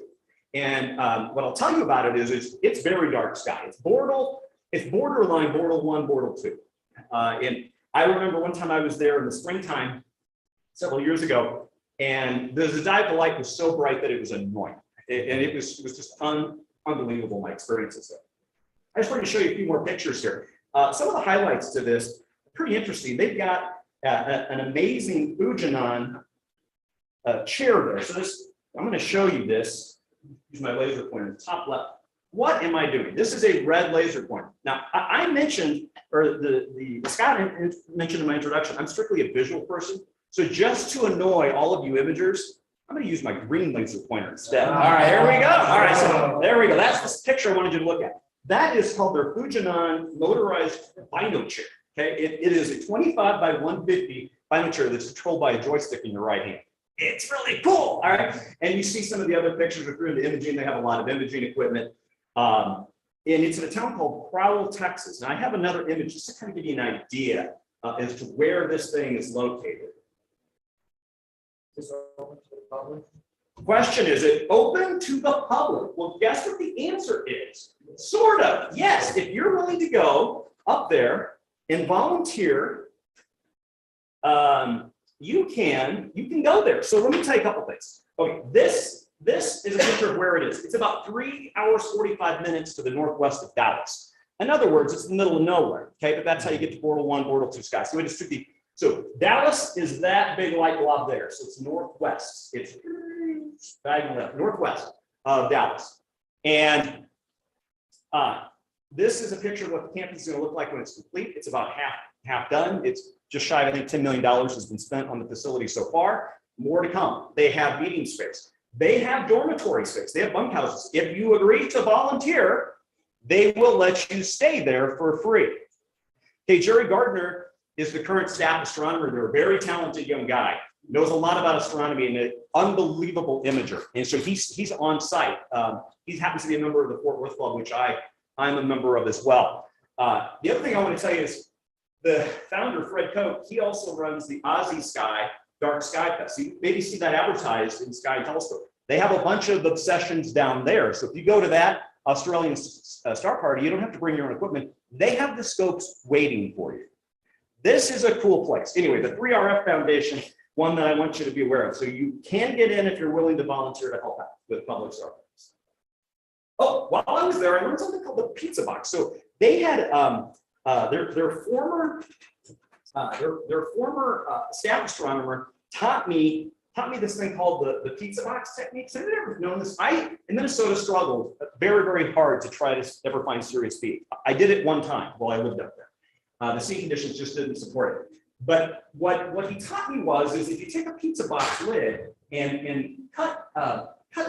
And what I'll tell you about it is it's very dark sky. It's borderline Bortle 1, Bortle 2. And I remember one time I was there in the springtime several years ago, and the Zodiacal light was so bright that it was annoying. And it was just unbelievable, my experiences there. I just wanted to show you a few more pictures here. Some of the highlights to this are pretty interesting. They've got an amazing Fujinon chair there. So I'm going to show you this. Use my laser pointer, top left. What am I doing? This is a red laser pointer. Now, I mentioned, or Scott mentioned in my introduction, I'm strictly a visual person. So just to annoy all of you imagers, I'm going to use my green laser pointer instead. All right, here we go. All right, so there we go. That's the picture I wanted you to look at. That is called their Fujinon motorized bino chair. Okay, it is a 25 by 150 bino chair that's controlled by a joystick in your right hand. It's really cool. All right, and you see some of the other pictures. If you're into imaging, they have a lot of imaging equipment. And it's in a town called Crowell, Texas. And I have another image just to kind of give you an idea as to where this thing is located. Is this open to the public? Question, is it open to the public? Well, guess what the answer is? Sort of. Yes, if you're willing to go up there and volunteer, you can go there. So let me tell you a couple things. Okay, this is a picture of where it is. It's about 3 hours, 45 minutes to the northwest of Dallas. In other words, it's in the middle of nowhere, okay? But that's how you get to Bortle 1, Bortle 2 sky. So Dallas is that big light blob there. So it's northwest. It's northwest of Dallas. And this is a picture of what the campus is going to look like when it's complete. It's about half done. It's just shy of, I think, $10 million has been spent on the facility so far. More to come. They have meeting space. They have dormitory space. They have bunkhouses. If you agree to volunteer, they will let you stay there for free. Okay, Jerry Gardner is the current staff astronomer. They're a very talented young guy. Knows a lot about astronomy and an unbelievable imager. And so he's on site. He happens to be a member of the Fort Worth Club, which I'm a member of as well. The other thing I want to tell you is the founder, Fred Koch, he also runs the Aussie Sky Dark Sky Fest. You maybe see that advertised in Sky Telescope. They have a bunch of obsessions down there. So if you go to that Australian star party, you don't have to bring your own equipment. They have the scopes waiting for you. This is a cool place. Anyway, the 3RF Foundation, one that I want you to be aware of. So you can get in if you're willing to volunteer to help out with public star parties. Oh, while I was there, I learned something called the pizza box. So they had their former staff astronomer taught me this thing called the pizza box technique. Has anyone ever known this? I, in Minnesota, struggled very, very hard to try to ever find Sirius B. I did it one time while I lived up there. The sea conditions just didn't support it. But what he taught me is if you take a pizza box lid and cut a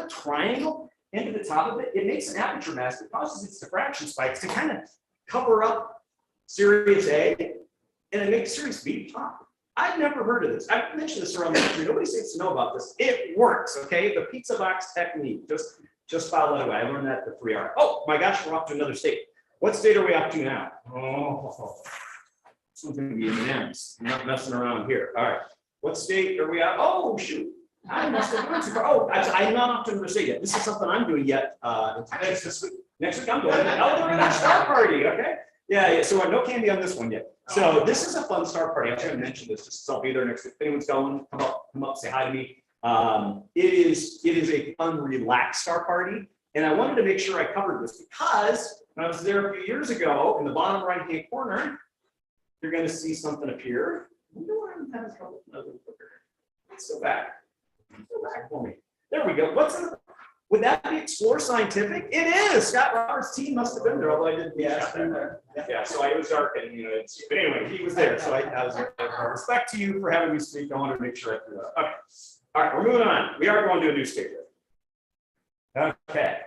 triangle into the top of it, it makes an aperture mask that causes its diffraction spikes to kind of cover up Sirius A, and it makes Sirius B pop. I've never heard of this. I've mentioned this around the country. Nobody seems to know about this. It works, okay? The pizza box technique. Just file that away. I learned that at the 3R. Oh my gosh, we're off to another state. What state are we off to now? Oh, this one's going to be M&M's. I'm not messing around here. All right. What state are we at? Oh, shoot. I must have gone too far. Oh, I'm not off to another state yet. This is something I'm doing yet. Next week I'm going to another star party, okay? Yeah, so no candy on this one yet. So this is a fun star party. I was going to mention this just so I'll be there next week. If anyone's going, come up, say hi to me. It is a fun, relaxed star party. And I wanted to make sure I covered this because when I was there a few years ago, in the bottom right-hand corner, you're going to see something appear. I wonder why I'm having trouble with another clicker. Let's go back. Go back for me. There we go. Would that be Explore Scientific? It is. Scott Roberts' team must have been there, although I didn't. Yeah, so it was dark and, you know, but anyway, he was there. So I was respect to you for having me speak. I wanted to make sure I threw that. Okay. All right, we're moving on. We are going to a new state. Okay.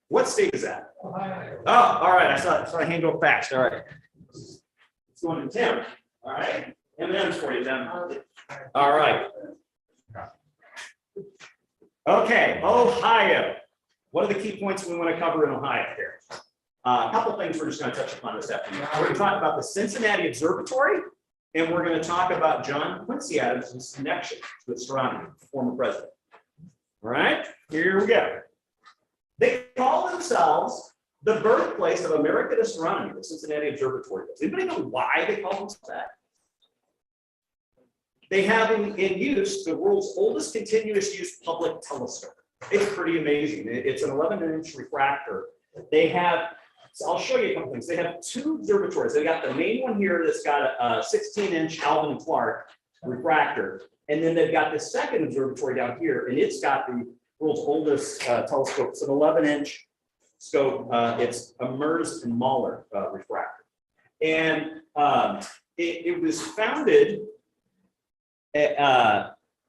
What state is that? Ohio. Oh, all right. I saw a hand go fast. All right. It's going to Tim. All right. M&M's for you, Tim. All right. Okay, Ohio. What are the key points we want to cover in Ohio here? A couple things we're just going to touch upon this afternoon. We're going to talk about the Cincinnati Observatory, and we're going to talk about John Quincy Adams' connection to astronomy, former president. All right, here we go. They call themselves the birthplace of American astronomy, the Cincinnati Observatory. Does anybody know why they call themselves that? They have in use the world's oldest continuous use public telescope. It's pretty amazing. It's an 11-inch refractor. They have, so I'll show you a couple things. They have two observatories. They got the main one here that's got a 16-inch Alvin and Clark refractor. And then they've got the second observatory down here, and it's got the world's oldest telescope. It's an 11-inch scope. It's a Merz and Mahler refractor. And it was founded at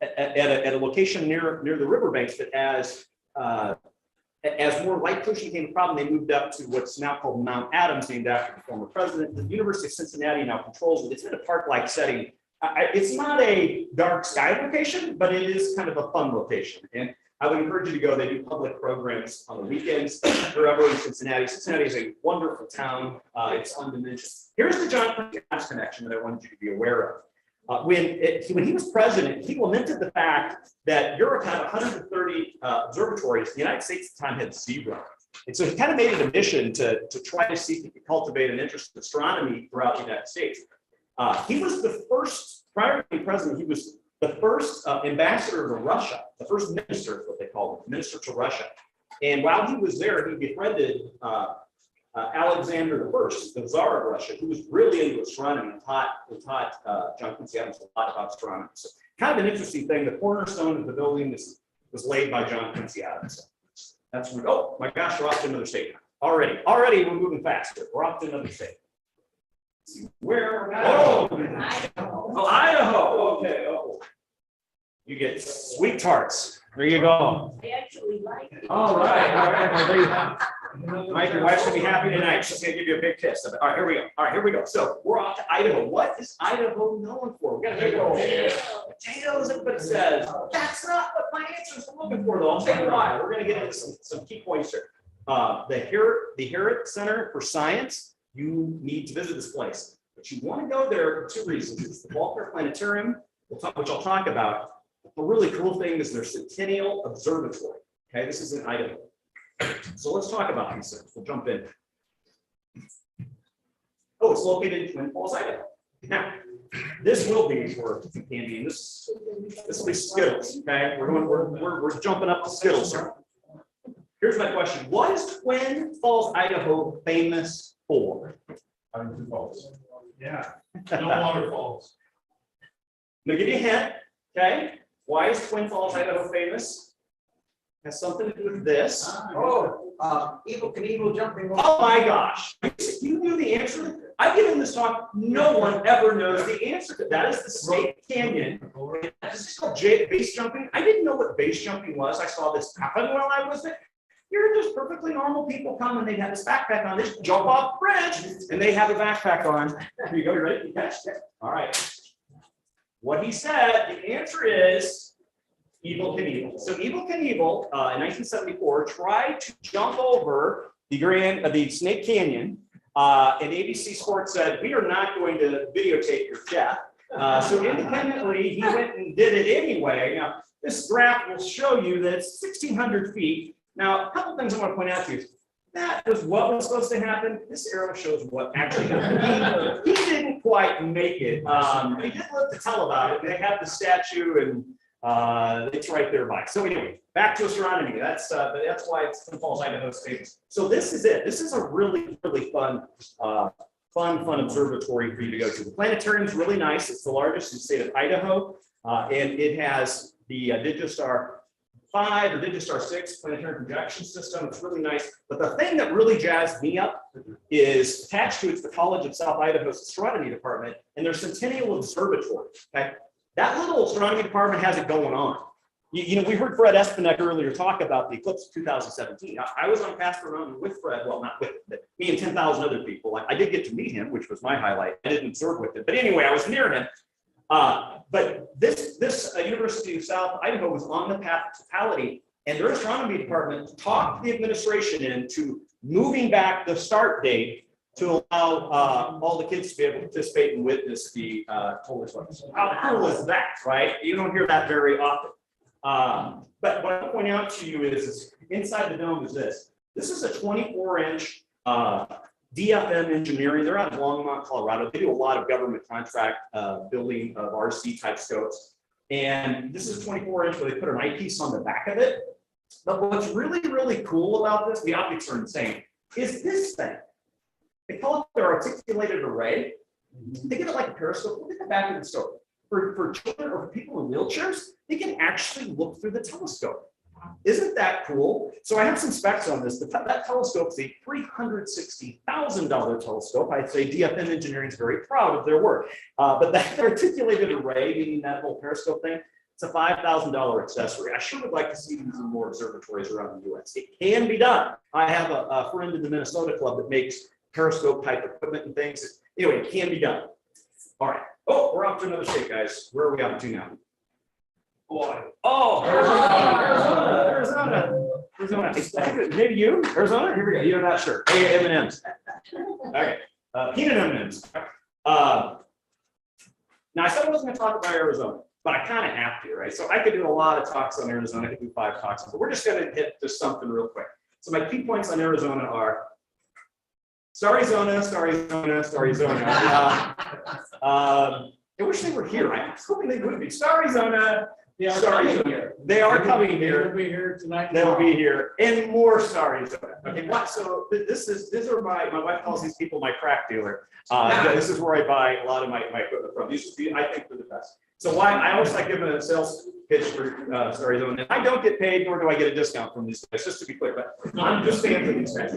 a location near the riverbanks, but as more light pollution became a problem, they moved up to what's now called Mount Adams, named after the former president. The University of Cincinnati now controls it. It's in a park-like setting. It's not a dark sky location, but it is kind of a fun location. And I would encourage you to go. They do public programs on the weekends. If you're ever in Cincinnati, Cincinnati is a wonderful town. It's undiminished. Here's the John Quincy Adams connection that I wanted you to be aware of. When he was president, he lamented the fact that Europe had 130 observatories. The United States at the time had 0. And so he kind of made it a mission to try to see if he could cultivate an interest in astronomy throughout the United States. He was the first, prior to being president, he was the first ambassador to Russia, the first minister, is what they called him, minister to Russia. And while he was there, he befriended Alexander I, the Tsar of Russia, who was really into astronomy and taught John Quincy Adams a lot about astronomy. So kind of an interesting thing. The cornerstone of the building was laid by John Quincy Adams. That's when, oh my gosh, we're off to another state now. Already we're moving faster. We're off to another state. Let's see where? Oh, Idaho. Okay. Oh. You get sweet tarts. There you go. I actually like it. All right. Well, there you have it. Mike, your wife's gonna be happy tonight. She's gonna give you a big kiss. All right, here we go. So we're off to Idaho. What is Idaho known for? We got a big old potatoes. Everybody says that's not what my answers are looking for, though. I'll tell you why. We're gonna get into some key points here. The Herritt Center for Science. You need to visit this place, but you want to go there for 2 reasons. It's the Walker Planetarium, which I'll talk about. The really cool thing is their Centennial Observatory. Okay, this is in Idaho. So let's talk about these things. We'll jump in. Oh, it's located in Twin Falls, Idaho. Now, this will be for some candy, and this will be Skittles. Okay, we're jumping up to Skittles here. Here's my question: what is Twin Falls, Idaho famous for? Twin Falls. Yeah. No waterfalls. I'm gonna give you a hint. Okay, why is Twin Falls, Idaho famous? Has something to do with this. Evil Knievel jumping. Oh my gosh. You knew the answer? I've given this talk. No one ever knows the answer to that. Is the Snake Canyon. This is called base jumping. I didn't know what base jumping was. I saw this happen while I was there. You're just perfectly normal people come and they have this backpack on. They just jump off the bridge and they have a backpack on. Here you go. You ready? You catch it. All right. What he said, the answer is Evel Knievel. So Evel Knievel, in 1974, tried to jump over the Snake Canyon, and ABC Sports said, "We are not going to videotape your death." So independently, he went and did it anyway. Now, this graph will show you that it's 1,600 feet. Now, a couple things I want to point out to you. That was what was supposed to happen. This arrow shows what actually happened. He didn't quite make it. He did live to tell about it. They have the statue, and it's right there by. So anyway, back to astronomy. That's why it's Twin Falls, Idaho famous. So this is it. This is a really fun observatory for you to go to. The planetarium is really nice. It's the largest in the state of Idaho, and it has the Digistar 5 or Digistar 6 planetary projection system. It's really nice. But the thing that really jazzed me up is attached to it's the College of South Idaho's astronomy department and their Centennial Observatory. Okay, that little astronomy department has it going on. You know, we heard Fred Espenak earlier talk about the eclipse of 2017. I was on Casper Mountain with Fred, well, not with me and 10,000 other people. I did get to meet him, which was my highlight. I didn't observe with it, but anyway, I was near him. But this University of South Idaho was on the path to totality, and their astronomy department talked the administration into moving back the start date to allow all the kids to be able to participate and witness the total eclipse. How cool is that, right? You don't hear that very often. But what I'll point out to you is inside the dome is this. This is a 24-inch DFM engineering. They're out of Longmont, Colorado. They do a lot of government contract building of RC type scopes. And this is 24-inch where they put an eyepiece on the back of it. But what's really, really cool about this, the optics are insane, is this thing. They call it their articulated array. Think of it like a periscope. Look at the back of the scope. For children or for people in wheelchairs, they can actually look through the telescope. Isn't that cool? So I have some specs on this. That telescope is a $360,000 telescope. I'd say DFM Engineering is very proud of their work. But that articulated array, meaning that whole periscope thing, it's a $5,000 accessory. I sure would like to see these in more observatories around the US. It can be done. I have a friend in the Minnesota club that makes periscope type equipment and things. Anyway, it can be done. All right. Oh, we're off to another state, guys. Where are we off to now? Boy. Oh, Arizona. Maybe you? Arizona? Here we go. You're not sure. Hey, M&M's. Okay. Peanut M&M's. Now, I said I wasn't going to talk about Arizona, but I kind of have to, right? So I could do a lot of talks on Arizona. I could do 5 talks, but we're just going to hit just something real quick. So my key points on Arizona are Starizona. I wish they were here. I was hoping they would be. Starizona. They are coming here. They are coming here. They'll be here tonight. They'll be here. And more Starizona. Okay, what? So these are my wife calls these people my crack dealer. This is where I buy a lot of my equipment from. These I think they're the best. So why I always like giving a sales pitch for Starizona. I don't get paid, nor do I get a discount from these guys, just to be clear, but I'm just fan for these guys.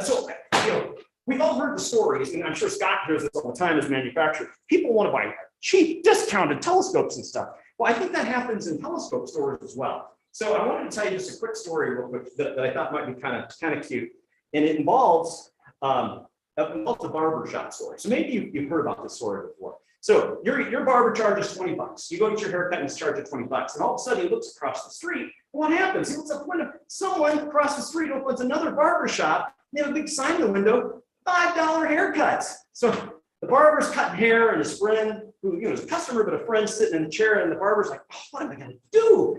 So, you know, we've all heard the stories, and I'm sure Scott hears this all the time as a manufacturer. People want to buy cheap, discounted telescopes and stuff. Well, I think that happens in telescope stores as well. So I wanted to tell you just a quick story real quick that I thought might be kind of cute. And it involves the barber shop story. So maybe you've heard about this story before. So your barber charges $20. You go get your haircut and it's charged at $20. And all of a sudden he looks across the street. What happens? He looks up the window. Someone across the street opens another barber shop. They have a big sign in the window, $5 haircuts. So the barber's cutting hair and his friend, who is a customer, but a friend sitting in the chair, and the barber's like, oh, what am I going to do?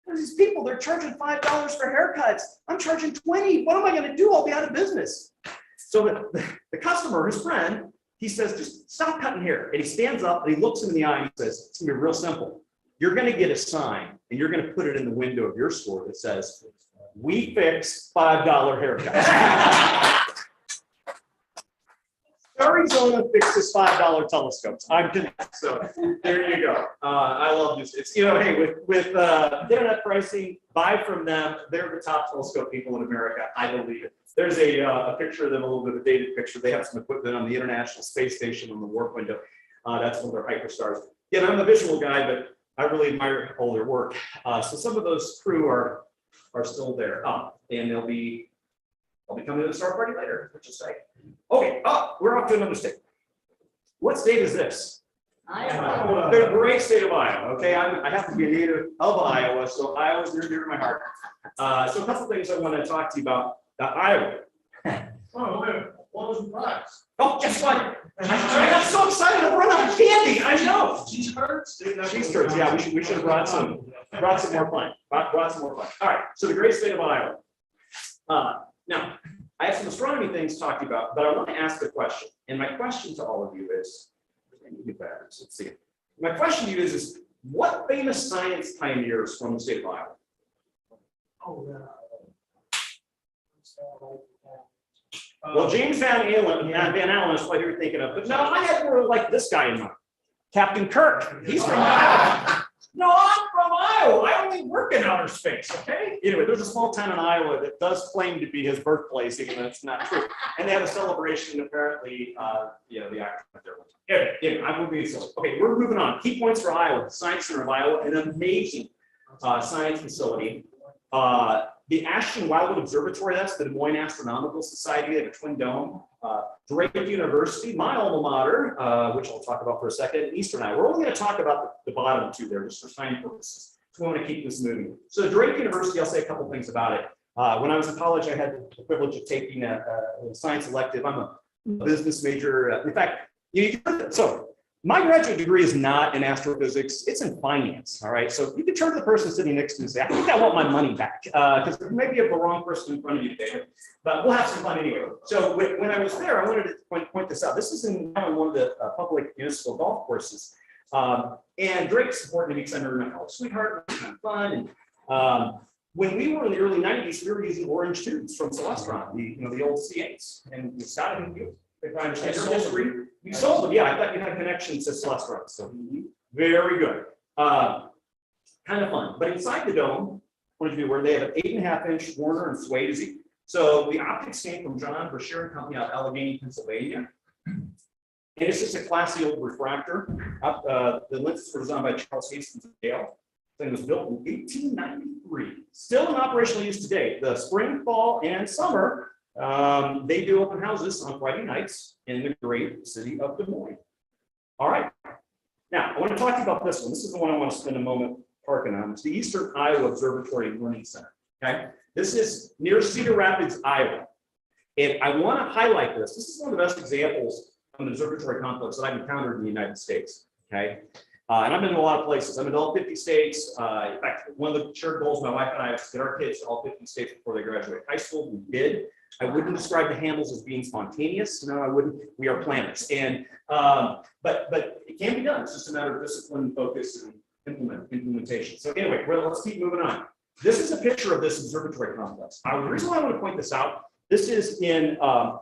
There's these people, they're charging $5 for haircuts. I'm charging $20. What am I going to do? I'll be out of business. So the customer, his friend, he says, just stop cutting hair. And he stands up and he looks him in the eye and he says, it's going to be real simple. You're going to get a sign and you're going to put it in the window of your store that says, we fix $5 haircuts. Arizona fixes $5 telescopes. I'm convinced. So there you go. I love this. It's, hey, with internet pricing, buy from them. They're the top telescope people in America. I believe it. There's a picture of them, a little bit of a dated picture. They have some equipment on the International Space Station on the warp window. That's one of their hyperstars. Yeah, I'm a visual guy, but I really admire all their work. So some of those crew are still there, and I'll be coming to the star party later, which is great. Okay, we're off to another state. What state is this? Iowa. The great state of Iowa. Okay, I happen to be a native of Iowa, so Iowa's near to my heart. So a couple things I want to talk to you about Iowa. Oh, what was the prize? Oh, guess what? I got so excited I run out of candy. I know. Cheese curds? Cheese curds. Yeah, we should have brought some more fun. Brought some more fun. All right. So the great state of Iowa. Now, I have some astronomy things to talk to you about, but I want to ask a question. And my question to all of you is, let's see. My question to you is what famous science pioneers from the state of Iowa? Well, James Van Allen is what you're thinking of, but no, I had more like this guy in mind. Captain Kirk. He's from Iowa. No, I'm from Iowa. I only work in outer outer space, okay? Anyway, there's a small town in Iowa that does claim to be his birthplace, even though it's not true. And they have a celebration, apparently, you know, the Eicher there. Anyway, I'm moving silly. Okay, we're moving on. Key points for Iowa, the Science Center of Iowa, an amazing science facility. The Ashton Wildwood Observatory, that's the Des Moines Astronomical Society, they have a twin dome. Drake University, my alma mater, which I'll talk about for a second, and Eastern Iowa. We're only going to talk about the bottom two there, just for time purposes. So we want to keep this moving. So Drake University, I'll say a couple things about it. When I was in college, I had the privilege of taking a science elective. I'm a business major. In fact, so my graduate degree is not in astrophysics, it's in finance, all right? So you can turn to the person sitting next to you and say, I think I want my money back, because maybe you have the wrong person in front of you today, but we'll have some fun anyway. So when I was there, I wanted to point this out. This is now in one of the public municipal golf courses. And Drake's important to me because I remember my college sweetheart, it was kind of fun. And when we were in the early 90s, we were using orange tubes from Celestron, the old C8s. And Scott, if I understand your history, you sold them. Yeah, I thought you had connections to Celestron. So very good. Kind of fun. But inside the dome, I wanted to be aware they have an 8.5-inch Warner and Swayze. So the optics came from John Brashear and Company out of Allegheny, Pennsylvania. And it's just a classy old refractor. The lenses were designed by Charles Hastings and Gale. Thing was built in 1893. Still in operational use today. The spring, fall, and summer, they do open houses on Friday nights in the great city of Des Moines. All right. Now, I want to talk to you about this one. This is the one I want to spend a moment parking on. It's the Eastern Iowa Observatory and Learning Center. Okay. This is near Cedar Rapids, Iowa. And I want to highlight this. This is one of the best examples of an observatory complex that I've encountered in the United States. Okay. And I've been to a lot of places. I've been to all 50 states. In fact, one of the shared goals my wife and I have to get our kids to all 50 states before they graduate high school. We did. I wouldn't describe the Hamills as being spontaneous. No, I wouldn't. We are planners. And but it can be done. It's just a matter of discipline, focus, and implementation. So anyway, let's keep moving on. This is a picture of this observatory complex. The reason why I want to point this out, this is in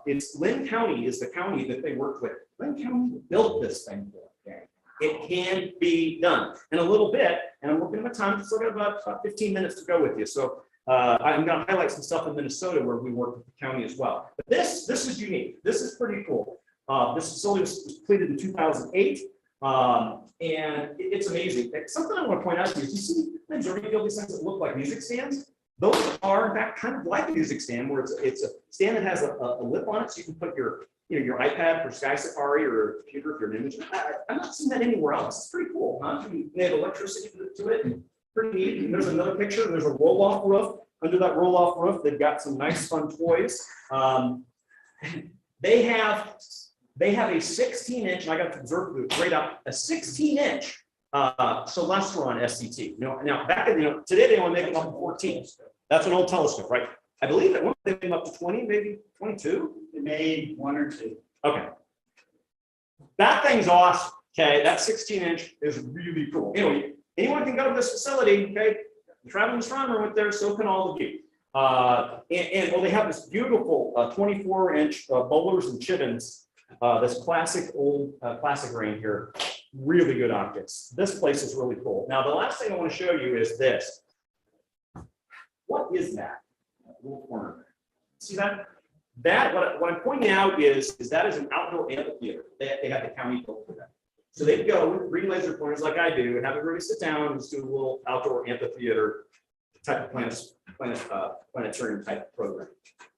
it's Lynn County is the county that they worked with. Lynn County built this thing for them. It can be done in a little bit, and I'm looking at my time. Still got about 15 minutes to go with you. So I'm going to highlight some stuff in Minnesota where we work with the county as well. But this is unique. This is pretty cool. This facility was completed in 2008, and it's amazing. Something I want to point out to you is you see the majority of these things that look like music stands. Those are in fact kind of like a music stand, where it's a stand that has a lip on it, so you can put your iPad for Sky Safari or a computer if you're an image. I'm not seeing that anywhere else. It's pretty cool, huh? They have electricity to it. Pretty neat. And there's another picture. There's a roll-off roof. Under that roll-off roof, they've got some nice fun toys. They have a 16-inch, and I got to observe the right out, a 16-inch Celestron SCT. Now back in today they only make them up to 14. That's an old telescope, right? I believe that one they made them up to 20, maybe 22. They made 1 or 2. Okay. That thing's awesome. Okay, that 16-inch is really cool. Anyway, anyone can go to this facility. Okay, the traveling astronomer went there, so can all of you. And they have this beautiful 24-inch bowlers and chivins. This classic old classic grain here. Really good optics. This place is really cool. Now, the last thing I want to show you is this. What is that? That little corner. See that? What I'm pointing out is that is an outdoor amphitheater. They have the county built for that. So they'd go with green laser pointers like I do and have everybody sit down and just do a little outdoor amphitheater type of planetarium type program.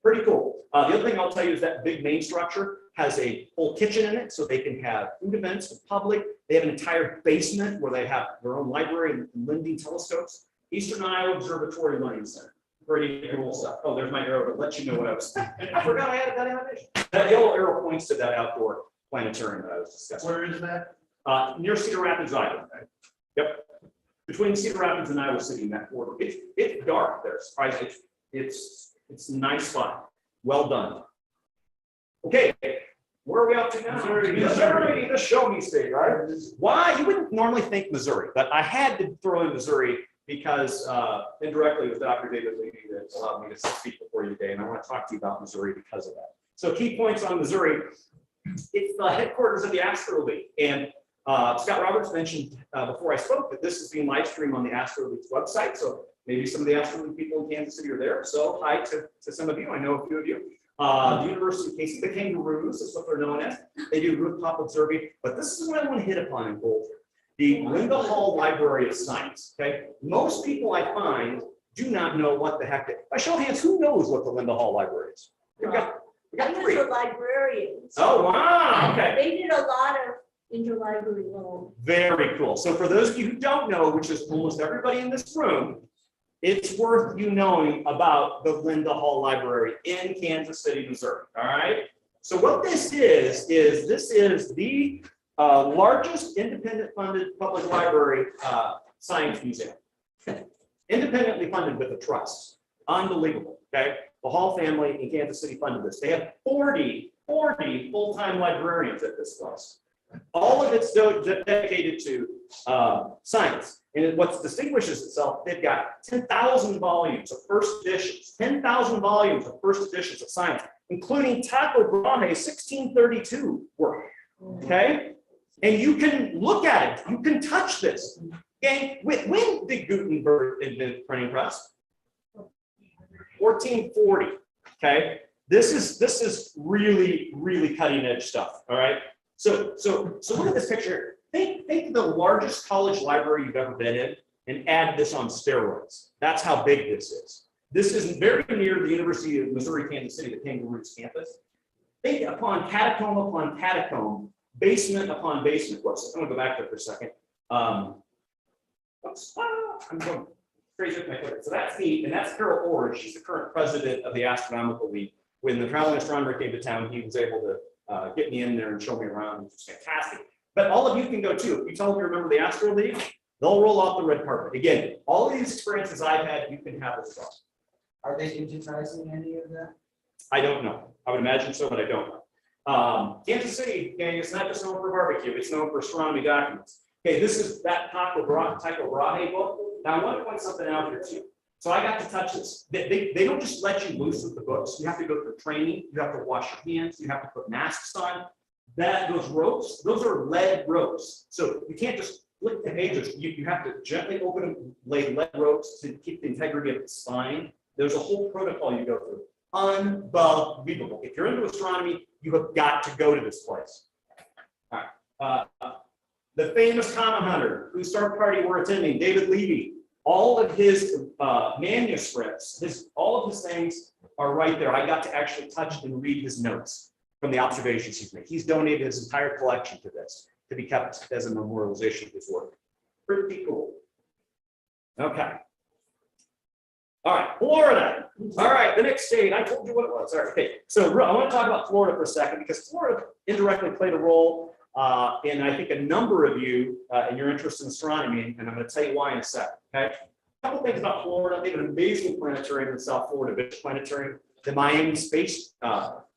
Pretty cool. The other thing I'll tell you is that big main structure has a whole kitchen in it, so they can have food events with public. They have an entire basement where they have their own library and lending telescopes. Eastern Iowa Observatory Learning Center. Pretty cool stuff. Oh, there's my arrow to let you know what I was thinking. I forgot I had that animation. That yellow arrow points to that outdoor planetarium that I was discussing. Where is that? Near Cedar Rapids, Iowa. Yep. Between Cedar Rapids and Iowa City in that border. It's dark there. Surprisingly, it's a nice spot. Well done. Okay, where are we up to now? Missouri, the show me state, right? Why? You wouldn't normally think Missouri, but I had to throw in Missouri because indirectly with Dr. David Levy that allowed me to speak before you today, and I want to talk to you about Missouri because of that. So key points on Missouri. It's the headquarters of the Astro League, and Scott Roberts mentioned before I spoke that this is being live streamed on the Astro League's website. So Maybe some of the Astronomy people in Kansas City are there. So hi to some of you. I know a few of you. The University of Casey, the Kangaroos is what they're known as. They do rooftop observing, but this is what I want to hit upon in bold. The Linda Hall Library of Science. Okay, most people I find do not know what the heck. By show of hands, who knows what the Linda Hall Library is? We got I was three. a librarian. Oh wow! Okay. They did a lot of interlibrary loan. Very cool. So for those of you who don't know, which is almost everybody in this room, it's worth you knowing about the Linda Hall Library in Kansas City, Missouri. All right. So what this is this is the largest independent funded public library science museum. Independently funded with a trust. Unbelievable. Okay. The Hall family in Kansas City funded this. They have 40 full-time librarians at this place. All of it's dedicated to science. And what distinguishes itself, they've got 10,000 volumes of first editions, 10,000 volumes of first editions of science, including Tycho Brahe's 1632 work. Okay? And you can look at it, you can touch this. Okay? When did Gutenberg invent printing press? 1440. Okay? This is really, really cutting edge stuff. All right. So look at this picture. Think of the largest college library you've ever been in and add this on steroids. That's how big this is. This is very near the University of Missouri, Kansas City, the Kangaroos campus. Think upon catacomb, basement upon basement. Whoops, I'm gonna go back there for a second. Oops, I'm going crazy with my clicker. So that's me, and that's Carol Orr. She's the current president of the Astronomical League. When the traveling astronomer came to town, he was able to get me in there and show me around, which is fantastic. But all of you can go too. If you tell them you remember the Astro League, they'll roll out the red carpet. Again, all of these experiences I've had, you can have as well. Are they digitizing any of that? I don't know. I would imagine so, but I don't know. Kansas City, gang, it's not just known for barbecue, it's known for astronomy documents. Okay, this is that Tycho Brahe book. Now I want to point something out here too. So I got to touch this. They don't just let you loose with the books. You have to go through training. You have to wash your hands. You have to put masks on. Those ropes, those are lead ropes. So you can't just flip the pages. You have to gently open them, lay lead ropes to keep the integrity of the spine. There's a whole protocol you go through. Unbelievable. If you're into astronomy, you have got to go to this place. All right. The famous comet hunter whose start party we're attending, David Levy. All of his manuscripts, all of his things are right there. I got to actually touch and read his notes from the observations he's made. He's donated his entire collection to this to be kept as a memorialization of his work. Pretty cool. Okay. All right, Florida. All right, the next state. I told you what it was. All right, okay. So I want to talk about Florida for a second because Florida indirectly played a role in, I think, a number of you in your interest in astronomy, and I'm going to tell you why in a second. Okay, a couple things about Florida. They have an amazing planetarium in South Florida, Beach Planetarium, the Miami Space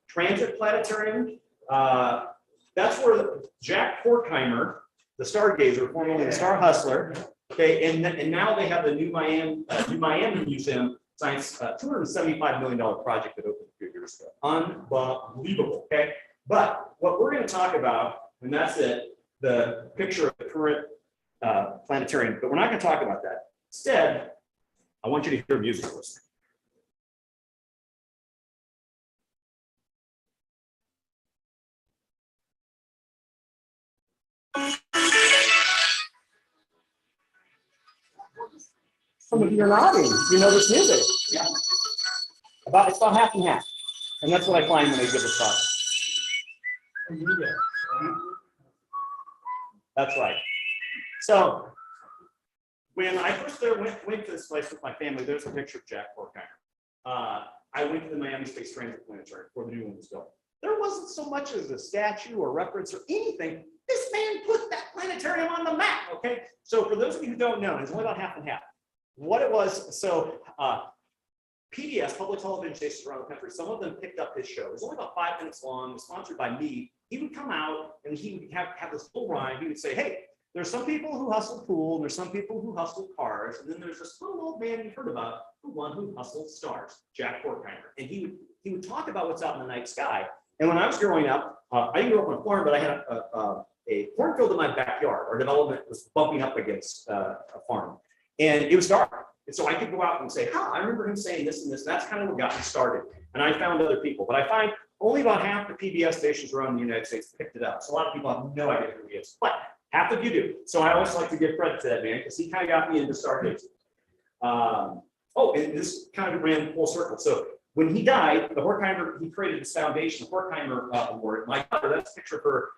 Transit Planetarium. That's where Jack Horkheimer, the stargazer, formerly the Star Hustler. Okay, and now they have the new Miami Museum Science, $275 million project that opened a few years ago. Unbelievable. Okay, but what we're going to talk about, and that's it, the picture of the current planetarium, but we're not going to talk about that. Instead, I want you to hear music first. Some of you are nodding. You know this music. Yeah. It's about half and half. And that's what I find when I give a talk. That's right. So when I first went to this place with my family, there's a picture of Jack Horkheimer. I went to the Miami Space Transit Planetarium before the new one was built. There wasn't so much as a statue or reference or anything. This man put that planetarium on the map, okay? So for those of you who don't know, it's only about half and half. What it was, so PBS, public television stations around the country, some of them picked up his show. It was only about 5 minutes long, it was sponsored by me. He would come out and he would have this little rhyme. He would say, hey, there's some people who hustle pool, and there's some people who hustle cars, and then there's this little old man you've heard about, the one who hustled stars, Jack Horkheimer. And he would talk about what's out in the night sky. And when I was growing up, I grew up on a farm, but I had a cornfield in my backyard. Our development was bumping up against a farm. And it was dark. And so I could go out and say, I remember him saying this and this. That's kind of what got me started. And I found other people, but I find only about half the PBS stations around the United States picked it up. So a lot of people have no idea who he is, but half of you do. So I always like to give credit to that man because he kind of got me into stargazing. And this kind of ran full circle. So when he died, the Horkheimer, he created this foundation, the Horkheimer Award. My daughter, that's a picture of her.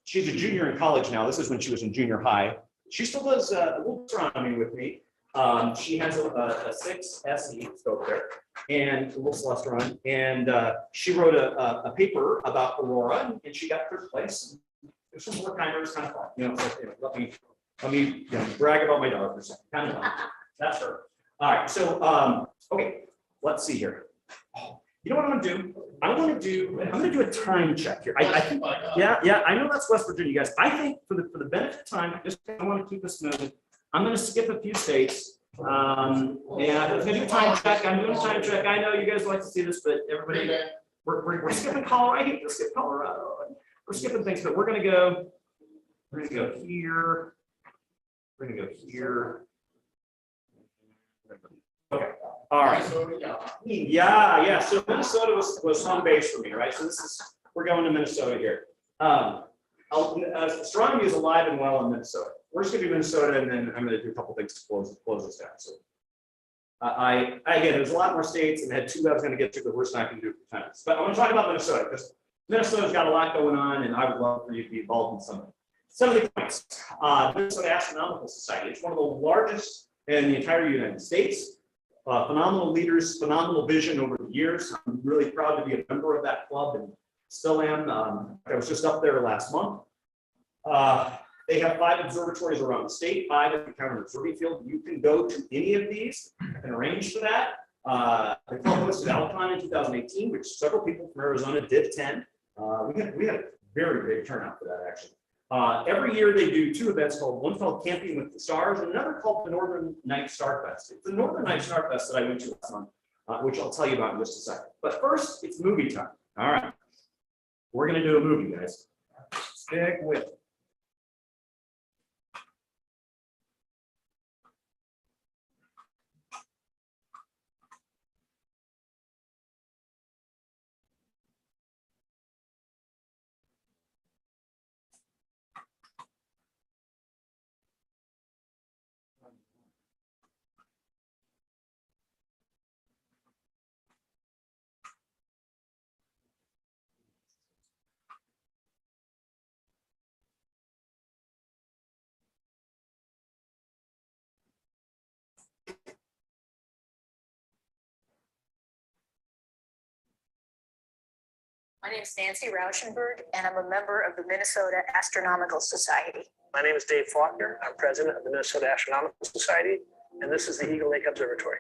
She's a junior in college now. This is when she was in junior high. She still does a little astronomy with me. She has a 6 SE scope there and a little celestron. And she wrote a paper about Aurora and she got 3rd place. There's some Horkheimer, kind of fun. You know, so, let me brag about my daughter for a second. Kind of fun. That's her. All right. So, okay, let's see here. You know what I'm gonna do? I'm gonna do a time check here. I think, yeah, I know that's West Virginia, guys. I think for the benefit of time, I want to keep this moving. I'm gonna skip a few states. I'm gonna do a time check. I'm doing a time check. I know you guys like to see this, but everybody, we're skipping Colorado. I hate to skip Colorado. We're skipping things, but we're gonna go here. We're gonna go here. Okay. All right. Yeah. So Minnesota was home base for me, right? So we're going to Minnesota here. Astronomy is alive and well in Minnesota. We're just going to do Minnesota, and then I'm going to do a couple things to close this down. So, again, there's a lot more states, and I had 2 I was going to get to, but we're just not going to do it for time. But I want to talk about Minnesota because Minnesota's got a lot going on, and I would love for you to be involved in some of the points. Minnesota Astronomical Society. It's one of the largest in the entire United States. Phenomenal leaders, phenomenal vision over the years. I'm really proud to be a member of that club and still am. I was just up there last month. They have 5 observatories around the state, 5 if you count an observing field. You can go to any of these and arrange for that. The club hosted Alcon in 2018, which several people from Arizona did attend. We had a very big turnout for that, actually. Every year they do 2 events one called Camping with the Stars and another called the Northern Night Star Fest. It's the Northern Night Star Fest that I went to last month, which I'll tell you about in just a second. But first, it's movie time. All right. We're going to do a movie, guys. Stick with it. My name is Nancy Rauschenberg, and I'm a member of the Minnesota Astronomical Society. My name is Dave Faulkner. I'm president of the Minnesota Astronomical Society, and this is the Eagle Lake Observatory.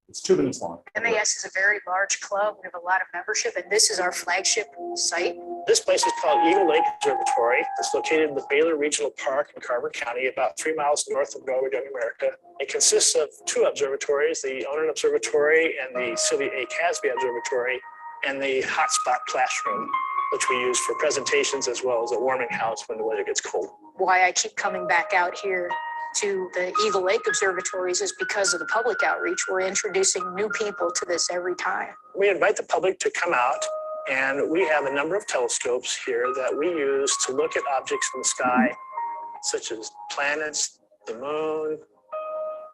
It's 2 minutes long. MAS is a very large club. We have a lot of membership, and this is our flagship site. This place is called Eagle Lake Observatory. It's located in the Baylor Regional Park in Carver County, about 3 miles north of Norwood, Young America. It consists of 2 observatories, the Onan Observatory and the Sylvia A. Casby Observatory, and the hotspot classroom, which we use for presentations as well as a warming house when the weather gets cold. Why I keep coming back out here to the Eagle Lake observatories is because of the public outreach. We're introducing new people to this every time. We invite the public to come out, and we have a number of telescopes here that we use to look at objects in the sky, such as planets, the moon,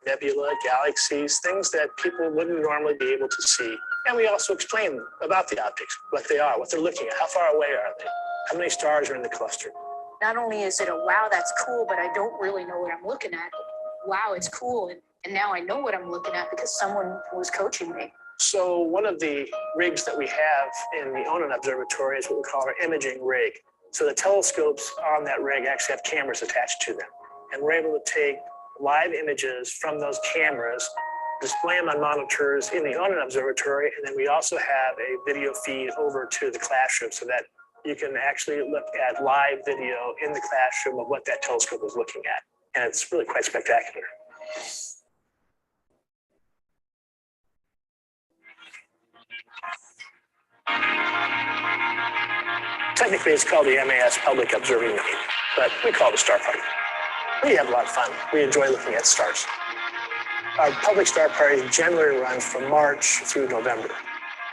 nebula, galaxies, things that people wouldn't normally be able to see. And we also explain about the objects, what they are, what they're looking at, how far away are they, how many stars are in the cluster. Not only is it a wow, that's cool, but I don't really know what I'm looking at. Wow, it's cool. And now I know what I'm looking at because someone was coaching me. So one of the rigs that we have in the Onan Observatory is what we call our imaging rig. So the telescopes on that rig actually have cameras attached to them. And we're able to take live images from those cameras, display them on monitors in the Onan Observatory, and then we also have a video feed over to the classroom so that you can actually look at live video in the classroom of what that telescope is looking at. And it's really quite spectacular. Technically, it's called the MAS Public Observing Night, but we call it a star party. We have a lot of fun. We enjoy looking at stars. Our public star party generally runs from March through November.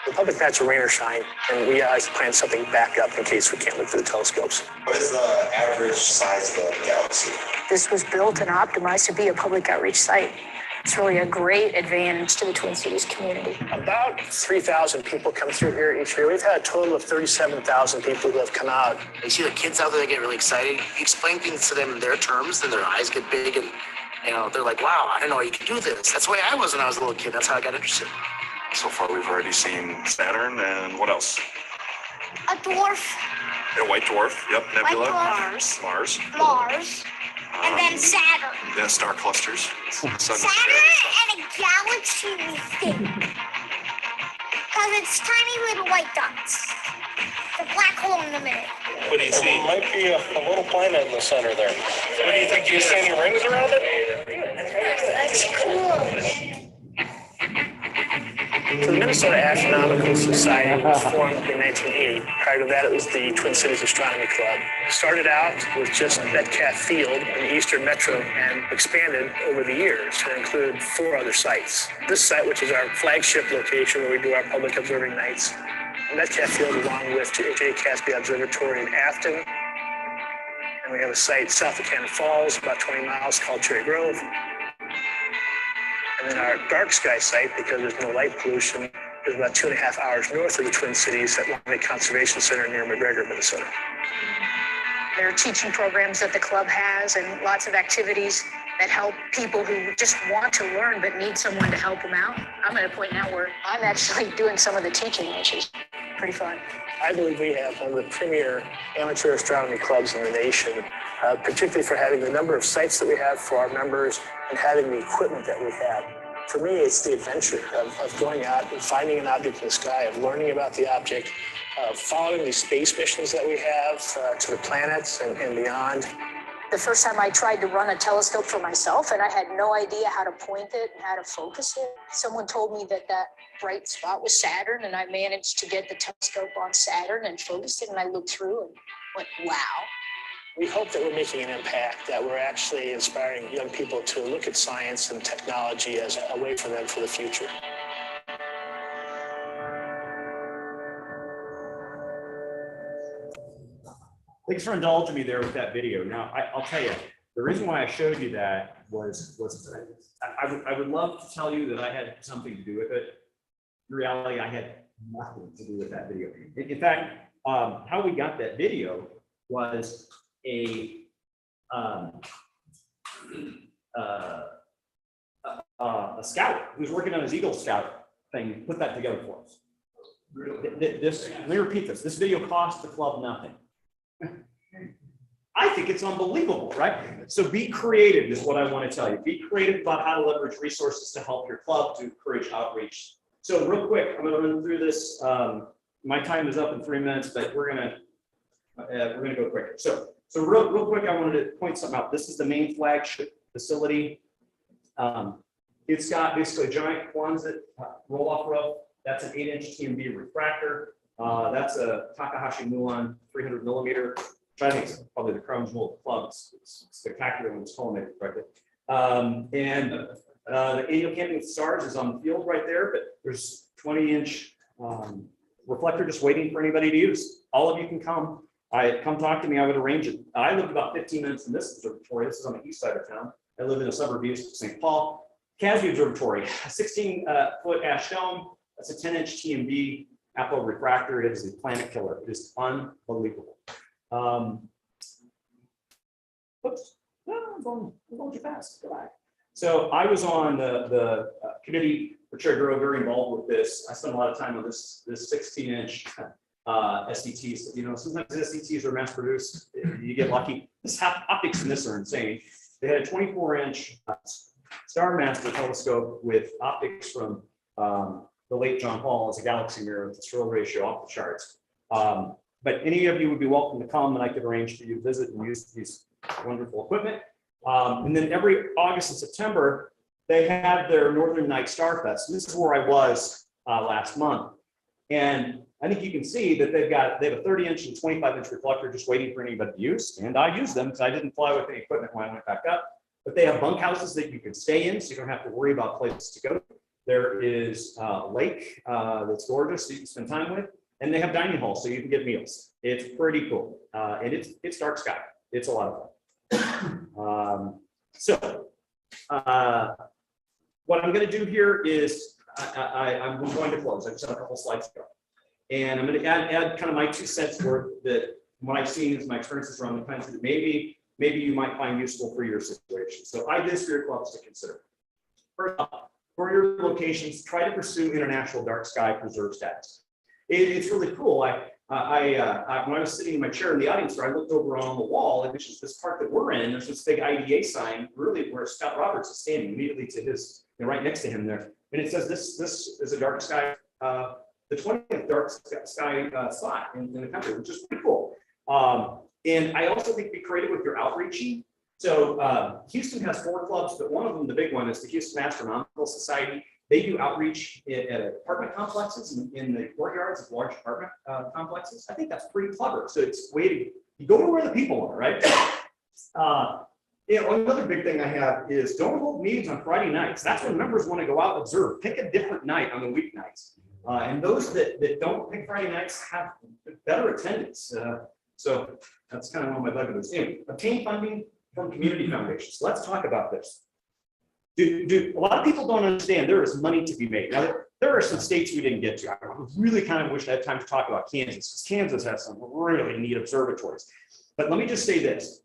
The public nights are rain or shine, and we always plan something back up in case we can't look through the telescopes. What is the average size of the galaxy? This was built and optimized to be a public outreach site. It's really a great advantage to the Twin Cities community. About 3,000 people come through here each year. We've had a total of 37,000 people who have come out. You see the kids out there, they get really excited. You explain things to them in their terms, and their eyes get big, and they're like, wow, I didn't know you could do this. That's the way I was when I was a little kid. That's how I got interested. So far, we've already seen Saturn, and what else? A dwarf. A white dwarf, yep, nebula. Mars. Mars. And then Saturn. Then star clusters. Saturn and a galaxy, we think. Because it's tiny little white dots. The black hole in the middle. What do you see? It might be a little planet in the center there. What do you think? Do you see any rings around it? That's cool. So the Minnesota Astronomical Society was formed in 1980. Prior to that, it was the Twin Cities Astronomy Club. Started out with just Metcalf Field in the Eastern Metro and expanded over the years to include 4 other sites. This site, which is our flagship location where we do our public observing nights, Metcalf Field, along with J. Casby Observatory in Afton. And we have a site south of Cannon Falls, about 20 miles, called Cherry Grove. And then our dark sky site, because there's no light pollution, is about 2.5 hours north of the Twin Cities at Long Lake Conservation Center near McGregor, Minnesota. There are teaching programs that the club has and lots of activities that help people who just want to learn but need someone to help them out. I'm at a point now where I'm actually doing some of the teaching, which is pretty fun. I believe we have one of the premier amateur astronomy clubs in the nation, particularly for having the number of sites that we have for our members and having the equipment that we have. For me, it's the adventure of going out and finding an object in the sky, of learning about the object, following the space missions that we have to the planets and beyond. The first time I tried to run a telescope for myself, and I had no idea how to point it and how to focus it. Someone told me that bright spot was Saturn, and I managed to get the telescope on Saturn and focused it, and I looked through and went, wow. We hope that we're making an impact, that we're actually inspiring young people to look at science and technology as a way for them for the future. Thanks for indulging me there with that video. Now, I'll tell you, the reason why I showed you that was I would love to tell you that I had something to do with it. In reality, I had nothing to do with that video. In fact, how we got that video was a scout who's working on his Eagle Scout thing put that together for us. Let me repeat this. This video cost the club nothing. I think it's unbelievable, right? So be creative is what I want to tell you. Be creative about how to leverage resources to help your club to encourage outreach. So real quick, I'm going to run through this. My time is up in 3 minutes, but we're going to go quick. So real quick, I wanted to point something out. This is the main flagship facility. It's got basically a giant Quonset roll-off roof. That's an 8-inch TMB refractor. That's a Takahashi Muon 300 millimeter, which I think is probably the crown jewel of the club. It's spectacular when it's collimated correctly. The annual camping with stars is on the field right there, but there's 20-inch reflector just waiting for anybody to use. All of you can come. Come talk to me. I would arrange it. I live about 15 minutes from this observatory. This is on the east side of town. I live in a suburb east of St. Paul. Casby Observatory, 16-foot ash dome. That's a 10-inch TMB Apple refractor. It is a planet killer. It is unbelievable. Oops, no, I'm going too fast. Go back. So I was on the committee for Cherry Grove, very involved with this. I spent a lot of time on this 16-inch SDTs. You know, sometimes SDTs are mass produced. You get lucky. This optics in this are insane. They had a 24-inch Starmaster telescope with optics from the late John Hall as a galaxy mirror with its field ratio off the charts. But any of you would be welcome to come, and I could arrange for you to visit and use these wonderful equipment. And then every August and September, they have their Northern Night Star Fest. And this is where I was last month. And I think you can see that they have a 30-inch and 25-inch reflector just waiting for anybody to use. And I use them because I didn't fly with any equipment when I went back up. But they have bunkhouses that you can stay in, so you don't have to worry about places to go. There is a lake that's gorgeous that you can spend time with. And they have dining halls, so you can get meals. It's pretty cool. And it's dark sky. It's a lot of fun. What I'm going to do here is I'm going to close. I just have a couple slides to go. And I'm going to add kind of my 2 cents worth that what I've seen is my experiences around the country that maybe you might find useful for your situation. So I did for your clubs to consider. First off, for your locations, try to pursue international dark sky preserve status. It's really cool. When I was sitting in my chair in the audience, I looked over on the wall, and this park that we're in, there's this big IDA sign, really where Scott Roberts is standing immediately to his, right next to him there. And it says this is a dark sky, the 20th dark sky spot in the country, which is pretty cool. And I also think be creative with your outreaching. So Houston has 4 clubs, but one of them, the big one, is the Houston Astronomical Society. They do outreach at apartment complexes in the courtyards of large apartment complexes. I think that's pretty clever. So it's a way to, you go to where the people are, right? Another big thing I have is don't hold meetings on Friday nights. That's when members want to go out and observe. Pick a different night on the weeknights. And those that don't pick Friday nights have better attendance. So that's kind of one of my bugaboo. Anyway, obtain funding from community foundations. Let's talk about this. A lot of people don't understand there is money to be made. Now, there are some states we didn't get to. I really kind of wish I had time to talk about Kansas, because Kansas has some really neat observatories. But let me just say this.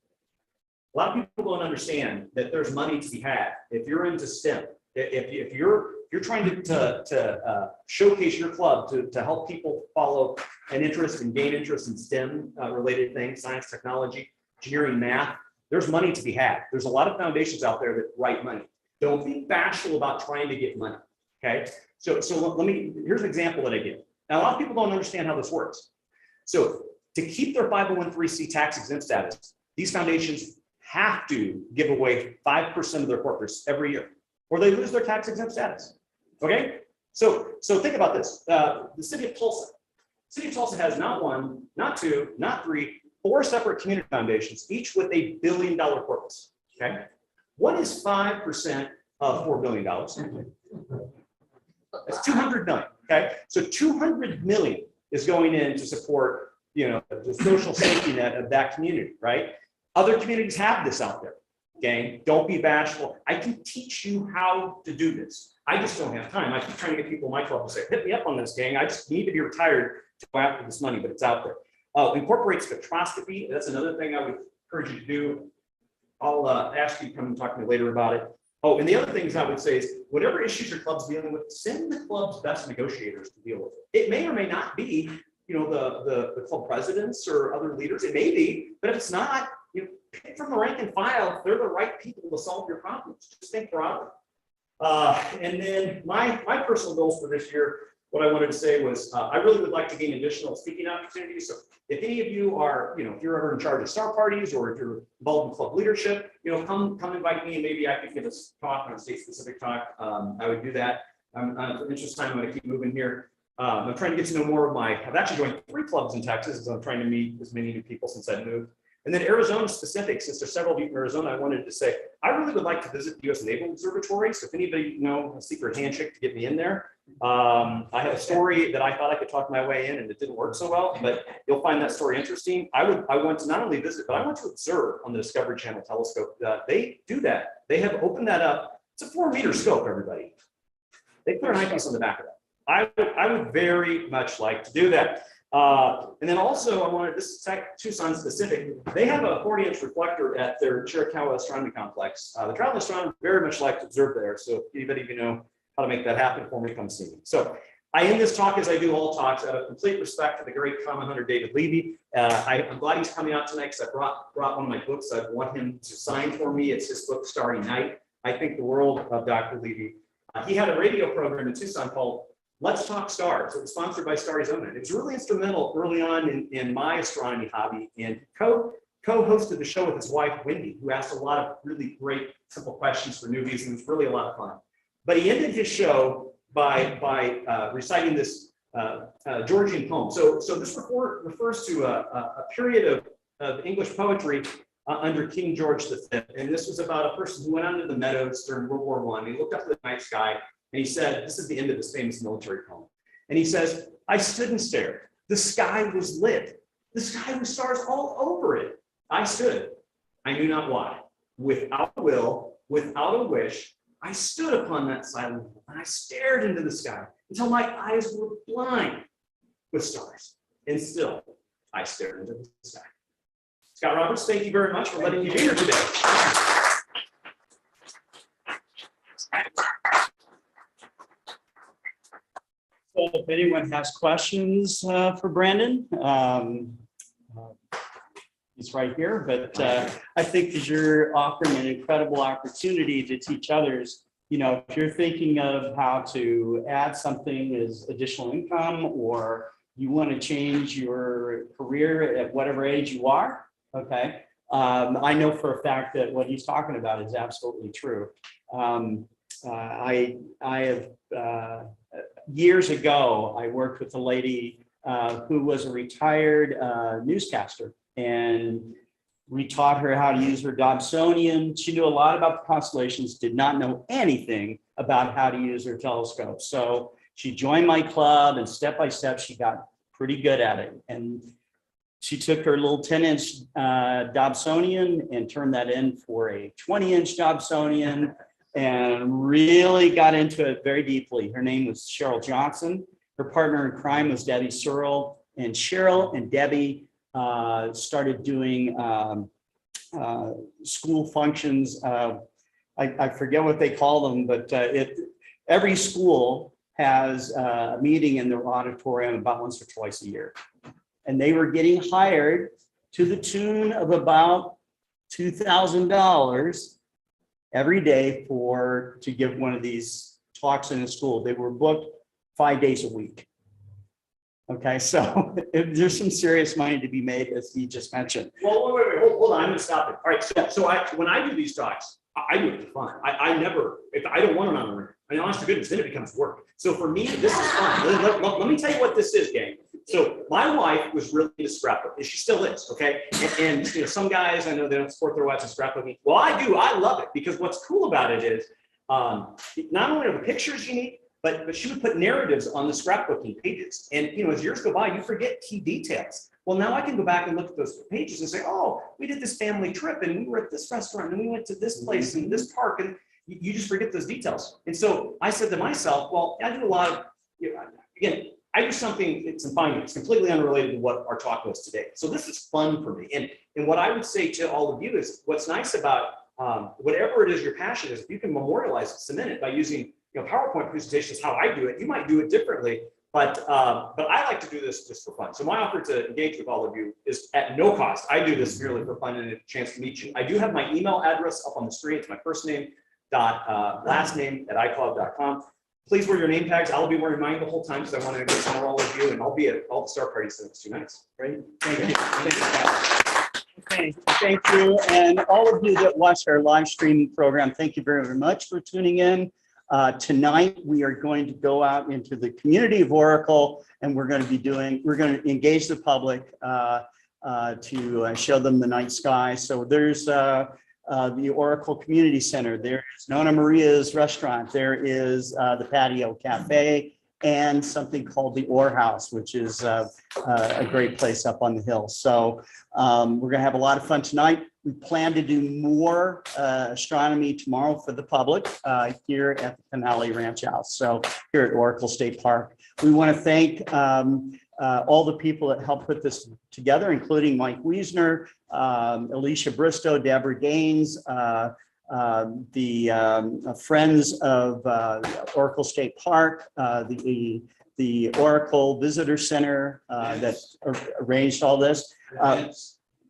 A lot of people don't understand that there's money to be had if you're into STEM. If you're trying to showcase your club to help people follow an interest and gain interest in STEM related things, science, technology, engineering, math, there's money to be had. There's a lot of foundations out there that write money. Don't be bashful about trying to get money, okay? So here's an example that I give. Now, a lot of people don't understand how this works. So to keep their 501(c)(3) tax exempt status, these foundations have to give away 5% of their corpus every year, or they lose their tax exempt status, okay? So think about this. The city of Tulsa. The city of Tulsa has not 1, not 2, not 3, 4 separate community foundations, each with $1 billion corpus, okay? What is 5% of $4 billion? That's 200 million, okay? So 200 million is going in to support, the social safety net of that community, right? Other communities have this out there, okay? Don't be bashful. I can teach you how to do this. I just don't have time. I keep trying to get people in my club to say, hit me up on this, gang. I just need to be retired to go after this money, but it's out there. Incorporate spectroscopy. That's another thing I would encourage you to do. I'll ask you to come and talk to me later about it. Oh, and the other things I would say is whatever issues your club's dealing with, send the club's best negotiators to deal with it. It may or may not be, the club presidents or other leaders. It may be, but if it's not, pick from the rank and file. They're the right people to solve your problems. Just think broadly. And then my personal goals for this year, what I wanted to say was I really would like to gain additional speaking opportunities. So if any of you are, if you're ever in charge of star parties or if you're involved in club leadership, come invite me and maybe I could give a talk on a state specific talk. I would do that. For interest time, I'm going to keep moving here. I'm trying to get to know more of I've actually joined 3 clubs in Texas, so I'm trying to meet as many new people since I moved. And then Arizona specific, since there's several of you in Arizona, I wanted to say, I really would like to visit the US Naval Observatory. So if anybody a secret handshake to get me in there, I have a story that I thought I could talk my way in and it didn't work so well, but you'll find that story interesting. I want to not only visit, but I want to observe on the Discovery Channel telescope. They do that. They have opened that up. It's a 4-meter scope, everybody. They put an eyepiece on the back of that. I would very much like to do that. And then also I wanted, this is Tucson specific, they have a 40-inch reflector at their Chiricahua Astronomy Complex. The traveling astronomers very much like to observe there. So if anybody of you know how to make that happen for me, come see me. So I end this talk as I do all talks out of complete respect for the great common hunter, David Levy. I'm glad he's coming out tonight because I brought one of my books. I want him to sign for me. It's his book, Starry Night. I think the world of Dr. Levy. He had a radio program in Tucson called Let's Talk Stars. It was sponsored by Starryzona. It was really instrumental early on in my astronomy hobby, and co-hosted the show with his wife, Wendy, who asked a lot of really great, simple questions for newbies, and it was really a lot of fun. But he ended his show by reciting this Georgian poem. So this refers to a period of English poetry under King George V. And this was about a person who went out into the meadows during World War I. He looked up at the night sky and he said, this is the end of this famous military poem. And he says, I stood and stared. The sky was lit. The sky with stars all over it. I stood. I knew not why. Without a will, without a wish, I stood upon that silent hill and I stared into the sky until my eyes were blind with stars. And still, I stared into the sky. Scott Roberts, thank you very much for letting me be here today. So if anyone has questions for Brandon, he's right here, but I think that you're offering an incredible opportunity to teach others. You know, if you're thinking of how to add something as additional income, or you want to change your career at whatever age you are, okay. I know for a fact that what he's talking about is absolutely true. I have, years ago, I worked with a lady who was a retired newscaster, and we taught her how to use her Dobsonian. She knew a lot about the constellations, did not know anything about how to use her telescope. So she joined my club, and step by step, she got pretty good at it. And she took her little 10-inch Dobsonian and turned that in for a 20-inch Dobsonian, and really got into it very deeply. Her name was Cheryl Johnson. Her partner in crime was Debbie Searle, and Cheryl and Debbie started doing school functions. I forget what they call them, but every school has a meeting in their auditorium about once or twice a year. And they were getting hired to the tune of about $2,000 every day to give one of these talks in a school. They were booked 5 days a week. Okay, so there's some serious money to be made, as he just mentioned. Well, wait, hold on, I'm gonna stop it. All right, so when I do these talks, I do it for fun. I never, if I don't want to run a room, I mean, honest to goodness, then it becomes work. So for me, this is fun. Let me tell you what this is, gang. So my wife was really into scrapbook, and she still is, okay? And you know, some guys, I know they don't support their wives in scrapbooking. Well, I do, I love it, because what's cool about it is, not only are the pictures unique, but she would put narratives on the scrapbooking pages. And you know, as years go by, you forget key details. Well, now I can go back and look at those pages and say, oh, we did this family trip, and we were at this restaurant, and we went to this place and this park, and you just forget those details. And so I said to myself, well, I do a lot of, you know, again, I do something, it's completely unrelated to what our talk was today. So this is fun for me. And what I would say to all of you is, what's nice about whatever it is your passion is, if you can memorialize it, cement it by using, you know, PowerPoint presentations, how I do it, you might do it differently. But I like to do this just for fun. So my offer to engage with all of you is at no cost. I do this merely for fun and a chance to meet you. I do have my email address up on the screen. It's my first name last name at iCloud.com. Please wear your name tags. I'll be wearing mine the whole time because I want to get to know all of you, and I'll be at all the star parties the next 2 nights. Great. Thank you. Okay, thank you. And all of you that watched our live streaming program, thank you very, very much for tuning in. Tonight, we are going to go out into the community of Oracle, and we're going to engage the public to show them the night sky. So there's the Oracle Community Center. There's Nona Maria's restaurant. There is the Patio Cafe, and something called the Ore House, which is a great place up on the hill. So we're gonna have a lot of fun tonight. We plan to do more astronomy tomorrow for the public here at the Canale Ranch House. So here at Oracle State Park. We wanna thank all the people that helped put this together, including Mike Wiesner, Alicia Bristow, Deborah Gaines, the Friends of Oracle State Park, the Oracle Visitor Center that arranged all this.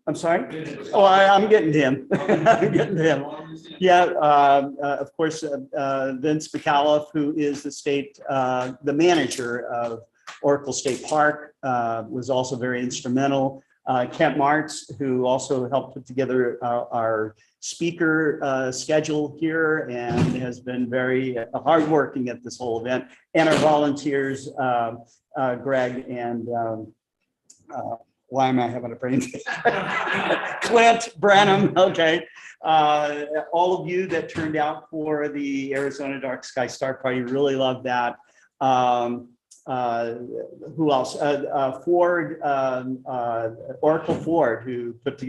I'm sorry? Oh, I'm getting to him. I'm getting to him. Yeah, of course, Vince McAuliffe, who is the manager of Oracle State Park, was also very instrumental. Kent Martz, who also helped put together our speaker schedule here and has been very hardworking at this whole event, and our volunteers, Greg and why am I having a brain? Clint, Branham, okay. All of you that turned out for the Arizona Dark Sky Star Party, really love that. Who else? Ford, Oracle Ford, who put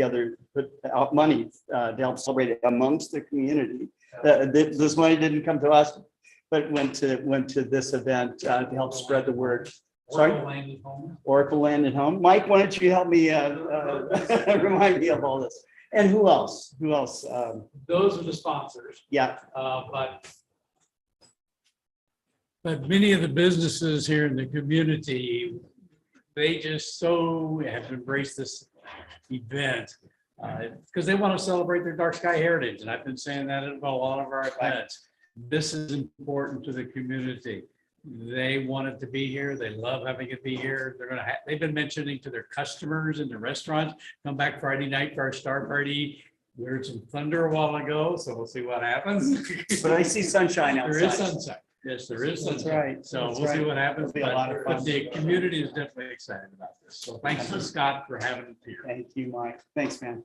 out money to help celebrate it amongst the community. This money didn't come to us, but went to this event to help spread the word. Sorry? Oracle landed home. Mike, why don't you help me remind me of all this? And who else? Who else? Those are the sponsors. Yeah. But many of the businesses here in the community, they just so have embraced this event because they want to celebrate their dark sky heritage. And I've been saying that at a lot of our events. This is important to the community. They want it to be here. They love having it be here. They've been mentioning to their customers in the restaurants, come back Friday night for our star party. We heard some thunder a while ago, so we'll see what happens. But I see sunshine outside. There is sunshine. Yes, there is sunshine. That's right. So we'll see what happens. It'll be a lot of fun. But the community is definitely excited about this. So thanks to Scott for having it here. Thank you, Mike. Thanks, man.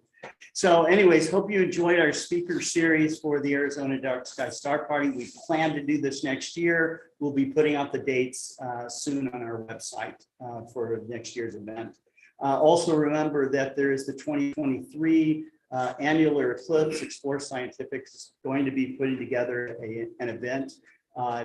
So anyways, hope you enjoyed our speaker series for the Arizona Dark Sky Star Party. We plan to do this next year. We'll be putting out the dates soon on our website for next year's event. Also remember that there is the 2023 Annular Eclipse. Explore Scientific is going to be putting together an event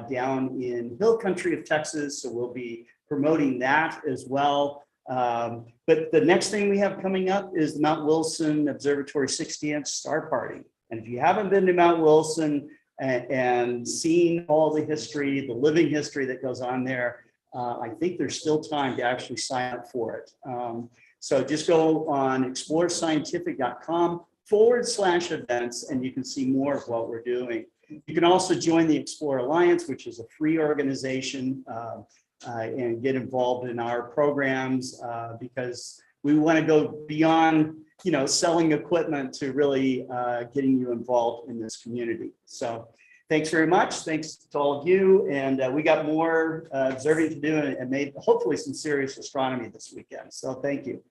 down in Hill Country of Texas. So we'll be promoting that as well. But the next thing we have coming up is the Mount Wilson Observatory 60th Star Party. And if you haven't been to Mount Wilson and seen all the history, the living history that goes on there, I think there's still time to actually sign up for it. So just go on explorescientific.com/events and you can see more of what we're doing. You can also join the Explore Alliance, which is a free organization, and get involved in our programs because we want to go beyond, selling equipment to really getting you involved in this community. So thanks very much. Thanks to all of you. And we got more observing to do and made hopefully some serious astronomy this weekend. So thank you.